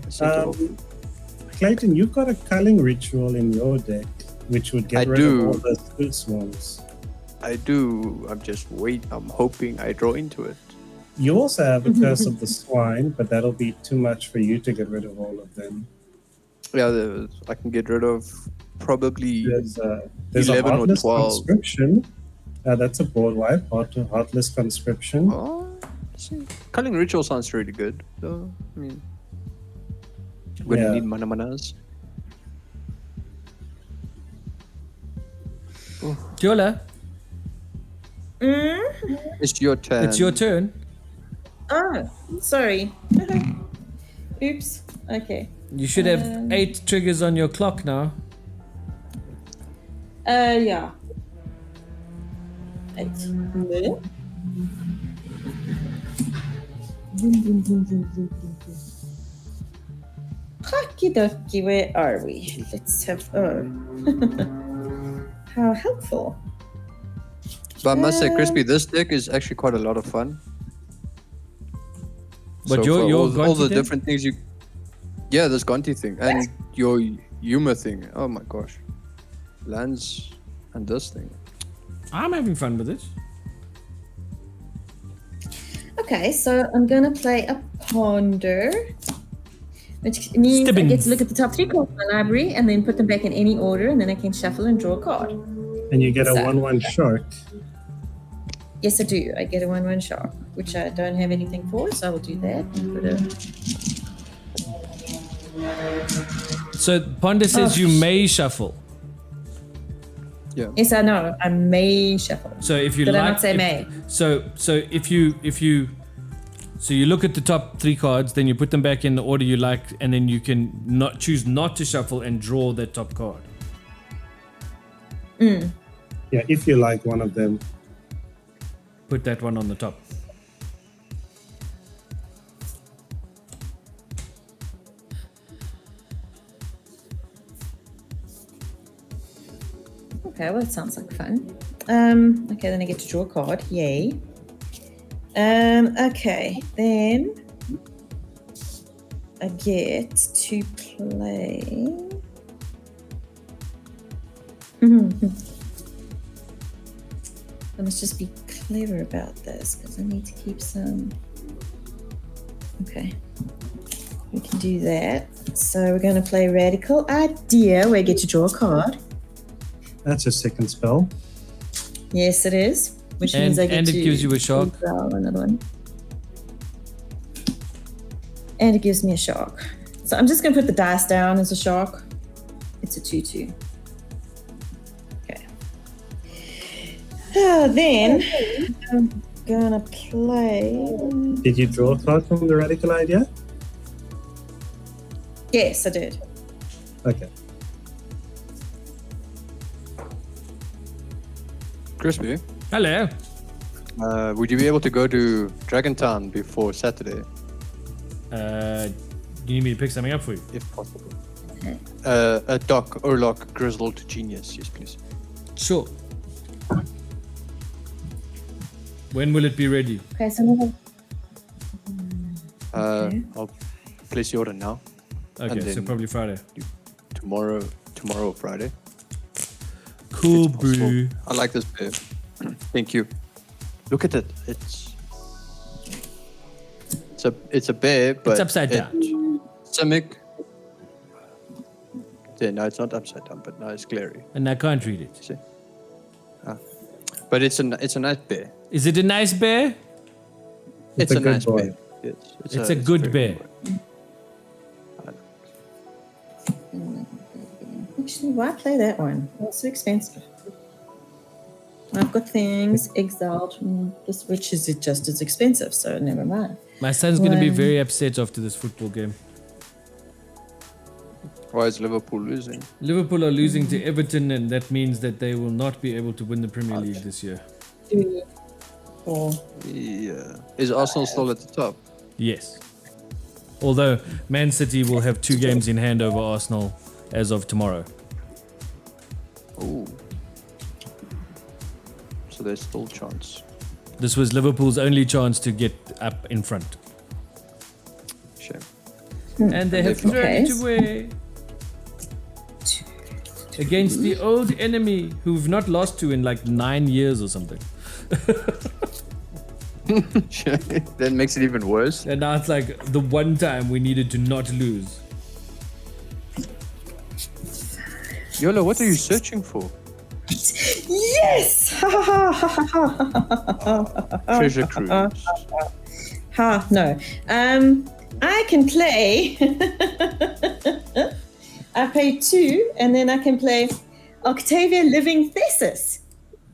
I sent her off. Clayton, you've got a culling ritual in your deck, which would get I rid do. of all the spook swarms. I do. I'm hoping I draw into it. You also have a curse of the swine, but that'll be too much for you to get rid of all of them. Yeah, I can get rid of probably. There's a 11 or heartless 12. conscription. That's a board wipe. Heartless conscription. Oh, see, culling ritual sounds really good. So, I mean, we're Yeah. gonna need manas. Yola, It's your turn. it's your turn. Oh, sorry. Oops. Okay. You should have 8 triggers on your clock now. Yeah. 8. No. Okie dokie, where are we? Let's have. Oh. How helpful. But I must say, Crispy, this deck is actually quite a lot of fun. But So your for all Gonti the thing? different things you, yeah, this Gonti thing and your Yuma thing. Oh my gosh, lands and this thing. I'm having fun with it. Okay, so I'm gonna play a ponder, which means I get Stibbins. to look at the top 3 cards in my library and then put them back in any order, and then I can shuffle and draw a card. And you get a So- 1/1 shark. Yes, I do. I get a 1/1 shark, which I don't have anything for, so I will do that. And put a... So Ponder says you may shuffle. Yes, I know. I may shuffle. So if you Did like, I not say if- may? So if you So you look at the top 3 cards, then you put them back in the order you like, and then you can choose not to shuffle and draw that top card. Yeah, if you like one of them. Put that one on the top. Okay, well, that sounds like fun. Okay, then I get to draw a card. Yay. Okay, then I get to play. I must just be clever about this because I need to keep some. Okay, we can do that. So we're going to play Radical Idea where I get to draw a card. That's a second spell. Yes, it is. Which means I get and to it gives you a shark. draw another one. And it gives me a shark. So I'm just going to put the dice down as a shark. It's a 2/2. Okay. Then I'm going to play. Did you draw a card from the Radical Idea? Yes, I did. Okay. Crispy, Hello. would you be able to go to Dragon Town before Saturday, Do you need me to pick something up for you? if possible? A Doc Orlock Grizzled Genius, yes, please. Sure. When will it be ready? Okay, so another. Okay. I'll place the order now. Okay, And so then- probably Friday. Tomorrow or Friday. Cool, If possible. boo. I like this bear. Thank you. Look at it. It's a bear, but upside down. Simic. Yeah, no, it's not upside down, but no, it's glary. And I can't read it. See? But it's a nice bear. Is it a nice bear? It's a a good nice boy. bear. Yes, It's a good very bear. boy. Actually, why play that one? It's so expensive. I've got things exiled, which is just as expensive, so never mind. My son's going to be One. very upset after this football game. Why is Liverpool losing? Liverpool are losing to Everton, and that means that they will not be able to win the Premier League this year. 2, 4. Yeah. Is Arsenal still at the top? Yes. Although Man City will have 2 games in hand over Arsenal as of tomorrow. Oh. So there's still chance. This was Liverpool's only chance to get up in front. Shame. And they have thrown Okay. it away. Against the old enemy who've not lost to in like 9 years or something. That makes it even worse. And now it's like the one time we needed to not lose. Yola, what are you searching for? Yes! Treasure cruise. Ha, no. I can play. I pay 2, and then I can play Octavia Living Thesis,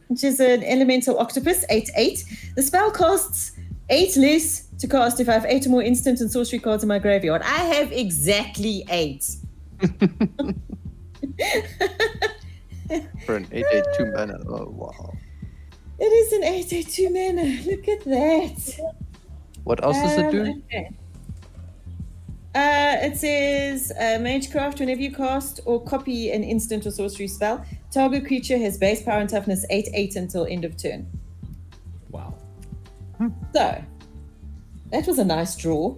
which is an elemental octopus, 8/8. The spell costs 8 less to cast if I have 8 or more instant and sorcery cards in my graveyard. I have exactly 8. For an 8/8/2 mana. Oh, wow. It is an 8/8/2 mana. Look at that. What else does it do? Okay. It says Magecraft, whenever you cast or copy an instant or sorcery spell, target creature has base power and toughness 8/8 until end of turn. Wow. So, that was a nice draw.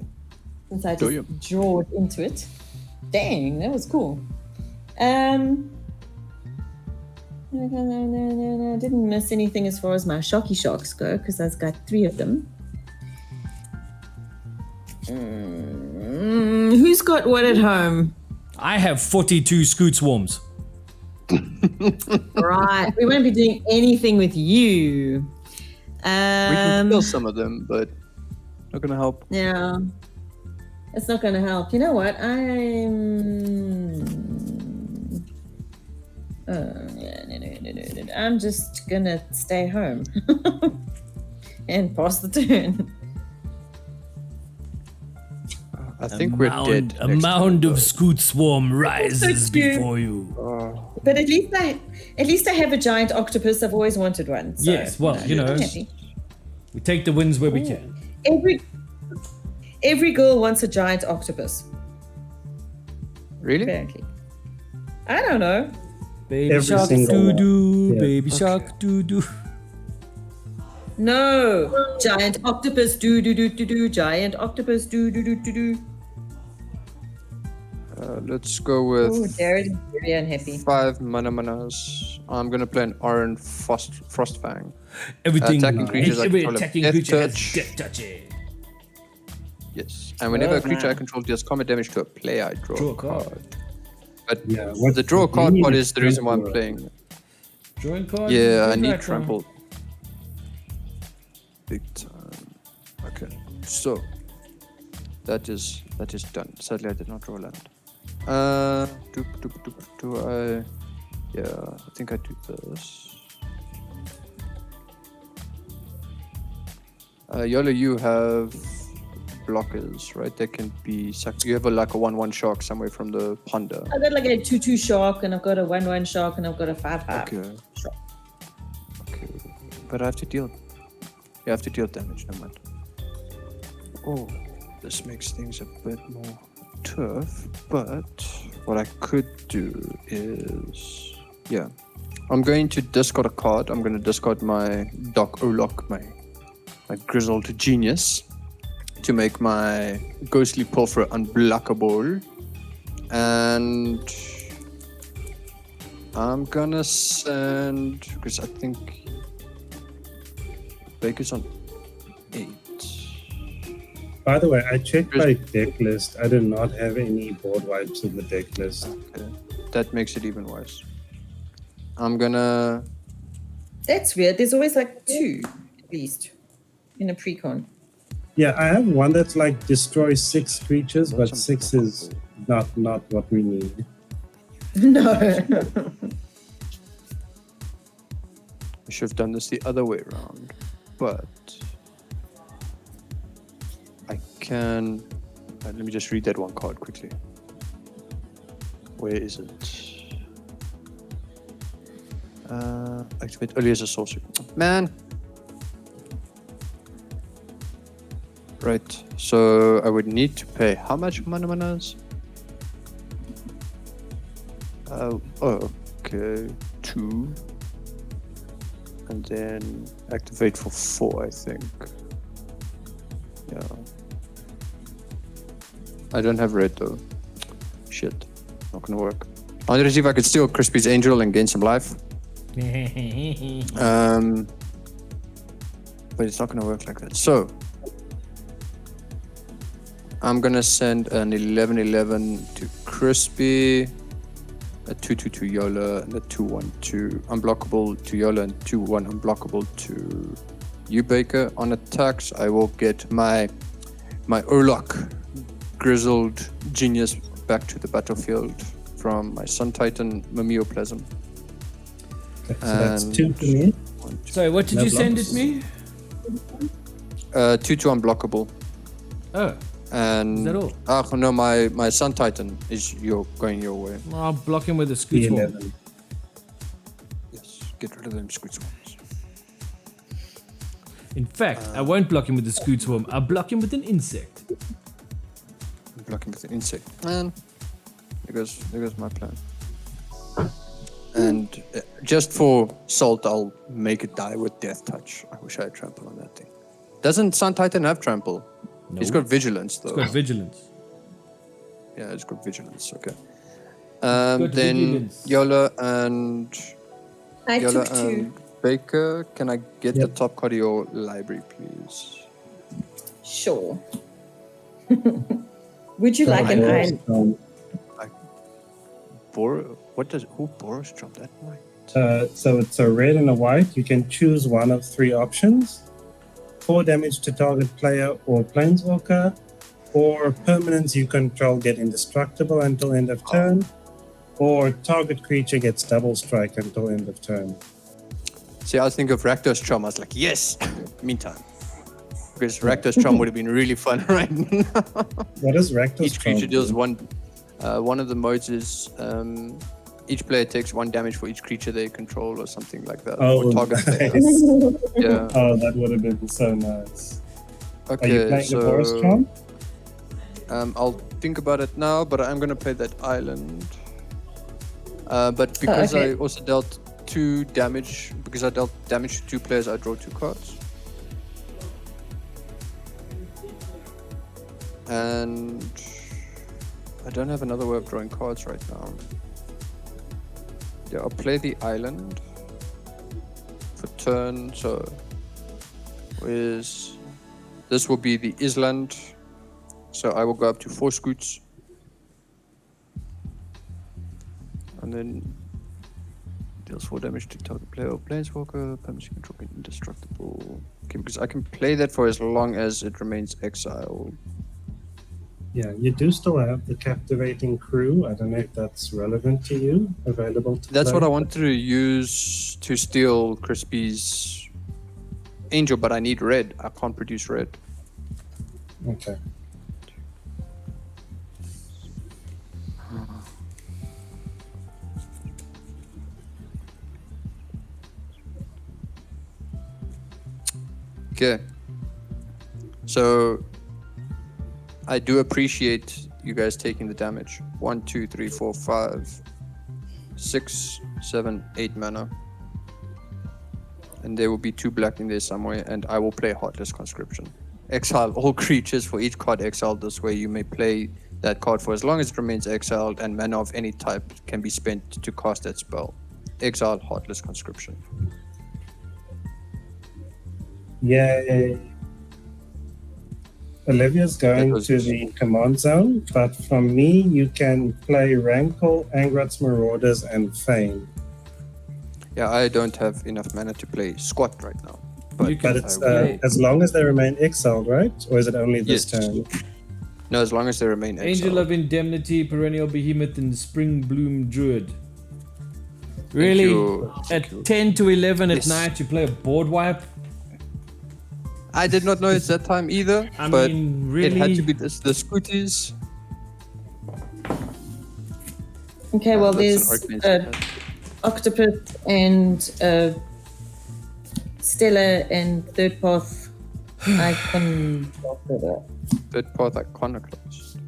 Since I Do you? just drawed into it. Dang, that was cool. No, didn't miss anything as far as my shocky sharks go, because I've got 3 of them. Who's got what at home? I have 42 scoot swarms. Right, we won't be doing anything with you. We can kill some of them, but not gonna help. Yeah, it's not going to help. You know what? I'm just gonna stay home and pass the turn. I think we're dead. A next mound time, of though. scoot swarm rises So cute. before you. But at least I have a giant octopus. I've always wanted one. So, Yes, well, you know, I'm happy. we take the wins where we can. Every girl wants a giant octopus. Really? Apparently, I don't know. Baby Every shark single doo one. doo, Yeah. baby shark doo doo. No, giant octopus do do do do do. Giant octopus do do do do do. Let's go with Oh, Jared is very unhappy. 5 mana-manas. I'm gonna play an Orange Frostfang. Everything, Attacking creatures I every control have attacking death creature has touch. death touch. Yes. And whenever a creature I man. control deals combat damage to a player, I draw a card. But Yeah, the draw a what card you part need is the reason why I'm trample. playing. Drawing cards. Yeah, I is need right now. trample. Big time. Okay. So that is done. Sadly I did not draw land. Do I? Yeah, I think I do this. Yola, you have blockers, right? They can be. You have like a 1/1 shark somewhere from the ponder. I've got like a 2/2 shark, and I've got a 1/1 shark, and I've got a 5/5 Okay. shark. Okay. But I have to deal. You have to deal damage, no matter. Oh, this makes things a bit more tough. But what I could do is, yeah, I'm going to discard a card. I'm going to discard my Doc Olok, my grizzled genius, to make my ghostly pilfer unblockable, and I'm gonna send, because I think Baker's on 8. By the way, I checked my deck list. I did not have any board wipes in the deck list. Okay. That makes it even worse. I'm gonna. That's weird. There's always like 2 at least in a precon. Yeah, I have one that's like destroys 6 creatures, but That's 6 is not what we need. No. I should have done this the other way around, but I can. Let me just read that one card quickly. Where is it? Activate early as a sorcery. Man! Right, so I would need to pay how much manas? Oh, okay, 2. And then activate for 4, I think. Yeah. I don't have red though. Shit. Not gonna work. I wanted to see if I could steal Crispy's Angel and gain some life. But it's not gonna work like that. So I'm gonna send an 11/11 to Crispy, a 2/2 to Yola, and a 2/1 to unblockable to Yola, and 2/1 unblockable to you, Baker. On attacks, I will get my Urlock grizzled genius back to the battlefield from my Sun Titan Mimeoplasm. Okay, so that's And 2 for me. Sorry, what did No you send blocks. at me? 2 to unblockable. Oh, And Is that all? No, my Sun Titan is going your way. I'll block him with a scoot swarm. 11. Yes, get rid of them squid swarms. In fact, I won't block him with a scoot swarm. I'll block him with an insect. Block him with an insect. And there goes my plan. And just for salt, I'll make it die with death touch. I wish I had trample on that thing. Doesn't Sun Titan have trample? No. He's got vigilance though. It's got vigilance. Yeah, it's got vigilance. Okay. got Then vigilance. Yola and I Yola took 2. and Baker, can I get the Yep. top card of your library, please? Sure. Would you like an iron? Who Boros dropped that one? So it's a red and a white. You can choose one of 3 options. 4 damage to target player or planeswalker, or permanents you control get indestructible until end of turn, or target creature gets double strike until end of turn. See, I was thinking of Rakdos Charm. I was like, yes! Meantime. Because Rakdos Charm would have been really fun right now. What is Rakdos Each creature Charm deals do? one of the modes is each player takes 1 damage for each creature they control or something like that. Oh, or target player. nice. Yeah. Oh, that would have been so nice. Are you Okay, playing the Forest Charm? I'll think about it now, but I'm gonna play that island. But because okay. I also dealt 2 damage, because I dealt damage to 2 players, I draw 2 cards. And I don't have another way of drawing cards right now. Yeah, I'll play the island for turn. So, this will be the island. So I will go up to 4 scoots. And then deals 4 damage to target player or planeswalker. Permanent control indestructible. Okay, because I can play that for as long as it remains exiled. Yeah, you do still have the Captivating Crew. I don't know if that's relevant to you. Available to That's play. what I wanted to use to steal Crispy's Angel, but I need red. I can't produce red. Okay. Okay. So I do appreciate you guys taking the damage. 1, 2, 3, 4, 5, 6, 7, 8 mana. And there will be 2 black in there somewhere, and I will play Heartless Conscription. Exile all creatures. For each card exiled this way, you may play that card for as long as it remains exiled, and mana of any type can be spent to cast that spell. Exile Heartless Conscription. Yay. Olivia's going was- to the command zone, but from me, you can play Rankle, Angrat's Marauders, and Fame. Yeah, I don't have enough mana to play Squat right now. You can- But it's I will- as long as they remain exiled, right? Or is it only this Yes. turn? No, as long as they remain exiled. Angel of Indemnity, Perennial Behemoth, and Spring Bloom Druid. Really? you. At 10 to 11 Yes. at night, you play a board wipe? I did not know it's that time either, I but mean, it had to really? be the Scooties. Okay, well, That's there's an Arcane Octopus and Stella and Third Path Icon. Third Path Iconoclast.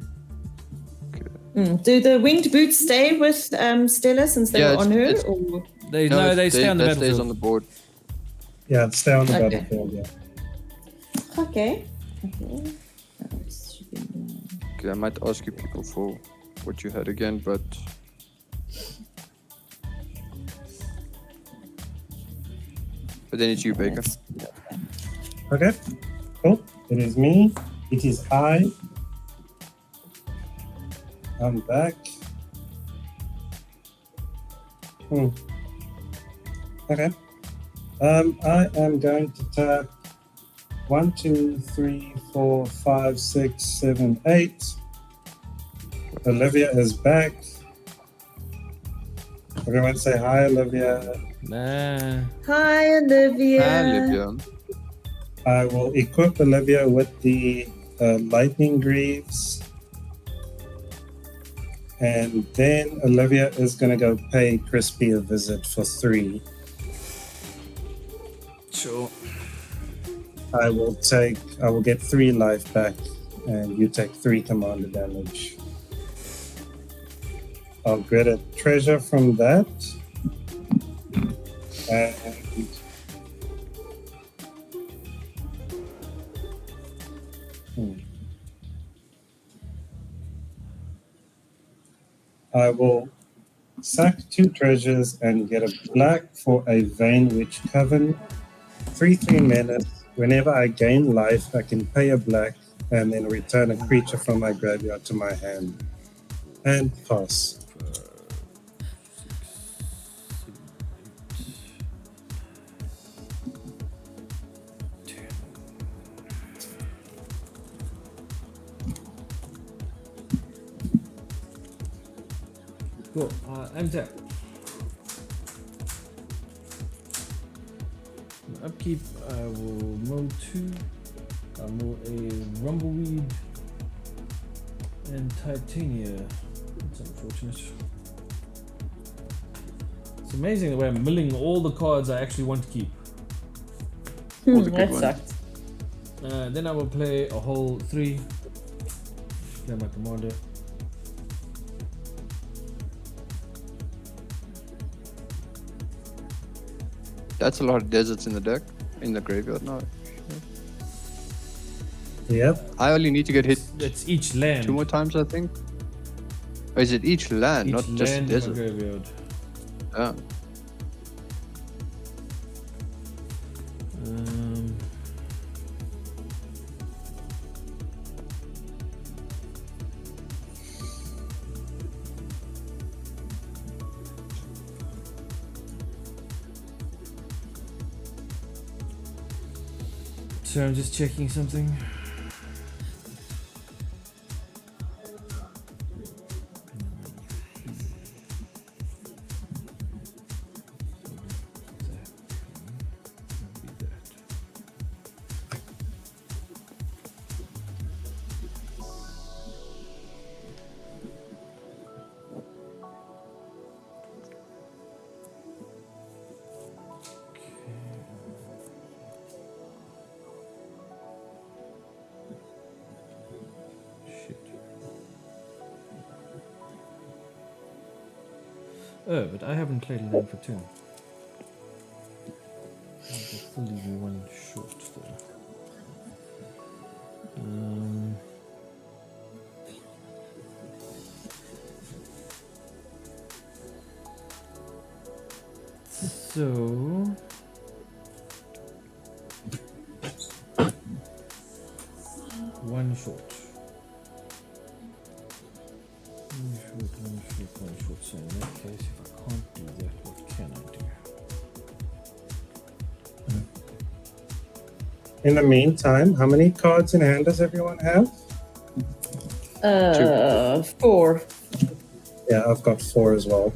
Do the winged boots stay with Stella since they Yeah, were on her? it's- Or? No, they stay on the that stays on battlefield. the board. Yeah, stay on the Okay. battlefield, yeah. Okay. Okay, I might ask you people for what you had again, but then it's you, Baker. Okay, cool. It is me. It is I. I'm back. Okay. I am going to tap 1, 2, 3, 4, 5, 6, 7, 8. Olivia is back. Everyone say hi, Olivia. Nah. Hi, Olivia. Olivia. I will equip Olivia with the Lightning Greaves. And then Olivia is going to go pay Crispy a visit for 3. Sure. I will get 3 life back, and you take 3 commander damage. I'll get a treasure from that. And I will sack 2 treasures and get a black for a Vein Witch Coven. 3 minutes. Whenever I gain life, I can pay a black and then return a creature from my graveyard to my hand. And pass. Cool. Enter. Upkeep, I will mill 2. A Rumbleweed and Titania. That's unfortunate. It's amazing the way I'm milling all the cards I actually want to keep. All the good That ones. sucks. Then I will play a whole 3. Play my commander. That's a lot of deserts in the deck, in the graveyard now. Yep. I only need to get hit It's each land. 2 more times, I think. Or is it each land, Each not just land in my desert? graveyard. Yeah. So I'm just checking something. Oh, but I haven't played a land for 10. I'll still leave me one short there. So one short. One short. So in that case, if I can't do that, what can I do? In the meantime, how many cards in hand does everyone have? 4. Yeah, I've got 4 as well.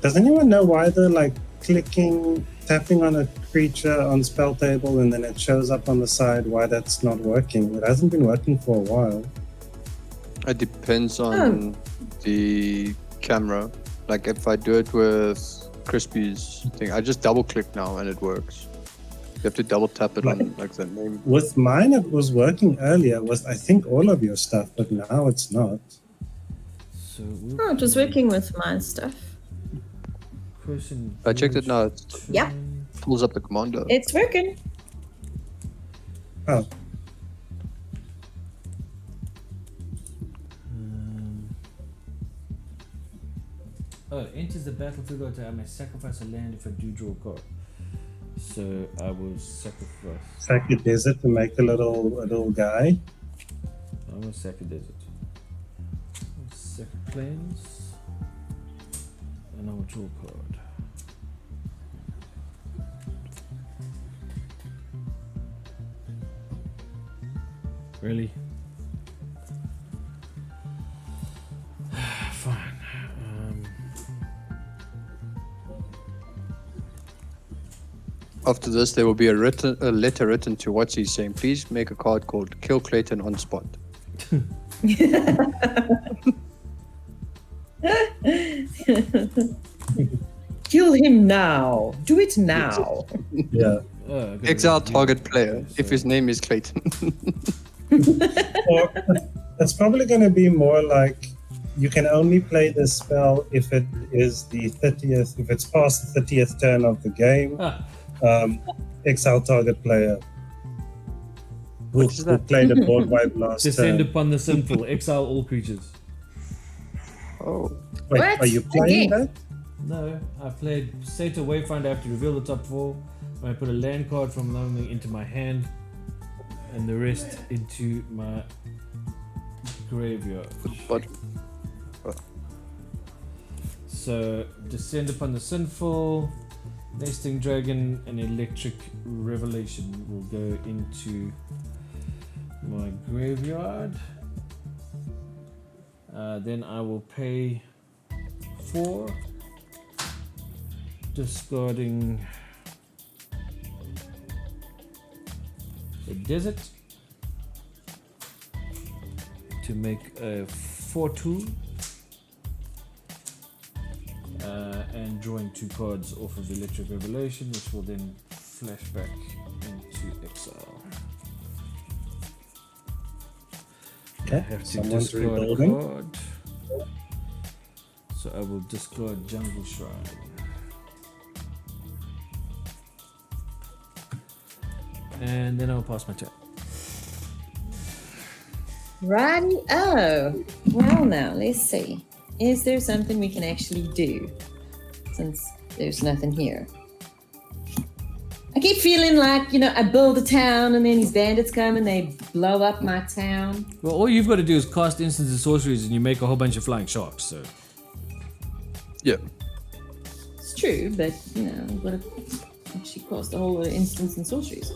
Does anyone know why they're like tapping on a creature on spell table and then it shows up on the side? Why that's not working? It hasn't been working for a while. It depends on the camera. Like if I do it with Crispy's thing, I just double click now and it works. You have to double tap it on like the name. With mine, it was working earlier with I think all of your stuff, but now it's not. So Oh, it was working with my stuff. I checked it now. It Yeah, pulls up the commander. it's working. Oh, Enters the battlefield or I may sacrifice a land if I do draw a card. So I will sacrifice. sack a desert to make a little guy. I will sack a desert. I'll sack plains. And I will draw a card. Really? Fine. After this, there will be a letter written to what's he saying. Please make a card called Kill Clayton on spot. Kill him now. Do it now. Yeah. Exile target player if his name is Clayton. Or it's probably going to be more like you can only play this spell if it is the 30th, if it's past the 30th turn of the game. Exile target player who played a board wipe last Descend turn. upon the sinful, exile all creatures. Oh. Wait, What? are you playing Again? that? No, I played Sator Wayfinder. I have to reveal the top 4. I put a land card from Lonely into my hand, and the rest into my graveyard. But So, Descend upon the Sinful, Nesting Dragon, and Electric Revelation will go into my graveyard. Then I will pay 4, discarding the desert to make a 4/2, and drawing 2 cards off of Electric Revelation, which will then flash back into exile. I Okay, have to someone's discard a rebuilding. card. So I will discard Jungle Shrine. And then I'll pass my turn. Righty. Oh, well, now let's see. Is there something we can actually do? Since there's nothing here. I keep feeling like, I build a town and then these bandits come and they blow up my town. Well, all you've got to do is cast instants and sorceries and you make a whole bunch of flying sharks, so. Yeah. It's true, but, I've got to actually cast a whole lot of instants and sorceries.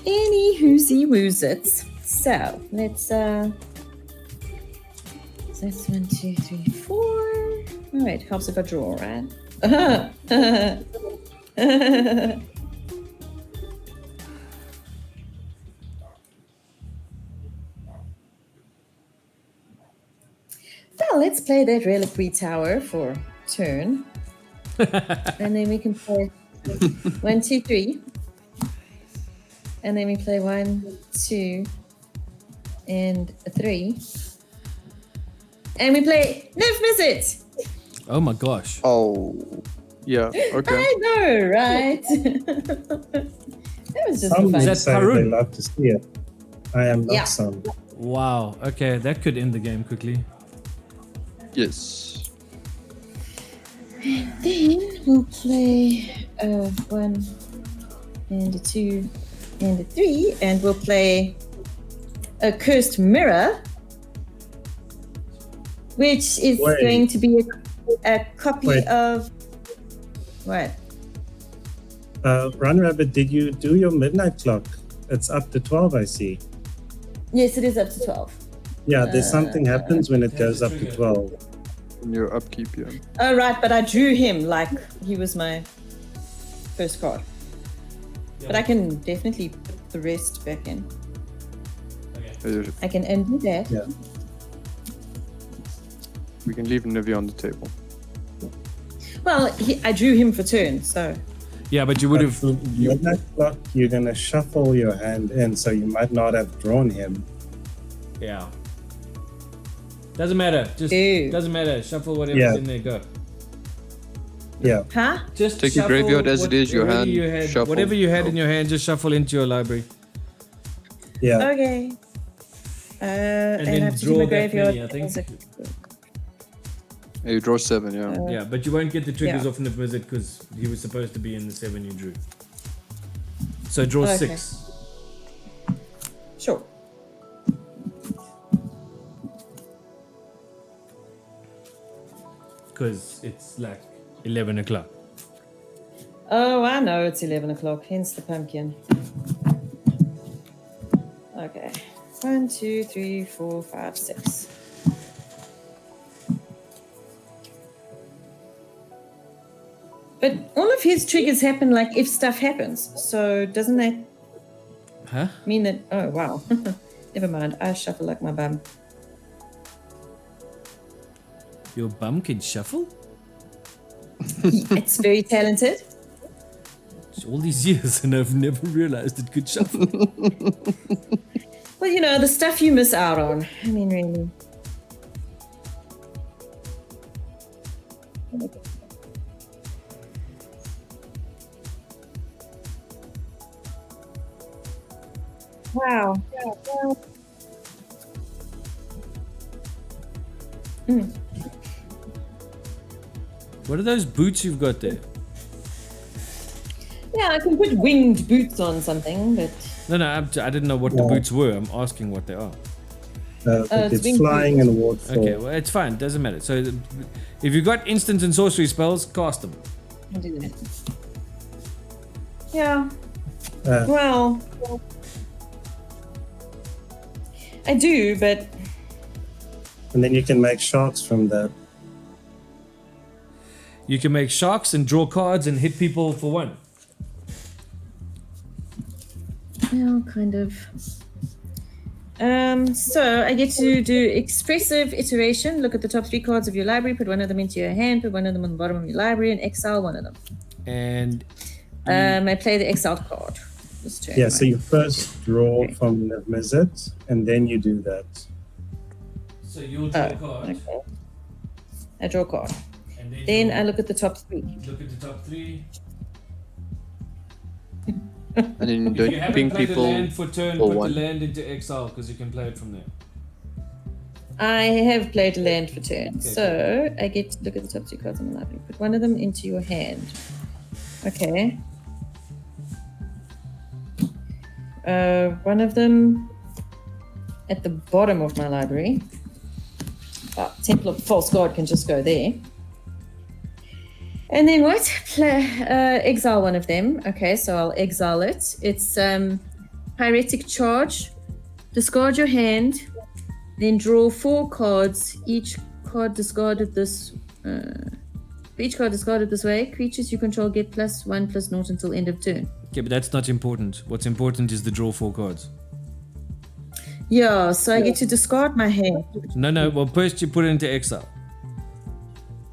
Any whoozy woozits. So, let's, so that's 1, 2, 3, 4. All right, helps if I draw, right? Well, let's play that reliquary tower for turn. And then we can play 1, 2, 3. And then we play 1, 2, and 3. And we play Nymph Visit! Oh my gosh. Oh. Yeah. Okay. I know, right? That was just Some fun. Is would that say Tarun? they love to see it. I am not Yeah. some. Wow. Okay, that could end the game quickly. Yes. Then we'll play 1 and a 2 and a 3, and we'll play a Cursed Mirror, which is Wait. going to be a copy Wait. of what? Run Rabbit, did you do your midnight clock? It's up to 12, I see. Yes, it is up to 12. Yeah, there's something happens when it goes up to 12. In your upkeep, yeah. Oh, right, but I drew him like he was my first card. But I can definitely put the rest back in. I can undo that. Yeah. We can leave Nivea on the table. Well, I drew him for turn, so. Yeah, but you would have. But the midnight clock, you're going to shuffle your hand in, so you might not have drawn him. Yeah. Doesn't matter. Just Ew. doesn't matter. Shuffle whatever's Yeah. in there. Go. Yeah. Huh? Just Take your shuffle graveyard as it is, your whatever hand, you had, shuffle. whatever you had Go. in your hand, just shuffle into your library. Yeah. Okay. And then I have to do draw my that graveyard. many, I think. Yeah, you draw 7, yeah. Yeah, but you won't get the triggers Yeah. off in the visit because he was supposed to be in the 7 you drew. So draw Okay. 6. Sure. Because it's like 11 o'clock. Oh, I know it's 11 o'clock, hence the pumpkin. Okay. 1, 2, 3, 4, 5, 6. But all of his triggers happen like if stuff happens. So doesn't that Huh? mean that? Oh, wow. Never mind. I shuffle like my bum. Your bum can shuffle? It's very talented. It's all these years and I've never realized it could shuffle. Well, you know, the stuff you miss out on. I mean, really. Wow. What are those boots you've got there? Yeah, I can put winged boots on something, but No, I didn't know what the Yeah. boots were. I'm asking what they are. it's It's winged flying and waterfall. Okay, well, it's fine. Doesn't matter. So if you've got instant and sorcery spells, cast them. I'll do that. Yeah. Uh, Well, I do, but And then you can make sharks from that. You can make sharks and draw cards and hit people for 1. Well, kind of. So I get to do expressive iteration. Look at the top 3 cards of your library, put one of them into your hand, put one of them on the bottom of your library, and exile one of them. And I play the exiled card. This turn, Yeah, so right? you first draw from the Mizzet, and then you do that. so you'll draw a card. Okay. I draw a card. And Then you'll I look at the top 3. look at the top 3. And then If you don't haven't ping played people a land for turn, for put 1. the land into exile because you can play it from there. I have played a land for turn, so I get to look at the top 2 cards on the library. Put one of them into your hand. Okay. One of them at the bottom of my library. Temple of False God can just go there. And then what? Exile one of them. Okay, so I'll exile it. It's Pyretic Charge. Discard your hand. Then draw 4 cards. Each card discarded this. For each card discarded this way, creatures you control get +1/+0 until end of turn. Okay, but that's not important. What's important is the draw 4 cards. Yeah, so I get to discard my hand. No. Well, first you put it into exile.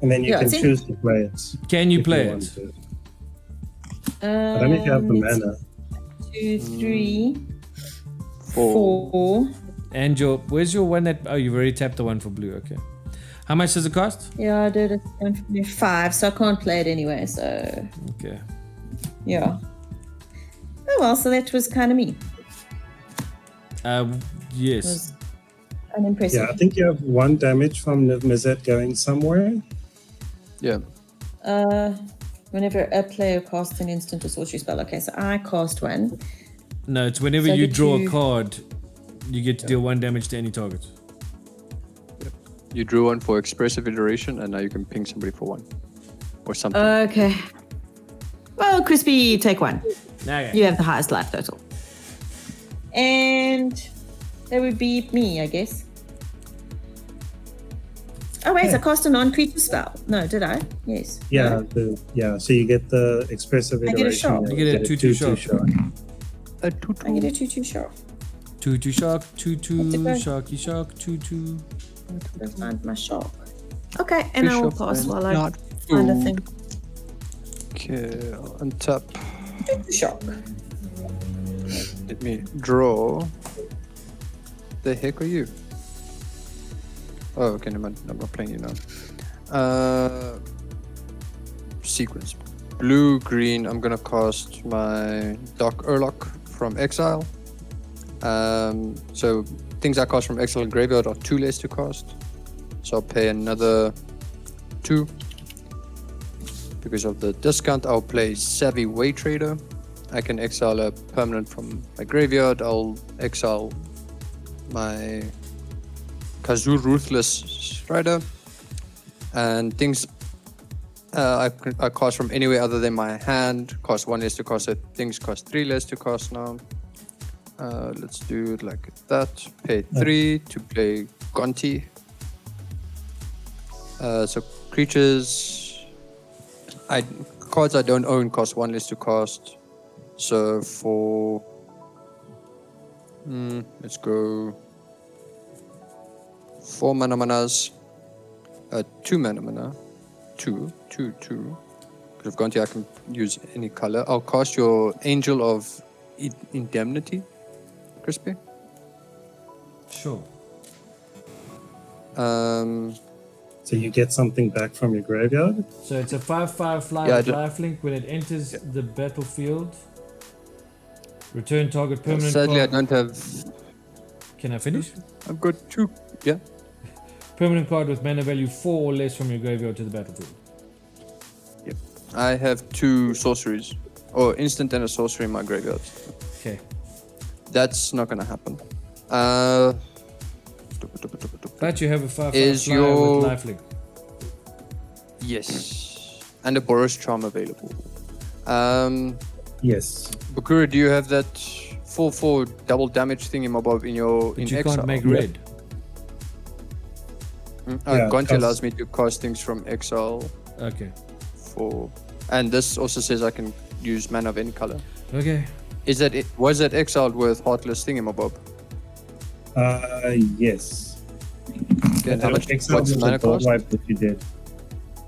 And then you Yeah, can see? choose to play it. Can you if play want it? to. I don't know if you have the mana. 2, 3, 4. 4. And where's your one that? Oh, you've already tapped the one for blue. Okay. How much does it cost? Yeah, I did it 5, so I can't play it anyway. So Okay. yeah. Oh well, so that was kind of me. Yes. Was unimpressive. Yeah, I think you have 1 damage from the Mizzet going somewhere. Yeah. Whenever a player casts an instant or sorcery spell. Okay, so I cast one. No, it's whenever So you did draw you- a card, you get to deal 1 damage to any target. You drew 1 for expressive iteration, and now you can ping somebody for 1. Or something. Okay. Well, Crispy, take 1. Okay. You have the highest life total. And that would be me, I guess. Oh wait, I cast a non-creature spell. No, did I? Yes. Yeah, No? so you get the expressive I iteration. get a shot. You get a 2/2 shot. A 2/2. I get a 2/2 shot. 2/2 shark, 2/2 Okay. sharky shark, 2/2. Let's find my shark. Okay, and I will Bishop pass and while I not find a fool. thing. Okay, I'll untap. Shark. Let me draw. The heck are you? Oh, okay, never mind. I'm not playing you now. Sequence. Blue, green. I'm gonna cast my Dark Urlock from exile. So things I cast from exile and graveyard are 2 less to cast. So I'll pay another 2. Because of the discount, I'll play Savvy Way Trader. I can exile a permanent from my graveyard. I'll exile my Kazoo Ruthless Strider. And things I cast from anywhere other than my hand cost 1 less to cast it. Things cost 3 less to cast now. Let's do it like that. Pay 3 to play Gonti. So creatures, cards I don't own cost 1 less to cast. So for let's go 4 manas, 2 mana, 2. Because of Gonti I can use any color. I'll cast your Angel of Indemnity, Crispy. Sure. So you get something back from your graveyard. So it's a 5/5 fly Yeah, I with do- lifelink. When it enters the battlefield, return target permanent Sadly, I card. don't have. Can I finish? I've got 2. Yeah. Permanent card with mana value 4 or less from your graveyard to the battlefield. Yep. I have 2 sorceries, or instant and a sorcery in my graveyard. Okay. That's not gonna happen. But you have a 5/5 Is flyer your- with lifelink. Yes, and a Boros Charm available. Yes. Bakura, do you have that 4/4 double damage thing in your But in you exile? can't make Yeah. red. Gonti allows me to cast things from exile Okay. and this also says I can use mana of any color. Okay. Was it exiled with Heartless Thingamabob? Yes. Okay, and how much? Exile What's was mana a board cost? wipe that you did.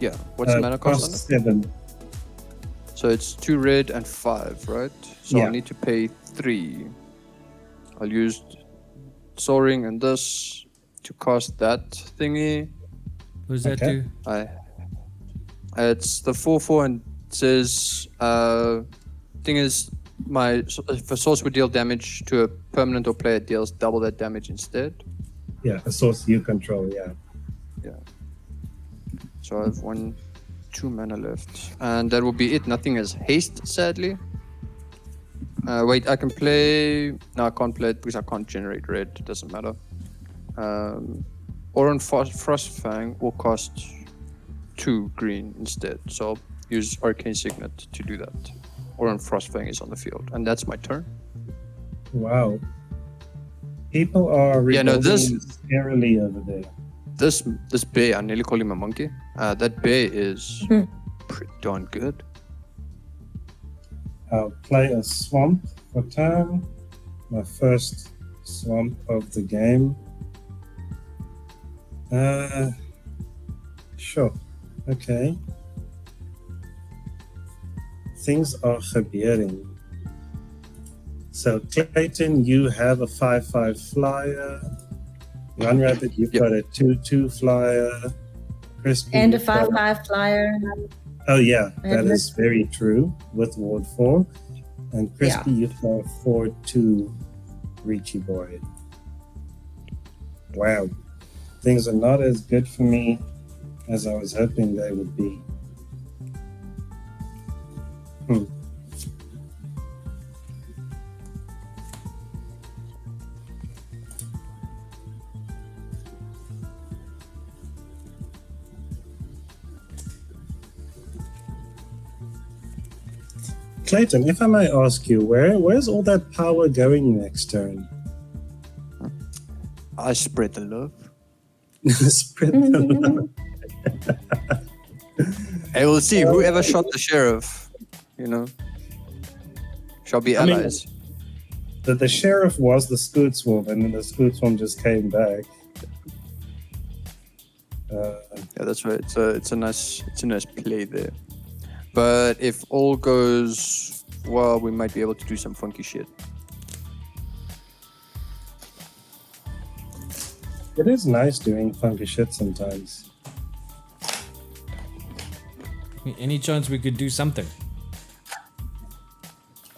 Yeah. What's the mana cost on it? 7. So it's 2 red and 5, right? So Yeah. I'll need to pay 3. I'll use Soaring and this to cast that thingy. What does that Okay. do? It's the 4/4 and it says thing is if a source would deal damage to a permanent or player, it deals double that damage instead. Yeah, a source you control, yeah. So I have 2 mana left, and that will be it. Nothing has haste, sadly. Wait, I can play. No, I can't play it because I can't generate red. It doesn't matter. Oran Frostfang will cost 2 green instead. So I'll use Arcane Signet to do that. Oran Frostfang is on the field, and that's my turn. Wow. People are Yeah, no, revolving scarily over there. This bear, I nearly call him a monkey. That bear is pretty darn good. I'll play a swamp for turn. My first swamp of the game. Sure. Okay. Things are gebeuring. So Clayton, you have a 5/5 flyer. Run Rabbit, you've got a 2/2 flyer. Crispy, And a you've got 5/5 flyer. Oh yeah, that And is very true with Ward 4. And Crispy, you've got a 4/2 Reachy Boy. Wow. Things are not as good for me as I was hoping they would be. Clayton, if I may ask you, where's all that power going next turn? I spread the love. Spread the love. I will see whoever shot the sheriff, shall be I mean, allies. The sheriff was the Scoot Swarm, and then the Scoot Swarm just came back. Yeah, that's right. It's a nice play there. But if all goes well, we might be able to do some funky shit. It is nice doing funky shit sometimes. Any chance we could do something?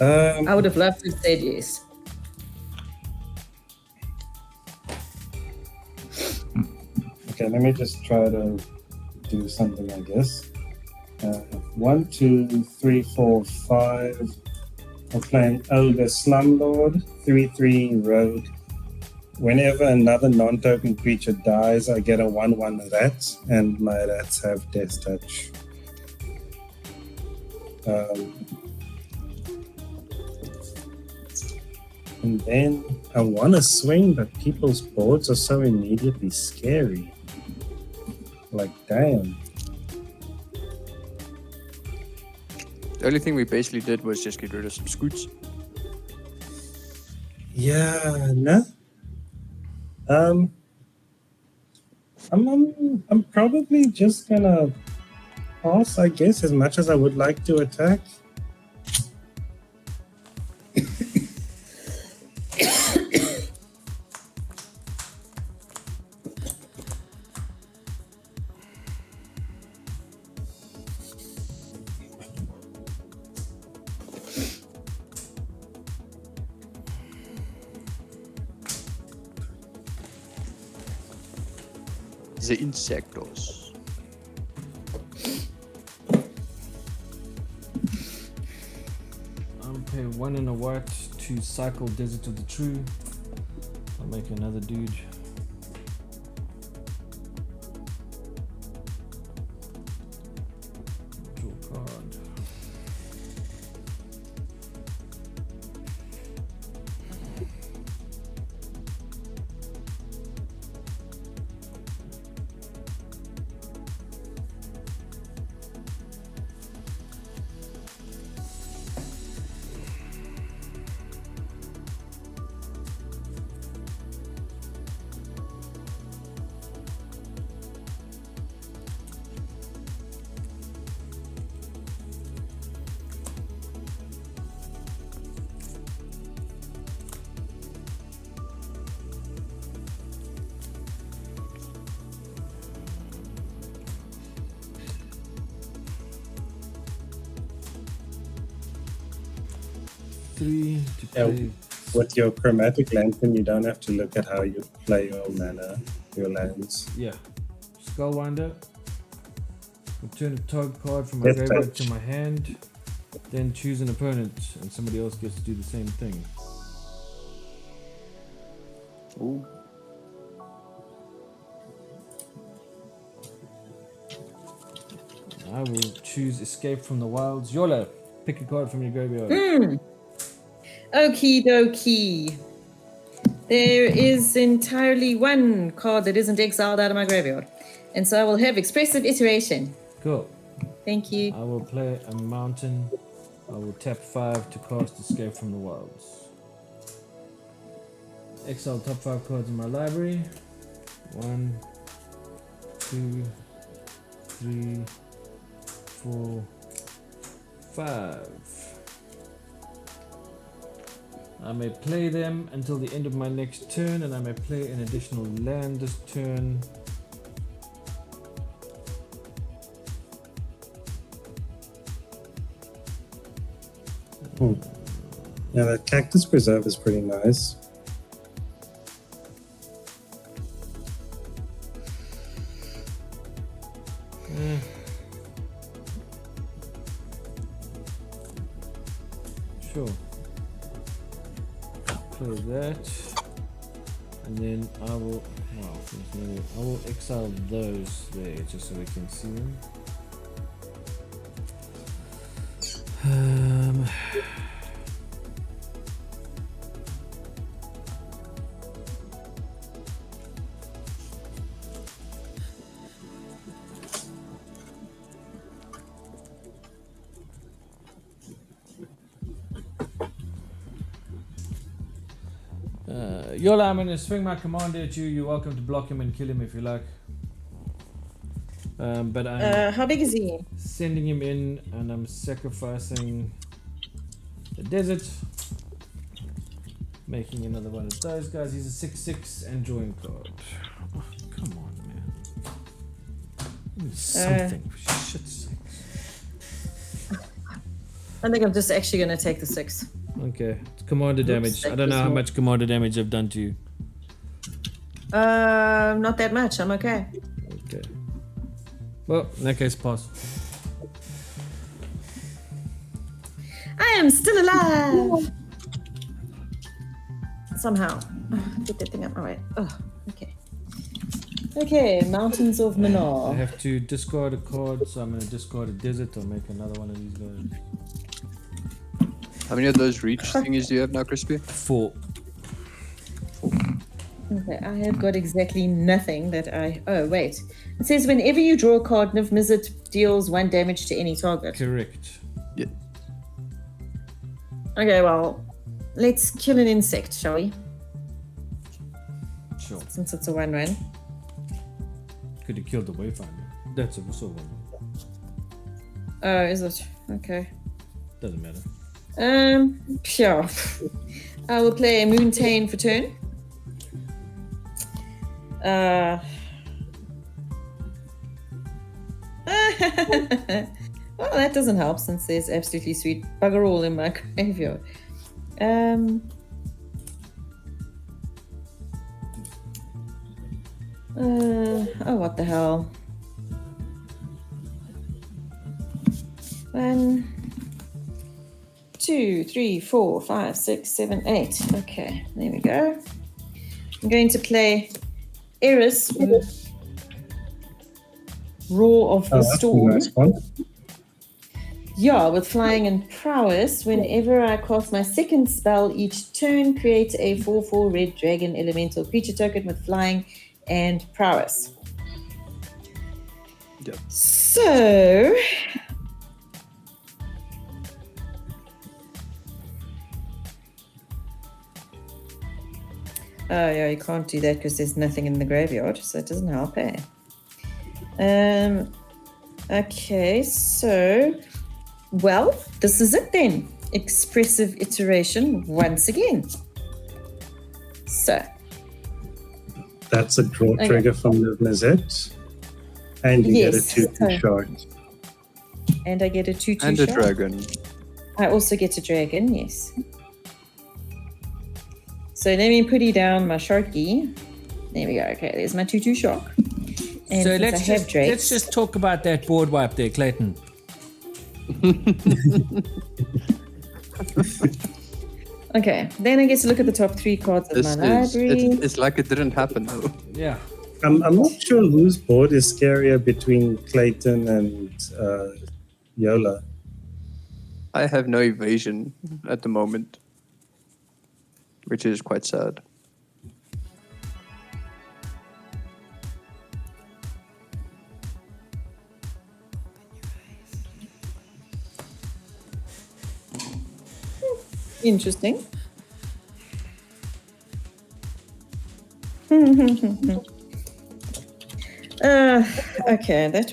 I would have loved to have said yes. Okay, let me just try to do something, I guess. 1, 2, 3, 4, 5. I'm playing Ogre Slumlord, 3/3 Rogue. Whenever another non-token creature dies, I get a 1/1 rat, and my rats have Death Touch. And then I want to swing, but people's boards are so immediately scary. Like, damn. The only thing we basically did was just get rid of some scoots. Yeah, no. I'm probably just gonna pass, I guess, as much as I would like to attack. The insectos. I'll pay 1 and a white to cycle Desert of the True. I'll make another dude. Draw a card. 3 to Yeah. play. With your chromatic lantern, you don't have to look at how you play your mana, your lands. Yeah. Skullwinder. Return a target card from my Death graveyard touch. to my hand. Then choose an opponent, and somebody else gets to do the same thing. Ooh. I will choose Escape from the Wilds. Yola, pick a card from your graveyard. Okie dokie. There is entirely one card that isn't exiled out of my graveyard. And so I will have Expressive Iteration. Cool. Thank you. I will play a mountain. I will tap 5 to cast Escape from the Wilds. Exile top 5 cards in my library. 1, 2, 3, 4, 5. I may play them until the end of my next turn, and I may play an additional land this turn. Yeah, that Cactus Preserve is pretty nice. Sure. Play that, and then I will. Well, I will exile those there just so we can see them. Yola, I'm going to swing my commander at you. You're welcome to block him and kill him if you like. But I'm How big is he? sending him in, and I'm sacrificing the desert. Making another one of those guys. He's a 6/6 and drawing card. Oh, come on, man. Give me something, for shit's sake. I think I'm just actually going to take the 6. Okay, it's commander damage. I don't know how much commander damage I've done to you. Not that much. I'm okay. Okay. Well, in that case, pass. I am still alive. Somehow. Get that thing up. All right. Oh, okay. Okay, Mountains of I Menor. have to discard a card, so I'm going to discard a desert. I'll make another one of these guys. How many of those reach thingies do you have now, Crispy? 4. Okay, I have got exactly nothing that I... Oh, wait. It says whenever you draw a card, Niv Mizzet deals 1 damage to any target. Correct. Yeah. Okay, well, let's kill an insect, shall we? Sure. Since it's a 1/1. Could have killed the Wayfinder. That's also one. Oh, is it? Okay. Doesn't matter. Sure. I will play a Moontain for turn. Well, that doesn't help since there's absolutely sweet bugger all in my graveyard. Oh, what the hell? 1, 2, 3, 4, 5, 6, 7, 8. Okay, there we go. I'm going to play Eris with Roar of the That's a Storm. nice one. Yeah, with flying and prowess. Whenever I cast my second spell each turn, create a 4/4 red dragon elemental creature token with flying and prowess. Yep. So oh yeah, you can't do that because there's nothing in the graveyard, so it doesn't help, eh? Okay, so well, this is it then. Expressive iteration once again. So That's a draw Okay. trigger from the Mizzet. And you get a Yes, 2/2 so- shot. and I get a 2/2 And a shot. dragon. I also get a dragon, yes. So let me put down my Sharky. There we go. Okay, there's my 2/2 shark. And So since I have drakes, let's just talk about that board wipe there, Clayton. Okay, then I get to look at the top 3 cards of my library. It's like it didn't happen though. Yeah. I'm not sure whose board is scarier between Clayton and Yola. I have no evasion at the moment, which is quite sad. Interesting. Okay, that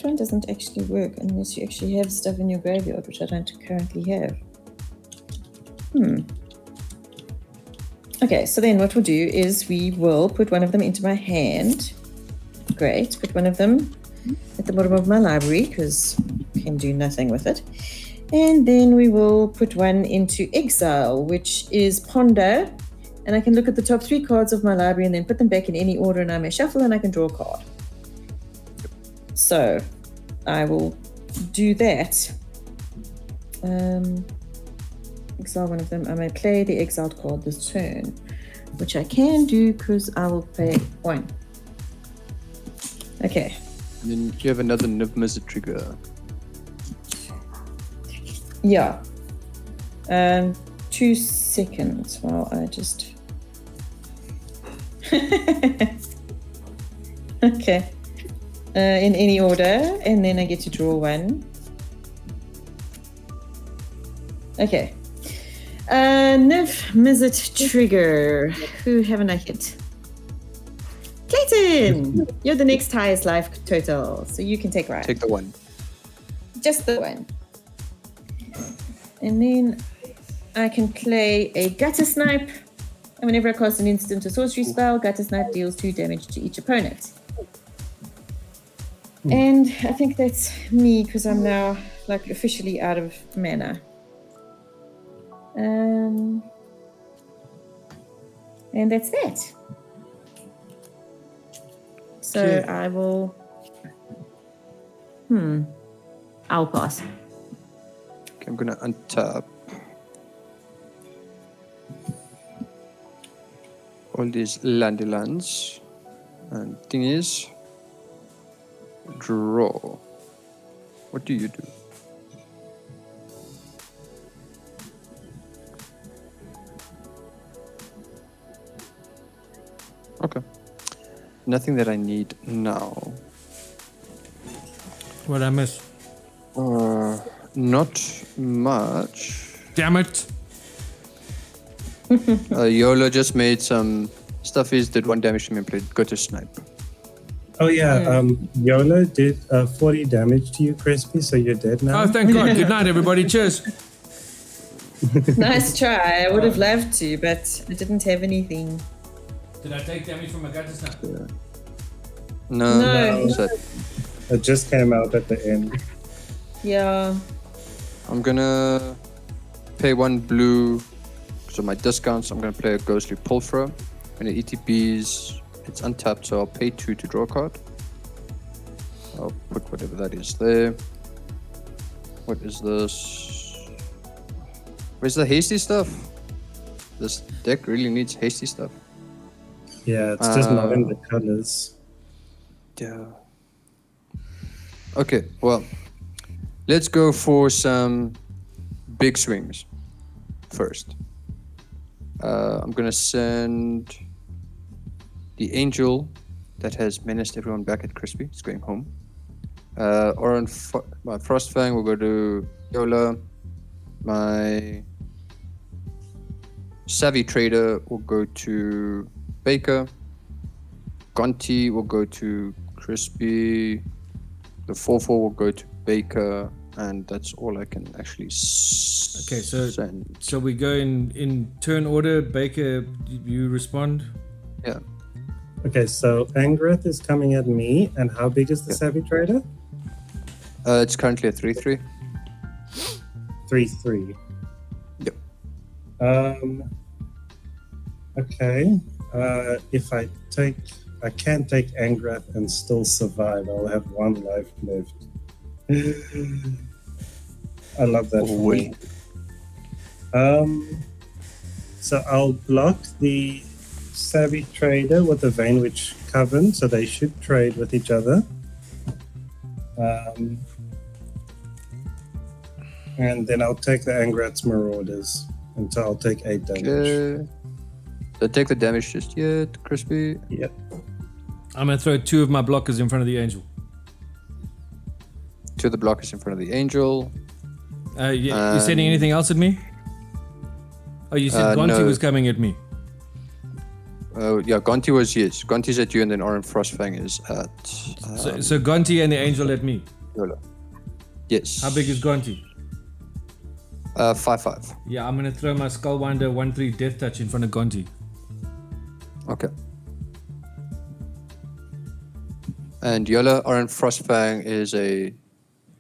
one doesn't actually work unless you actually have stuff in your graveyard, which I don't currently have. Okay, so then what we'll do is we will put one of them into my hand. Great, put one of them at the bottom of my library because I can do nothing with it. And then we will put one into exile, which is ponder. And I can look at the top 3 cards of my library and then put them back in any order, and I may shuffle and I can draw a card. So I will do that. Exile one of them. I may play the exiled card this turn, which I can do because I will pay 1. Okay. And then you have another Niv trigger. Yeah. 2 seconds while I just... Okay. In any order, and then I get to draw 1. Okay. Niv Mizzet trigger. Who haven't I hit? Clayton! You're the next highest life total, so you can take right. Take the 1. Just the 1. And then I can play a Gutter Snipe. And whenever I cast an instant or sorcery spell, Gutter Snipe deals 2 damage to each opponent. And I think that's me because I'm now like officially out of mana. And that's that. So Okay. I will. I'll pass. Okay, I'm gonna untap all these lands. And thing is, draw. What do you do? Okay. Nothing that I need now. What I miss? Not much. Damn it. Yola just made some stuffies, did 1 damage to me and played Gutter Snipe. Oh yeah, Yola did 40 damage to you, Crispy, so you're dead now. Oh, thank God. Good night, everybody. Cheers. Nice try. I would have loved to, but I didn't have anything. Did I take damage from a gutter snap? No. So It just came out at the end. Yeah. I'm gonna pay 1 blue because of my discounts. I'm gonna play a Ghostly Pulfra. When it ETBs, it's untapped, so I'll pay 2 to draw a card. I'll put whatever that is there. What is this? Where's the hasty stuff? This deck really needs hasty stuff. Yeah, it's just not in the colors. Yeah. Okay, well, let's go for some big swings first. I'm gonna send the angel that has menaced everyone back at Crispy. It's going home. My Frostfang will go to Yola. My Savvy Trader will go to Baker. Gonti will go to Crispy. The 4/4 will go to Baker, and that's all I can actually send. So we go in turn order. Baker, you respond. Yeah. Okay, so Angrith is coming at me, and how big is the Savvy Trader? It's currently a 3/3. 3/3. Yep. Okay. If I can't take Angrath and still survive. I'll have 1 life left. I love that. Oh, For me. So I'll block the Savvy Trader with the Vainwitch Coven, so they should trade with each other. And then I'll take the Angrath's Marauders until I'll take 8 damage. Okay. Don't take the damage just yet, Crispy. Yep. I'm gonna throw 2 of my blockers in front of the angel. 2 of the blockers in front of the angel. You sending anything else at me? Oh, you said Gonti no. was coming at me. Yeah, Gonti was, yes. Gonti's at you, and then Oran Frostfang is at... So Gonti and the angel at me. Yola. Yes. How big is Gonti? 5/5. Yeah, I'm gonna throw my Skullwinder 1/3 Death Touch in front of Gonti. Okay. And Yola, Oran Frostfang is a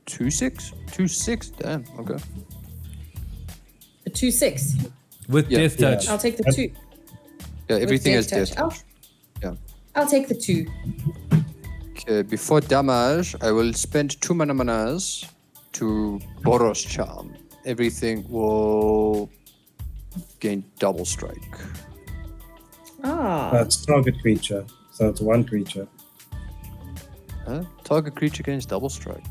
2/6? 2/6? Damn, okay. A 2/6. With Yeah. Death Touch. I'll take the 2. Yeah, everything Death is death touch. touch. Yeah. I'll take the 2. Okay, before damage, I will spend 2 manas to Boros Charm. Everything will gain double strike. Ah. That's target creature, so it's 1 creature. Huh? Target creature gains double strike.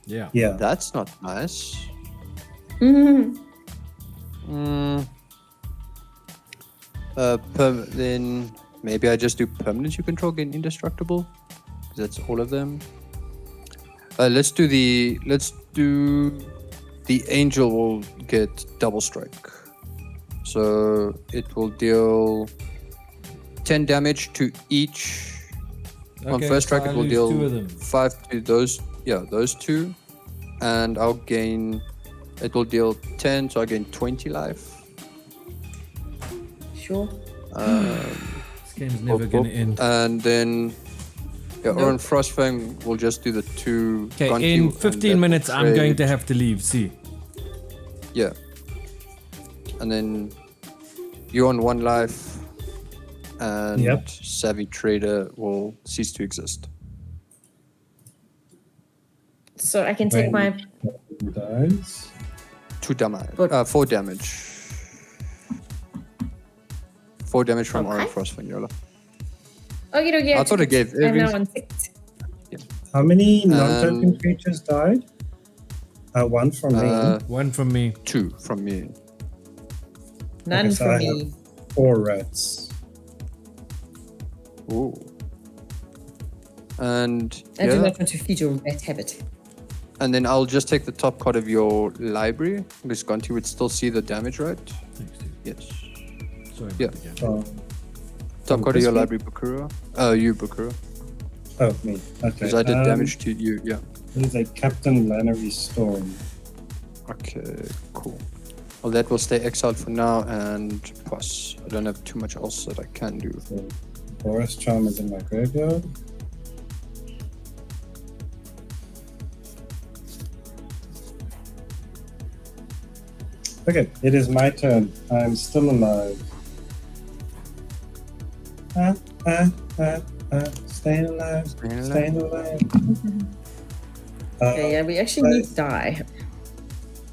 Yeah. Yeah. That's not nice. Mhm. Then maybe I just do permanents you control gain indestructible. That's all of them. Let's do the angel will get double strike. So it will deal 10 damage to each. On Okay, first strike, so it I will lose deal 2 of them. 5 to those. Yeah, those 2, and I'll gain. It will deal 10, so I gain 20 life. Sure. This game's never gonna end. And then, yeah, Oran Frostfang will just do the 2. Okay, Gonti, in and 15 that minutes, will I'm going trade. to have to leave. See. Yeah. And then you're on 1 life, and Yep. Savvy Trader will cease to exist. So I can take my. Dies. 2 damage. But- 4 damage. 4 damage from Okay. Oran Frostfang, Yola. Okay, okay. I thought I gave I'm every. now on 6. How many non-token creatures died? 1 from me. 1 from me. 2 from me. None Okay, so for I me. 4 rats. Ooh. And I do yeah, not want to feed your rat habit. and then I'll just take the top card of your library. Because Gonti would still see the damage, right? Thanks, dude. Yes. Sorry. Yeah. Again. Top card of this your one? library, Bakura. You, Bakura. Oh, me. Okay. Because I did damage to you, yeah. There's a Captain Lannery Storm. Okay, cool. Well, that will stay exiled for now, and plus, I don't have too much else that I can do. So Boros Charm is in my graveyard. Okay, it is my turn. I'm still alive. Staying alive. Staying alive. Okay, yeah, we actually need to die.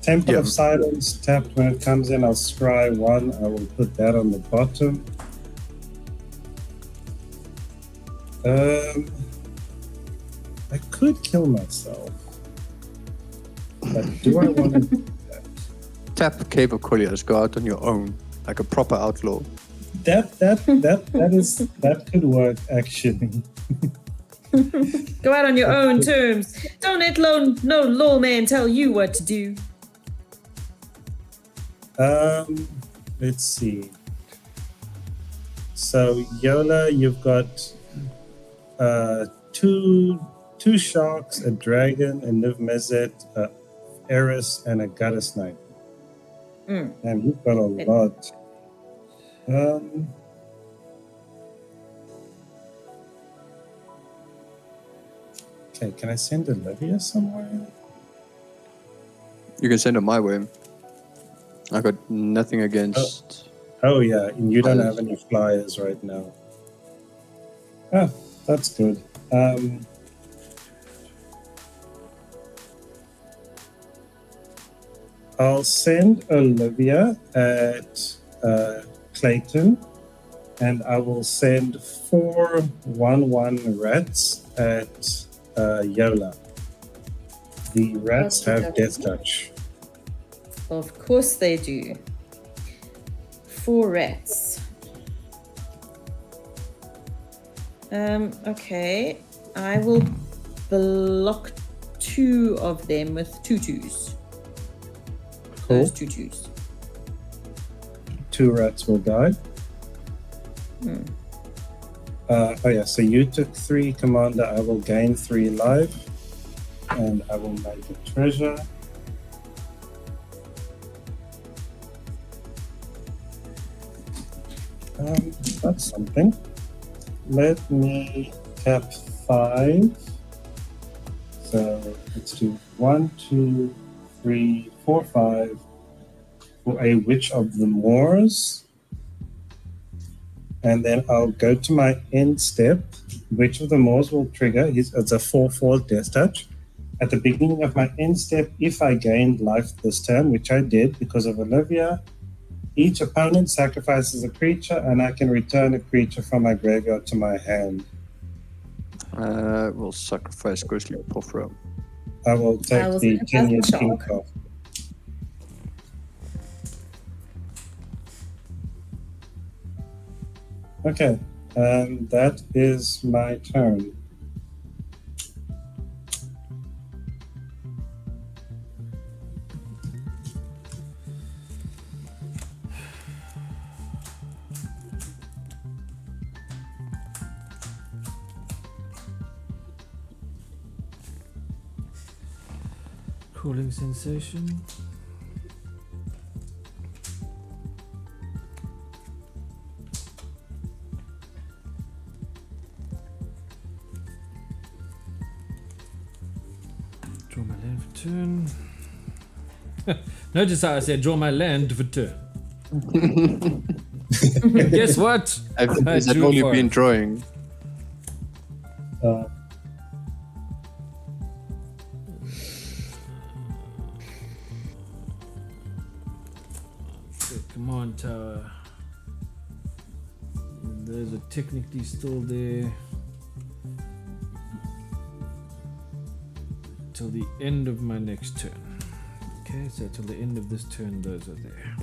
Temple Yeah. of Silence tapped when it comes in. I'll scry 1. I will put that on the bottom. I could kill myself. But do I want to do that? Tap Cave of Colliers, go out on your own, like a proper outlaw. That could work actually. Go out on your own terms. Don't let no lawman tell you what to do. Let's see. So Yola, you've got two sharks, a dragon, a Niv Mizzet, a Eris, and a Goddess Knight. And you've got a lot. Okay, can I send Olivia somewhere? You can send it my way. I got nothing against. Oh yeah, and you don't have any flyers right now. Ah, that's good. I'll send Olivia at Clayton, and I will send 4 1/1 rats at Yola. The rats Okay, have death touch. Of course they do. 4 rats. Okay. I will block 2 of them with 2/2s. Cool. Those 2/2s. 2 rats will die. Oh yeah, so you took 3, Commander. I will gain 3 life, and I will make a treasure. That's something. Let me tap 5. So let's do 1, 2, 3, 4, 5 for a Witch of the Moors. And then I'll go to my end step. Witch of the Moors will trigger. It's a 4/4 death touch. At the beginning of my end step, if I gained life this turn, which I did because of Olivia, each opponent sacrifices a creature, and I can return a creature from my graveyard to my hand. We'll sacrifice Ghostly Porphyro. I will take I will the sacrifice 10-year the king shark. card. Okay, that is my turn. Cooling sensation. Draw my land for turn. Notice how I said draw my land for turn. Guess what? Has that drew only for been it. drawing? Command tower. Those are technically still there till the end of my next turn. Okay, so till the end of this turn, those are there.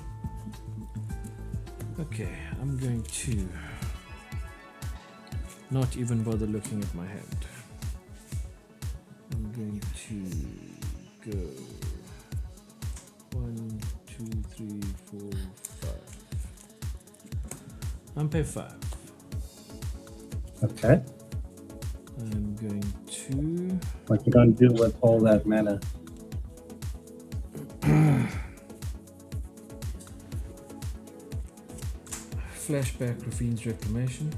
Okay, I'm going to not even bother looking at my hand. I'm going to go 1, 2, 3, 4, 5. I'm pay 5. Okay. I'm going to What you gonna do with all that mana? flashback Rafine's Reclamation.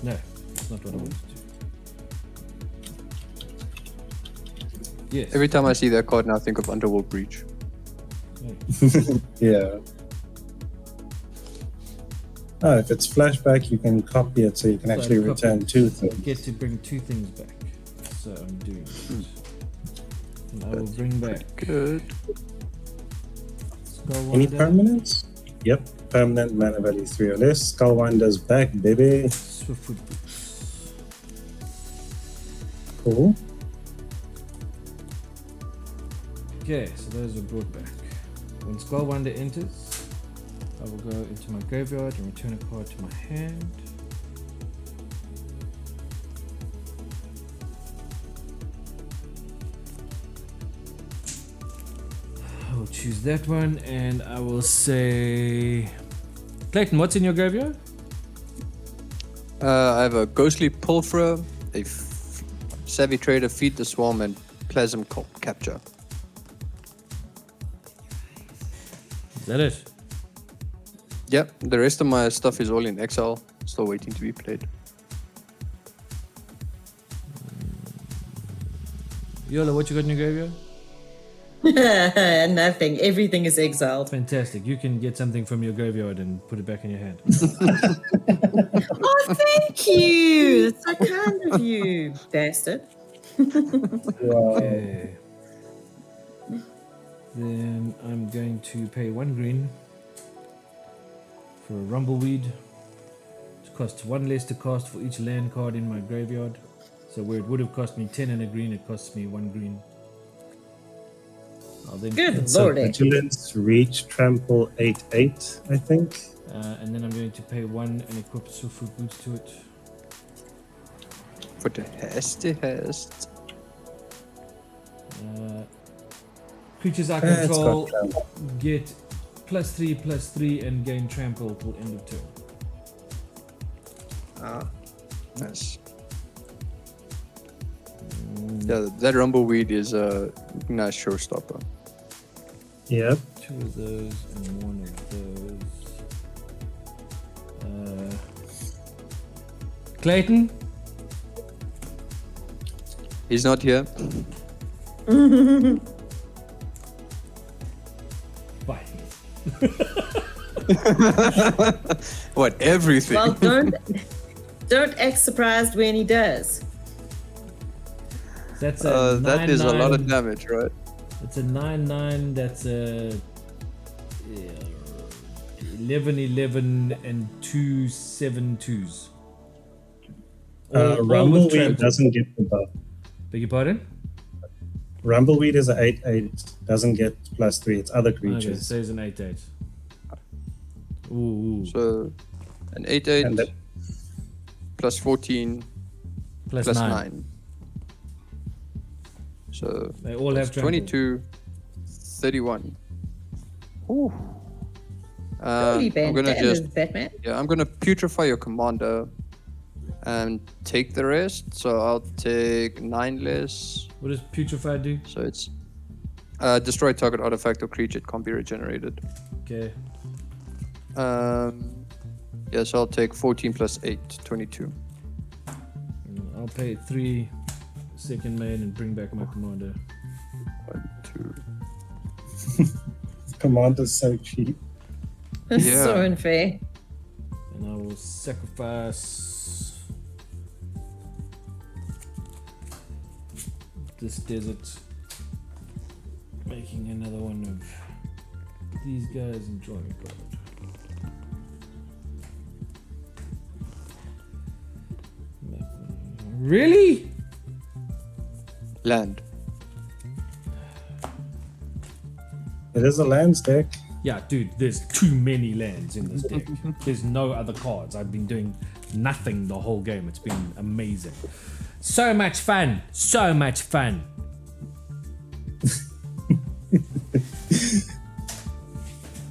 No, that's not what I wanted to do. Yes. Every time I see that card now, I think of Underworld Breach. Yeah. Oh, if it's flashback, you can copy it so you can So I actually copy return it. 2 So I things. get to bring 2 things back. So I'm doing it. And I will bring back Good. Any Skullwinder, permanents? Yep. Permanent mana value 3 or less. Skullwinder's back, baby. Swiftfoot Boots. Cool. Okay, so those are brought back. When Skullwinder enters, I will go into my graveyard and return a card to my hand. I will choose that one and I will say... Clayton, what's in your graveyard? I have a Ghostly Porphyro, a Savvy Trader, Feed the Swarm, and Plasm Capture. Is that it? Yep, the rest of my stuff is all in exile, still waiting to be played. Yola, what you got in your graveyard? Nothing. Everything is exiled. Fantastic. You can get something from your graveyard and put it back in your hand. Oh, thank you. That's so kind of you, bastard. Wow. Okay. Then I'm going to pay 1 green for a Rumbleweed. It costs 1 less to cast for each land card in my graveyard. So where it would have cost me 10 and a green, it costs me 1 green. I'll then Good So lordy. vigilance, reach, trample, 8/8, I think. and then I'm going to pay 1 and equip Swiftfoot Boots to it. For the hast. Creatures I It's control got trample. get +3/+3 and gain trample till end of turn. Nice. Yeah, that Rumbleweed is a nice showstopper. Yep. 2 of those and 1 of those. Clayton? He's not here. Bye. What, everything? Well, don't act surprised when he does. That's a that is a lot 9/9. of damage, right? It's a 9/9. That's a 11/11 and 2 7/2s. All with Rumbleweed trample. doesn't get the buff. Beg your pardon? Rumbleweed is a 8/8, doesn't get +3. It's other Okay, creatures. so it's an 8/8. Ooh. So, an 8/8 And that- plus 14 Plus plus 9. 9. So, They all have that's trample. 22, 31. Ooh. Holy I'm gonna bandanas, just Batman. I'm gonna putrefy your commander and take the rest. So I'll take 9 less. What does Putrefy do? So it's destroy target artifact or creature. It can't be regenerated. Okay. Yes, I'll take 14 plus 8, 22. I'll pay 3 second main and bring back my commander. 1, 2. Commander's so cheap. That's Yeah. so unfair. And I will sacrifice this desert, making another one of these guys and drawing a card. Really? Land. It is a lands deck. Yeah, dude, there's too many lands in this deck. There's no other cards. I've been doing nothing the whole game. It's been amazing. So much fun. So much fun.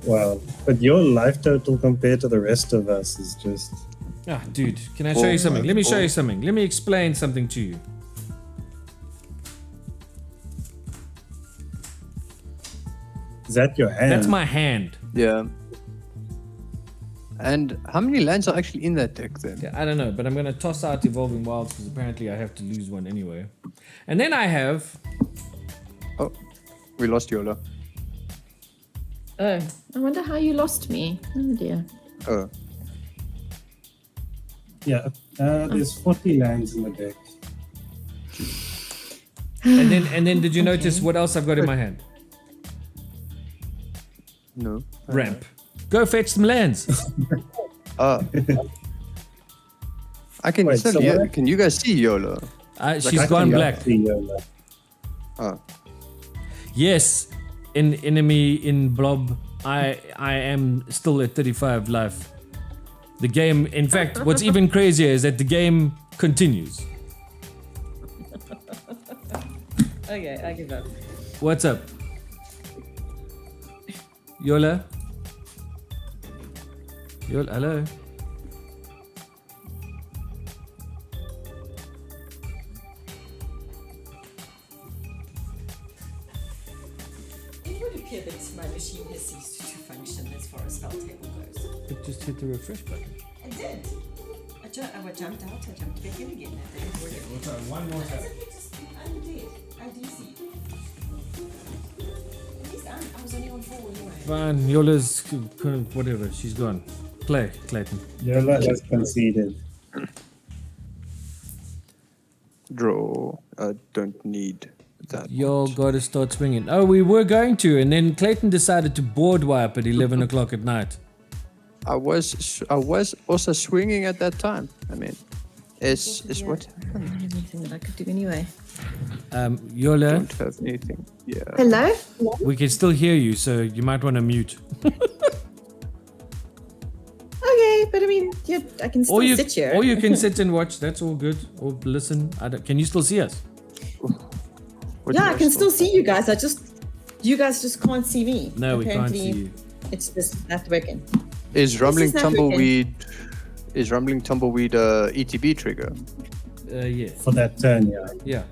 Wow. But your life total compared to the rest of us is just... Ah, dude, can I show you something? Let me show you something. Let me explain something to you. Is that your hand? That's my hand. Yeah. And how many lands are actually in that deck then? Yeah, I don't know, but I'm going to toss out Evolving Wilds because apparently I have to lose one anyway. And then I have... Oh, we lost Yola. Oh, I wonder how you lost me. Oh dear. Oh, Yeah. There's 40 lands in the deck. And then did you notice what else I've got in my hand? no. Ramp. Go fetch some lands. I can Wait, still so hear. what? Can you guys see Yola? She's I gone can black. see Yola. Oh, Yes, in enemy in blob, I am still at 35 life. The game, in fact, what's even crazier is that the game continues. Okay, I give up. What's up? Yola? Yola, hello? It would appear that my machine has ceased to function as far as spell table goes. It just hit the refresh button. I did. I jumped out, I jumped back in again. That didn't work. One more time. I'm dead. I DC. Fine, Yola's whatever. She's gone. Play, Clayton. Yola has conceded. Draw. I don't need that. Y'all got to start swinging. Oh, we were going to, and then Clayton decided to board wipe at 11 o'clock at night. I was also swinging at that time. I mean, it's what I don't have anything that I could do anyway. Yola, don't have anything. Yeah. Hello? we can still hear you, so you might want to mute. Okay, but I mean, I can still sit here. Or you can sit and watch. That's all good. Or listen. Can you still see us? What Yeah, do I can still see you guys. You guys just can't see me. No, we can't Apparently, see you. It's just not working. Is Rumbling not working. Tumbleweed? Is Rumbling Tumbleweed ETB trigger? Yeah. For that turn, yeah. Yeah.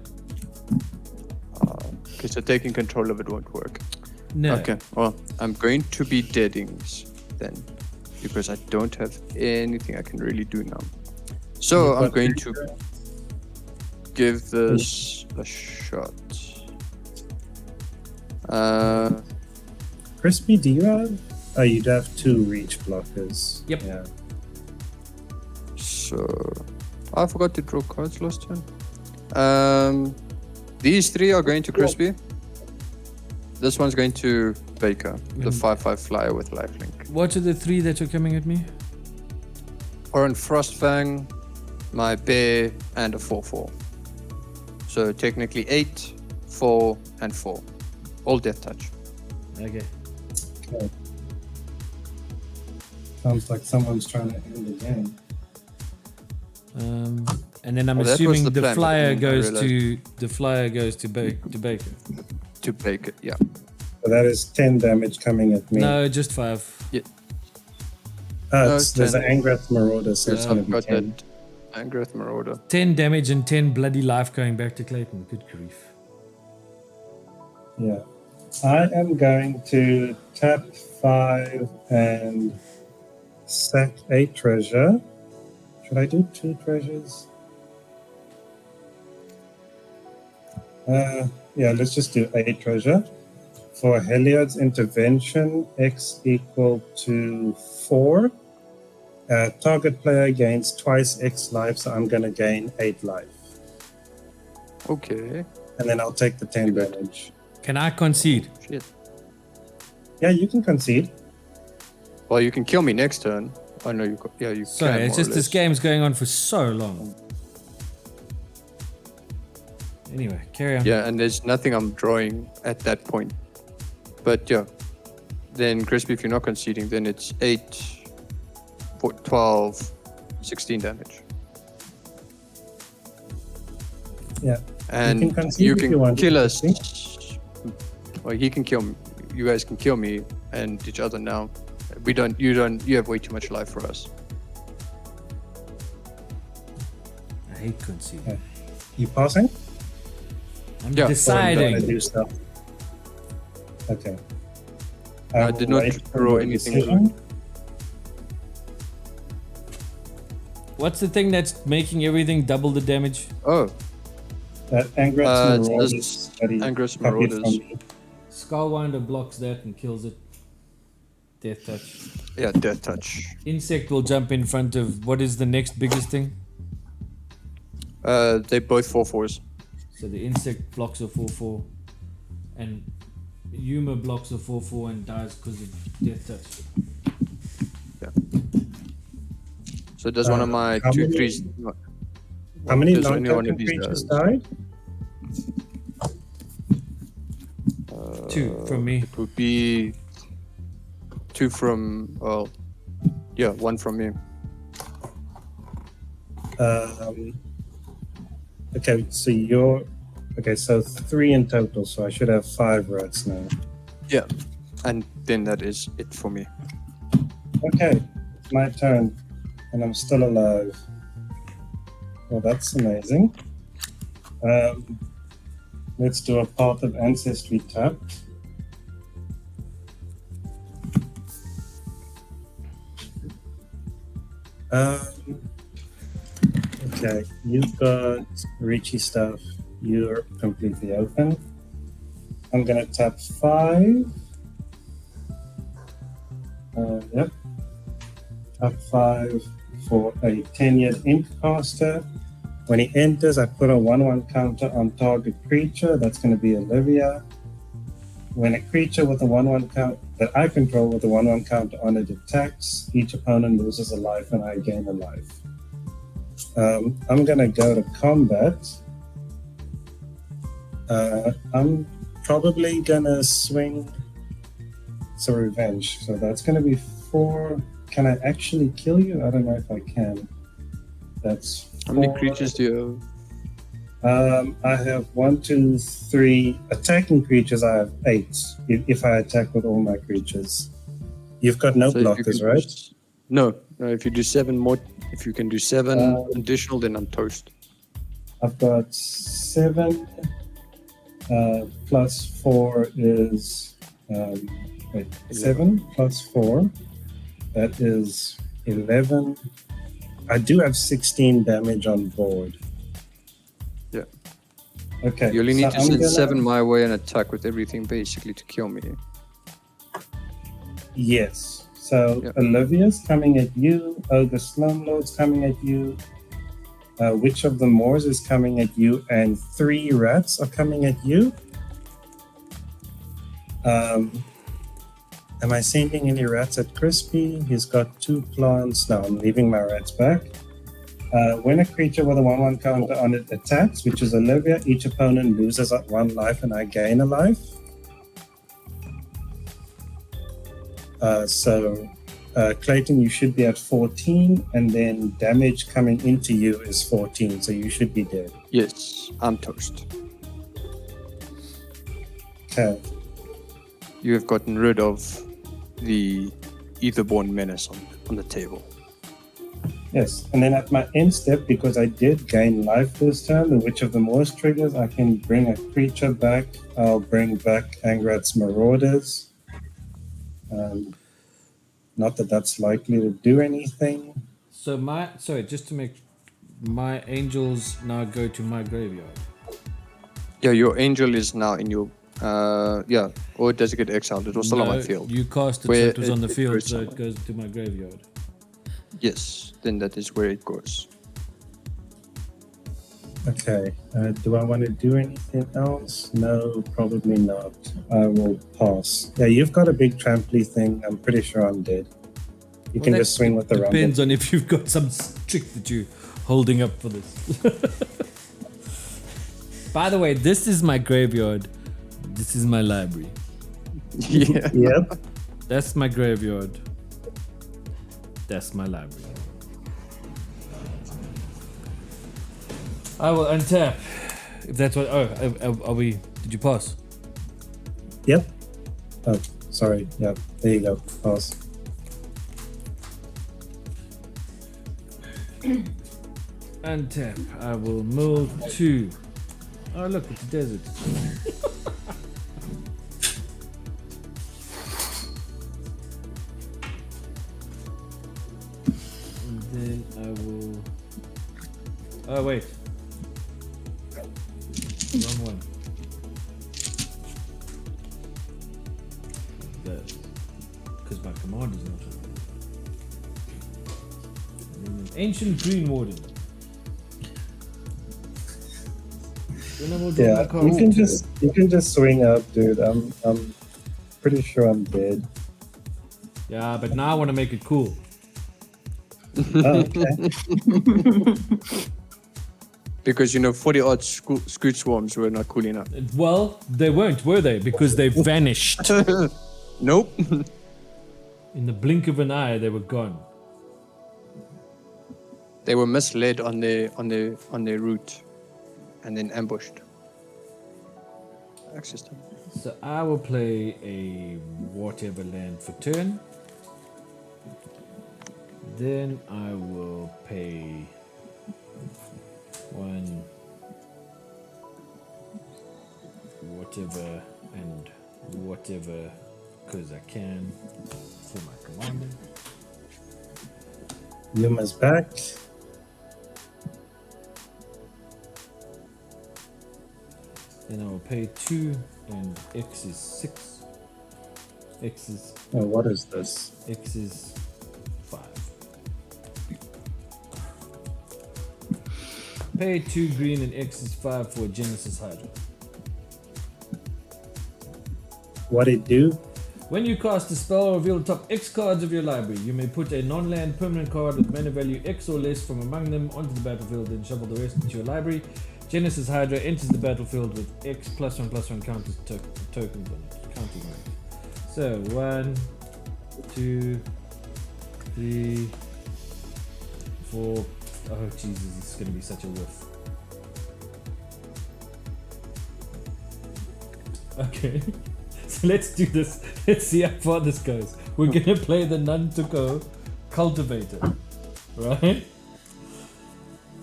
Okay, so taking control of it won't work. No. Okay, well, I'm going to be deadings then, because I don't have anything I can really do now. So I'm going to give this a shot. Crispy, do you have? Oh, you'd have 2 reach blockers. Yep. Yeah. So I forgot to draw cards last time. These 3 are going to Crispy. This one's going to Baker, the 5/5 flyer with lifelink. What are the 3 that are coming at me? Oran Frostfang, my bear, and a 4/4. So technically 8, 4, and 4. All death touch. Okay. Okay. Sounds like someone's trying to end the game. And then I'm Well, that was assuming the the plan, but flyer then I goes to Baker. To Baker, yeah. So that is 10 damage coming at me. No, just 5. No, There's 10. an Angrath Marauder, so it's Yes, going to I've be got 10. that Angrath Marauder. 10 damage and 10 bloody life going back to Clayton. Good grief. Yeah. I am going to tap 5 and sack a treasure. Should I do 2 treasures? Yeah, let's just do a treasure. For Heliod's intervention, X equal to 4. Target player gains twice X life, so I'm going to gain 8 life. Okay. And then I'll take the 10 damage. Can I concede? Shit. Yeah, you can concede. Well, you can kill me next turn. Oh no, you can. Sorry, it's more or just this less. game's going on for so long. Anyway, carry on. Yeah, and there's nothing I'm drawing at that point. But yeah, then Crispy, if you're not conceding, then it's 8, 4, 12, 16 damage. Yeah. And can concede you if can you want, kill us. Crispy. Well, he can kill me. You guys can kill me and each other now. You have way too much life for us. I hate conceding. Okay. You passing? I'm Yeah. Or you deciding. gotta do stuff? Okay. I will did not wait for draw your anything. decision. What's the thing that's making everything double the damage? Oh, That Angrath's it's Marauders this that he Angrath's copied from Marauders. me. Skullwinder blocks that and kills it. Death touch. yeah, death touch. Insect will jump in front of what is the next biggest thing? They both 4/4s. So the insect blocks a 4/4, and Yuma blocks a 4/4 and dies because of death touch. So does one of my how 2 many- 3s? How many Does only one non-token of these creatures does. died? 2 from me. It would be 2 from. Well, yeah, 1 from me. Okay, so you're okay. So 3 in total. So I should have 5 rats now. Yeah, and then that is it for me. Okay, it's my turn, and I'm still alive. Well, that's amazing. Let's do a Path of Ancestry tap. Okay, you've got Richie stuff. You're completely open. I'm gonna tap 5 Yep. Up 5 for a 10-year Impcaster. When he enters, I put a 1/1 counter on target creature. That's going to be Olivia. When a creature with a 1/1 count that I control with a 1/1 counter on it attacks, each opponent loses a life and I gain a life. I'm going to go to combat. I'm probably going to swing some revenge. So that's going to be 4. Can I actually kill you? I don't know if I can. That's 4. How many creatures do you I have 1, 2, 3 attacking creatures. I have 8 if I attack with all my creatures. You've got no have? So if you blockers, can right? No. If you do 7 more, if you can do 7 additional, then I'm toast. I've got 7 plus 4 is 7 plus 4. That is 11. I do have 16 damage on board. Yeah. Okay. You only need so to send gonna- 7 my way and attack with everything basically to kill me. Yes. So Yeah. Olivia's coming at you. Ogre Slumlord's coming at you. Witch of the Moors is coming at you, and 3 rats are coming at you. Am I sending any rats at Crispy? He's got 2 plants. No, I'm leaving my rats back. When a creature with a 1/1 counter on it attacks, which is Olivia, each opponent loses 1 life and I gain a life. Clayton, you should be at 14, and then damage coming into you is 14, so you should be dead. Yes, I'm toast. Okay. You have gotten rid of the Etherborn menace on the table. Yes, and then at my end step, because I did gain life this turn, the Witch of the Moors triggers, I can bring a creature back. I'll bring back Angrat's Marauders. Not that that's likely to do anything. So just to make my angels now go to my graveyard. Yeah, your angel is now in your or does it get exiled? It was still on my field. You cast it, so Where it was on the it field, goes so it somewhere. goes to my graveyard. Yes, then that is where it goes. Okay, do I want to do anything else? No, probably not. I will pass. Yeah, you've got a big tramply thing. I'm pretty sure I'm dead. You can that just swing with the rumble. Depends on if you've got some trick that you're holding up for this. By the way, this is my graveyard. This is my library. Yeah. Yep. That's my graveyard. That's my library. I will untap. If that's what. Are we? Did you pass? Yep. Oh, sorry. Yep. There you go. Pass. Untap. I will move to. Oh, look, it's a desert. And then I will. Oh, wait. Wrong one. Because my command is not. Ancient Green Warden. Then I will draw my Yeah, card. you can just swing up, dude. I'm pretty sure I'm dead. Yeah, but now I want to make it cool. Oh, okay. Because 40 odd scoot swarms were not cool enough. Well, they weren't, were they? Because they vanished. Nope. In the blink of an eye, they were gone. They were misled on their route and then ambushed. Access time. So I will play a whatever land for turn. Then I will pay 1 whatever and whatever because I can for my commander. Yuma's back. Then I will pay 2 and X is 6. X is Oh, what is this? 5. Pay 2 green and X is 5 for Genesis Hydra. What it do? When you cast a spell, reveal the top X cards of your library. You may put a non-land permanent card with mana value X or less from among them onto the battlefield, then shuffle the rest into your library. Genesis Hydra enters the battlefield with X +1/+1 counters tokens on it. Counting on it. So 1, 2, 3, 4. Oh Jesus, this is gonna be such a whiff. Okay. So let's do this. Let's see how far this goes. We're gonna play the Nantuko Cultivator. Right?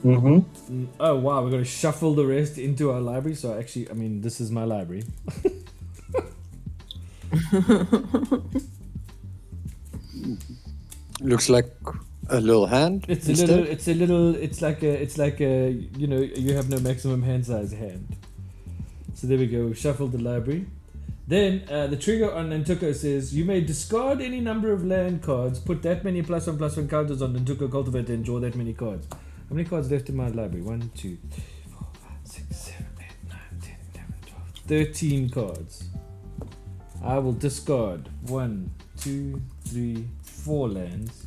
Mm-hmm. Oh wow, we're gonna shuffle the rest into our library. So actually, I mean, this is my library. Looks like a little hand. It's like a you know, you have no maximum hand size hand. So there we go. We've shuffled the library. Then the trigger on Nantuko says you may discard any number of land cards, put that many +1/+1 counters on Nantuko Cultivator, and draw that many cards. How many cards left in my library? 1, 2, 3, 4, 5, 6, 7, 8, 9, 10, 11, 12, 13 cards. I will discard 1, 2, 3, 4 lands.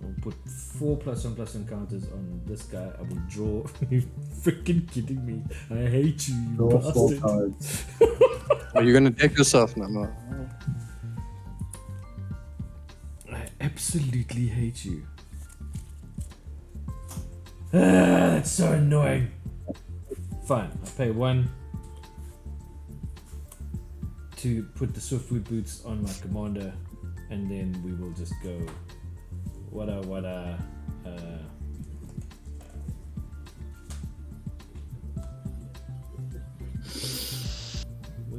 I'll put 4 +1/+1 counters on this guy. I will draw. You're freaking kidding me. I hate you, you Draw 4 bastard. cards. Are you gonna deck yourself now? No. I absolutely hate you. That's so annoying. Fine, I pay 1 to put the Swiftwood boots on my commander, and then we will just go. Where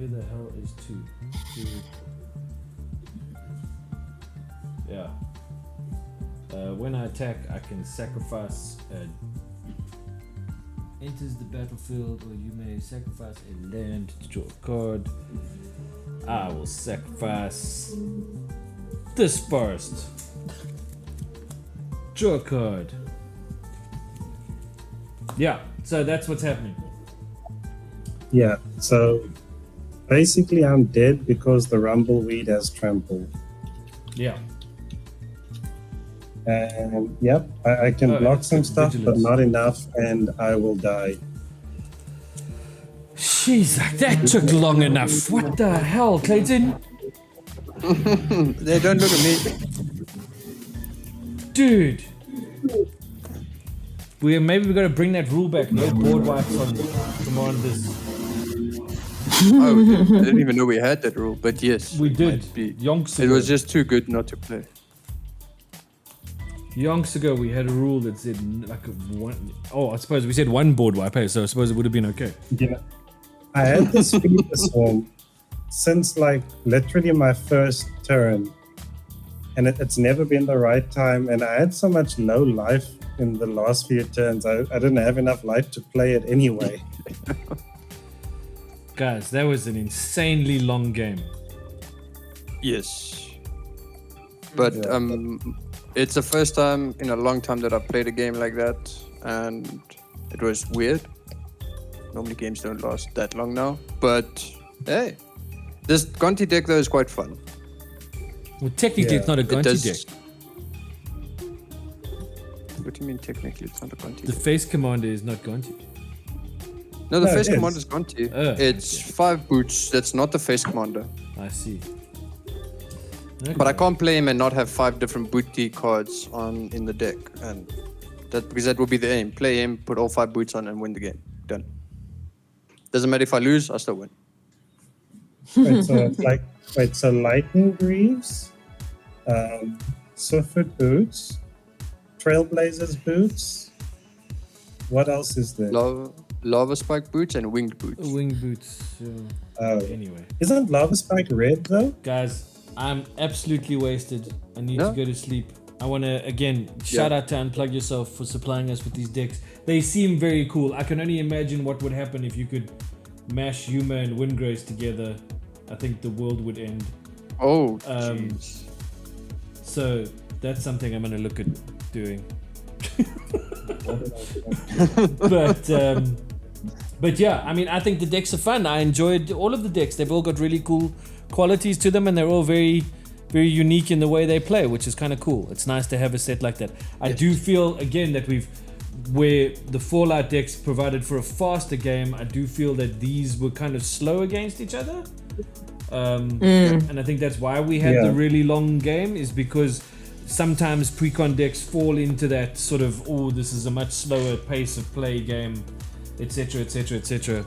the hell is 2? Yeah. When I attack, I can sacrifice. Enters the battlefield, or you may sacrifice a land to draw a card. I will sacrifice this first. Draw a card. Yeah, so that's what's happening. Yeah, so basically I'm dead because the Rumbleweed has trampled. Yeah. And yep, I can block some stuff, but not enough, and I will die. Jeez, that took long enough. What the hell, Clayton? They don't look at me. Dude. Maybe we gotta bring that rule back. No board wipes on CommandThis. Oh, I didn't even know we had that rule, but yes. We it did. might be. Yonks It ago. was just too good not to play. Yonks ago, we had a rule that said like one. Oh, I suppose we said one board wipe. Hey, so I suppose it would have been okay. Yeah, I had this Fever Swarm since like literally my first turn, and it's never been the right time. And I had so much low life in the last few turns. I didn't have enough life to play it anyway. Guys, that was an insanely long game. Yes. But it's the first time in a long time that I've played a game like that, and it was weird. Normally games don't last that long now, but hey, this Gonti deck though is quite fun. Well, technically, it's not a It Gonti does- deck. What do you mean technically it's not a Gonti The deck? face commander is not Gonti. No, the No, face it is. commander is Gonti. Oh, It's 5 boots, that's not the face commander. I see. But I can't play him and not have 5 different booty cards on in the deck, and because that will be the aim. Play him, put all 5 boots on, and win the game. Done. Doesn't matter if I lose, I still win. So Lightning Greaves, Swiftfoot Boots, Trailblazers Boots. What else is there? Lava spike boots and winged boots. Wing boots. Oh, Anyway, isn't Lava Spike red though? guys, I'm absolutely wasted. I need No? to go to sleep. I want to, again, shout out to Unplug Yourself for supplying us with these decks. They seem very cool. I can only imagine what would happen if you could mash Yuma and Windgrace together I think the world would end. Oh, Um, jeez. So that's something I'm going to look at doing. But yeah, I mean, I think the decks are fun. I enjoyed all of the decks. They've all got really cool qualities to them, and they're all very, very unique in the way they play, which is kind of cool. It's nice to have a set like that. I do feel again that where the Fallout decks provided for a faster game, I do feel that these were kind of slow against each other. And I think that's why we had the really long game, is because sometimes precon decks fall into that sort of, oh, this is a much slower pace of play game, etc, etc, etc,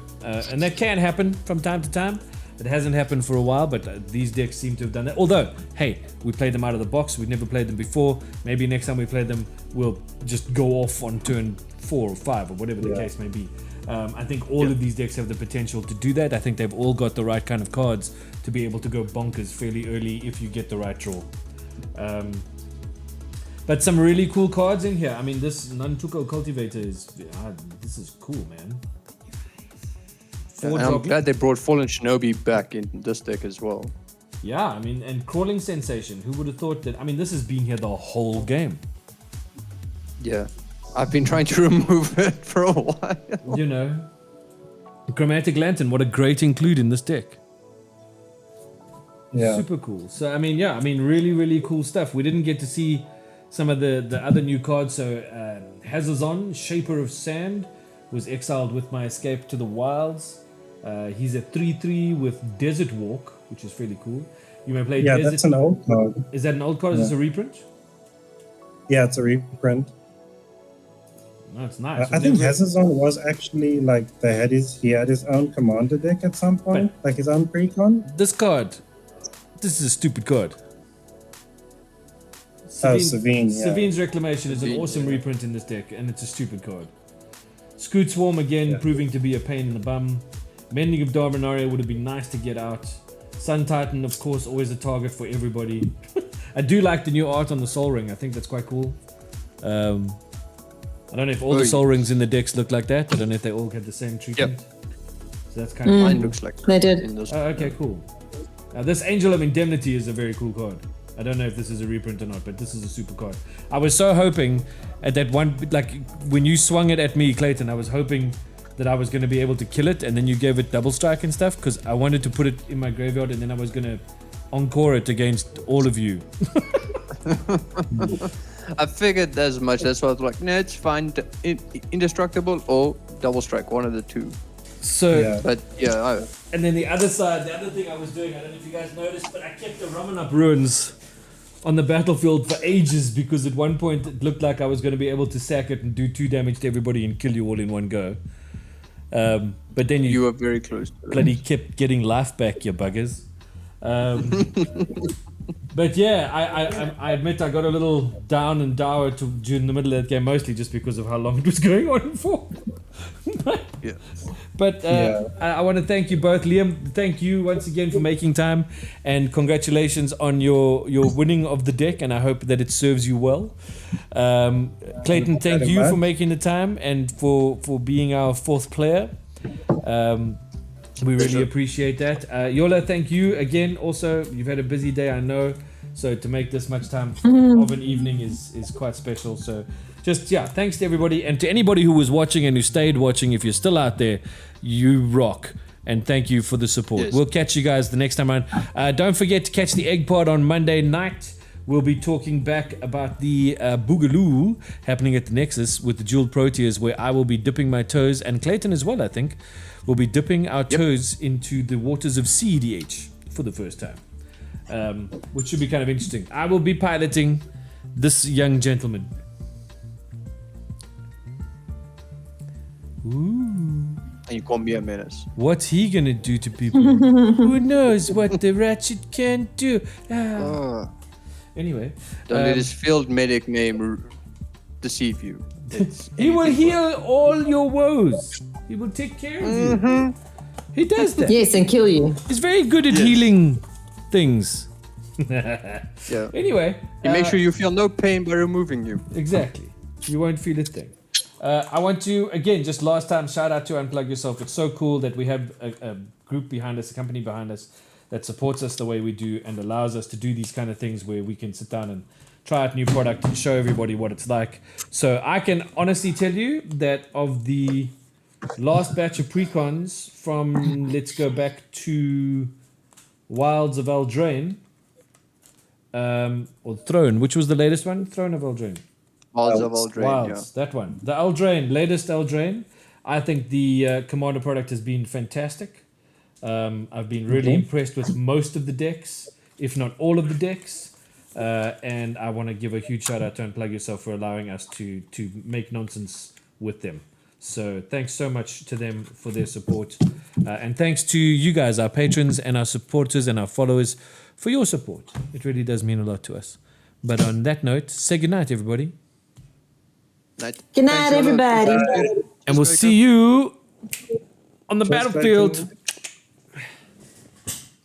and that can happen from time to time. It hasn't happened for a while, but these decks seem to have done that. Although, hey, we played them out of the box. We've never played them before. Maybe next time we play them, we'll just go off on turn 4 or 5 or whatever the case may be. I think all of these decks have the potential to do that. I think they've all got the right kind of cards to be able to go bonkers fairly early if you get the right draw. But some really cool cards in here. I mean, this Nantuko Cultivator is... this is cool, man. And I'm glad they brought Fallen Shinobi back in this deck as well. Yeah, I mean, and Crawling Sensation. Who would have thought that? I mean, this has been here the whole game. Yeah. I've been trying to remove it for a while. You know. Chromatic Lantern, what a great include in this deck. Yeah. Super cool. So, I mean, yeah, I mean, really, really cool stuff. We didn't get to see some of the other new cards. So, Hazazon, Shaper of Sand, was exiled with my Escape to the Wilds. He's a 3/3 with Desert Walk, which is fairly cool. You may play Desert... that's an old card. Is that an old card? Is this a reprint? Yeah, it's a reprint. No, it's nice. I think Hazazon was actually like he had his own commander deck at some point, like his own precon. This is a stupid card. Savine, yeah. Savine's Reclamation is an awesome reprint in this deck, and it's a stupid card. Scoot Swarm again, proving to be a pain in the bum. Mending of Darminaria would have been nice to get out. Sun Titan, of course, always a target for everybody. I do like the new art on the Soul Ring. I think that's quite cool. I don't know if all the Soul Rings in the decks look like that. I don't know if they all get the same treatment. So that's kind of Mine looks like they did. okay, cool. This Angel of Indemnity is a very cool card. I don't know if this is a reprint or not, but this is a super card. I was so hoping at that one, like when you swung it at me, Clayton, I was hoping that I was going to be able to kill it, and then you gave it double strike and stuff, because I wanted to put it in my graveyard, and then I was going to encore it against all of you. I figured as much. That's why I was like, no, it's fine. Indestructible or double strike, one of the two. So, but yeah. And then the other side, the other thing I was doing, I don't know if you guys noticed, but I kept the Ramanap Ruins on the battlefield for ages, because at one point it looked like I was going to be able to sack it and do 2 damage to everybody and kill you all in one go. But then you were very close to bloody kept getting life back, you buggers. But yeah, I admit I got a little down and dour during the middle of that game, mostly just because of how long it was going on for. But I want to thank you both. Liam, thank you once again for making time, and congratulations on your winning of the deck, and I hope that it serves you well. Clayton, thank you for making the time and for being our 4th player. We really appreciate that. Yola, thank you again. Also, you've had a busy day, I know. So to make this much time of an evening is quite special. So just, thanks to everybody. And to anybody who was watching and who stayed watching, if you're still out there, you rock. And thank you for the support. Yes. We'll catch you guys the next time around. Don't forget to catch the Egg Pod on Monday night. We'll be talking back about the Boogaloo happening at the Nexus with the Jeweled Proteas, where I will be dipping my toes, and Clayton as well, I think. We'll be dipping our toes into the waters of EDH for the first time, which should be kind of interesting. I will be piloting this young gentleman. Ooh. And you call me a menace. What's he gonna do to people? Who knows what the Ratchet can do? Anyway. Don't let his field medic name deceive you. He will heal all your woes. He will take care of you. He does that. Yes, and kill you. He's very good at healing things. Anyway. He makes sure you feel no pain by removing you. Exactly. You won't feel a thing. I want to, again, just last time, shout out to Unplug Yourself. It's so cool that we have a group behind us, a company behind us that supports us the way we do and allows us to do these kind of things where we can sit down and try out new product and show everybody what it's like. So I can honestly tell you that of the last batch of precons from, let's go back to Wilds of Eldraine, or Throne, which was the latest one? Throne of Eldraine. Wilds of Eldraine, Wilds, that one. The Eldraine, latest Eldraine. I think the Commander product has been fantastic. I've been really impressed with most of the decks, if not all of the decks. And I want to give a huge shout out to Unplug Yourself for allowing us to make nonsense with them. So thanks so much to them for their support. And thanks to you guys, our patrons and our supporters and our followers, for your support. It really does mean a lot to us. But on that note, say goodnight, everybody. Good night, everybody. And we'll see you on the Just battlefield.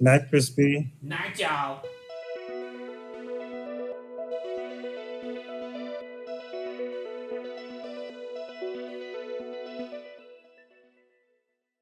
Night, Crispy. Night, y'all.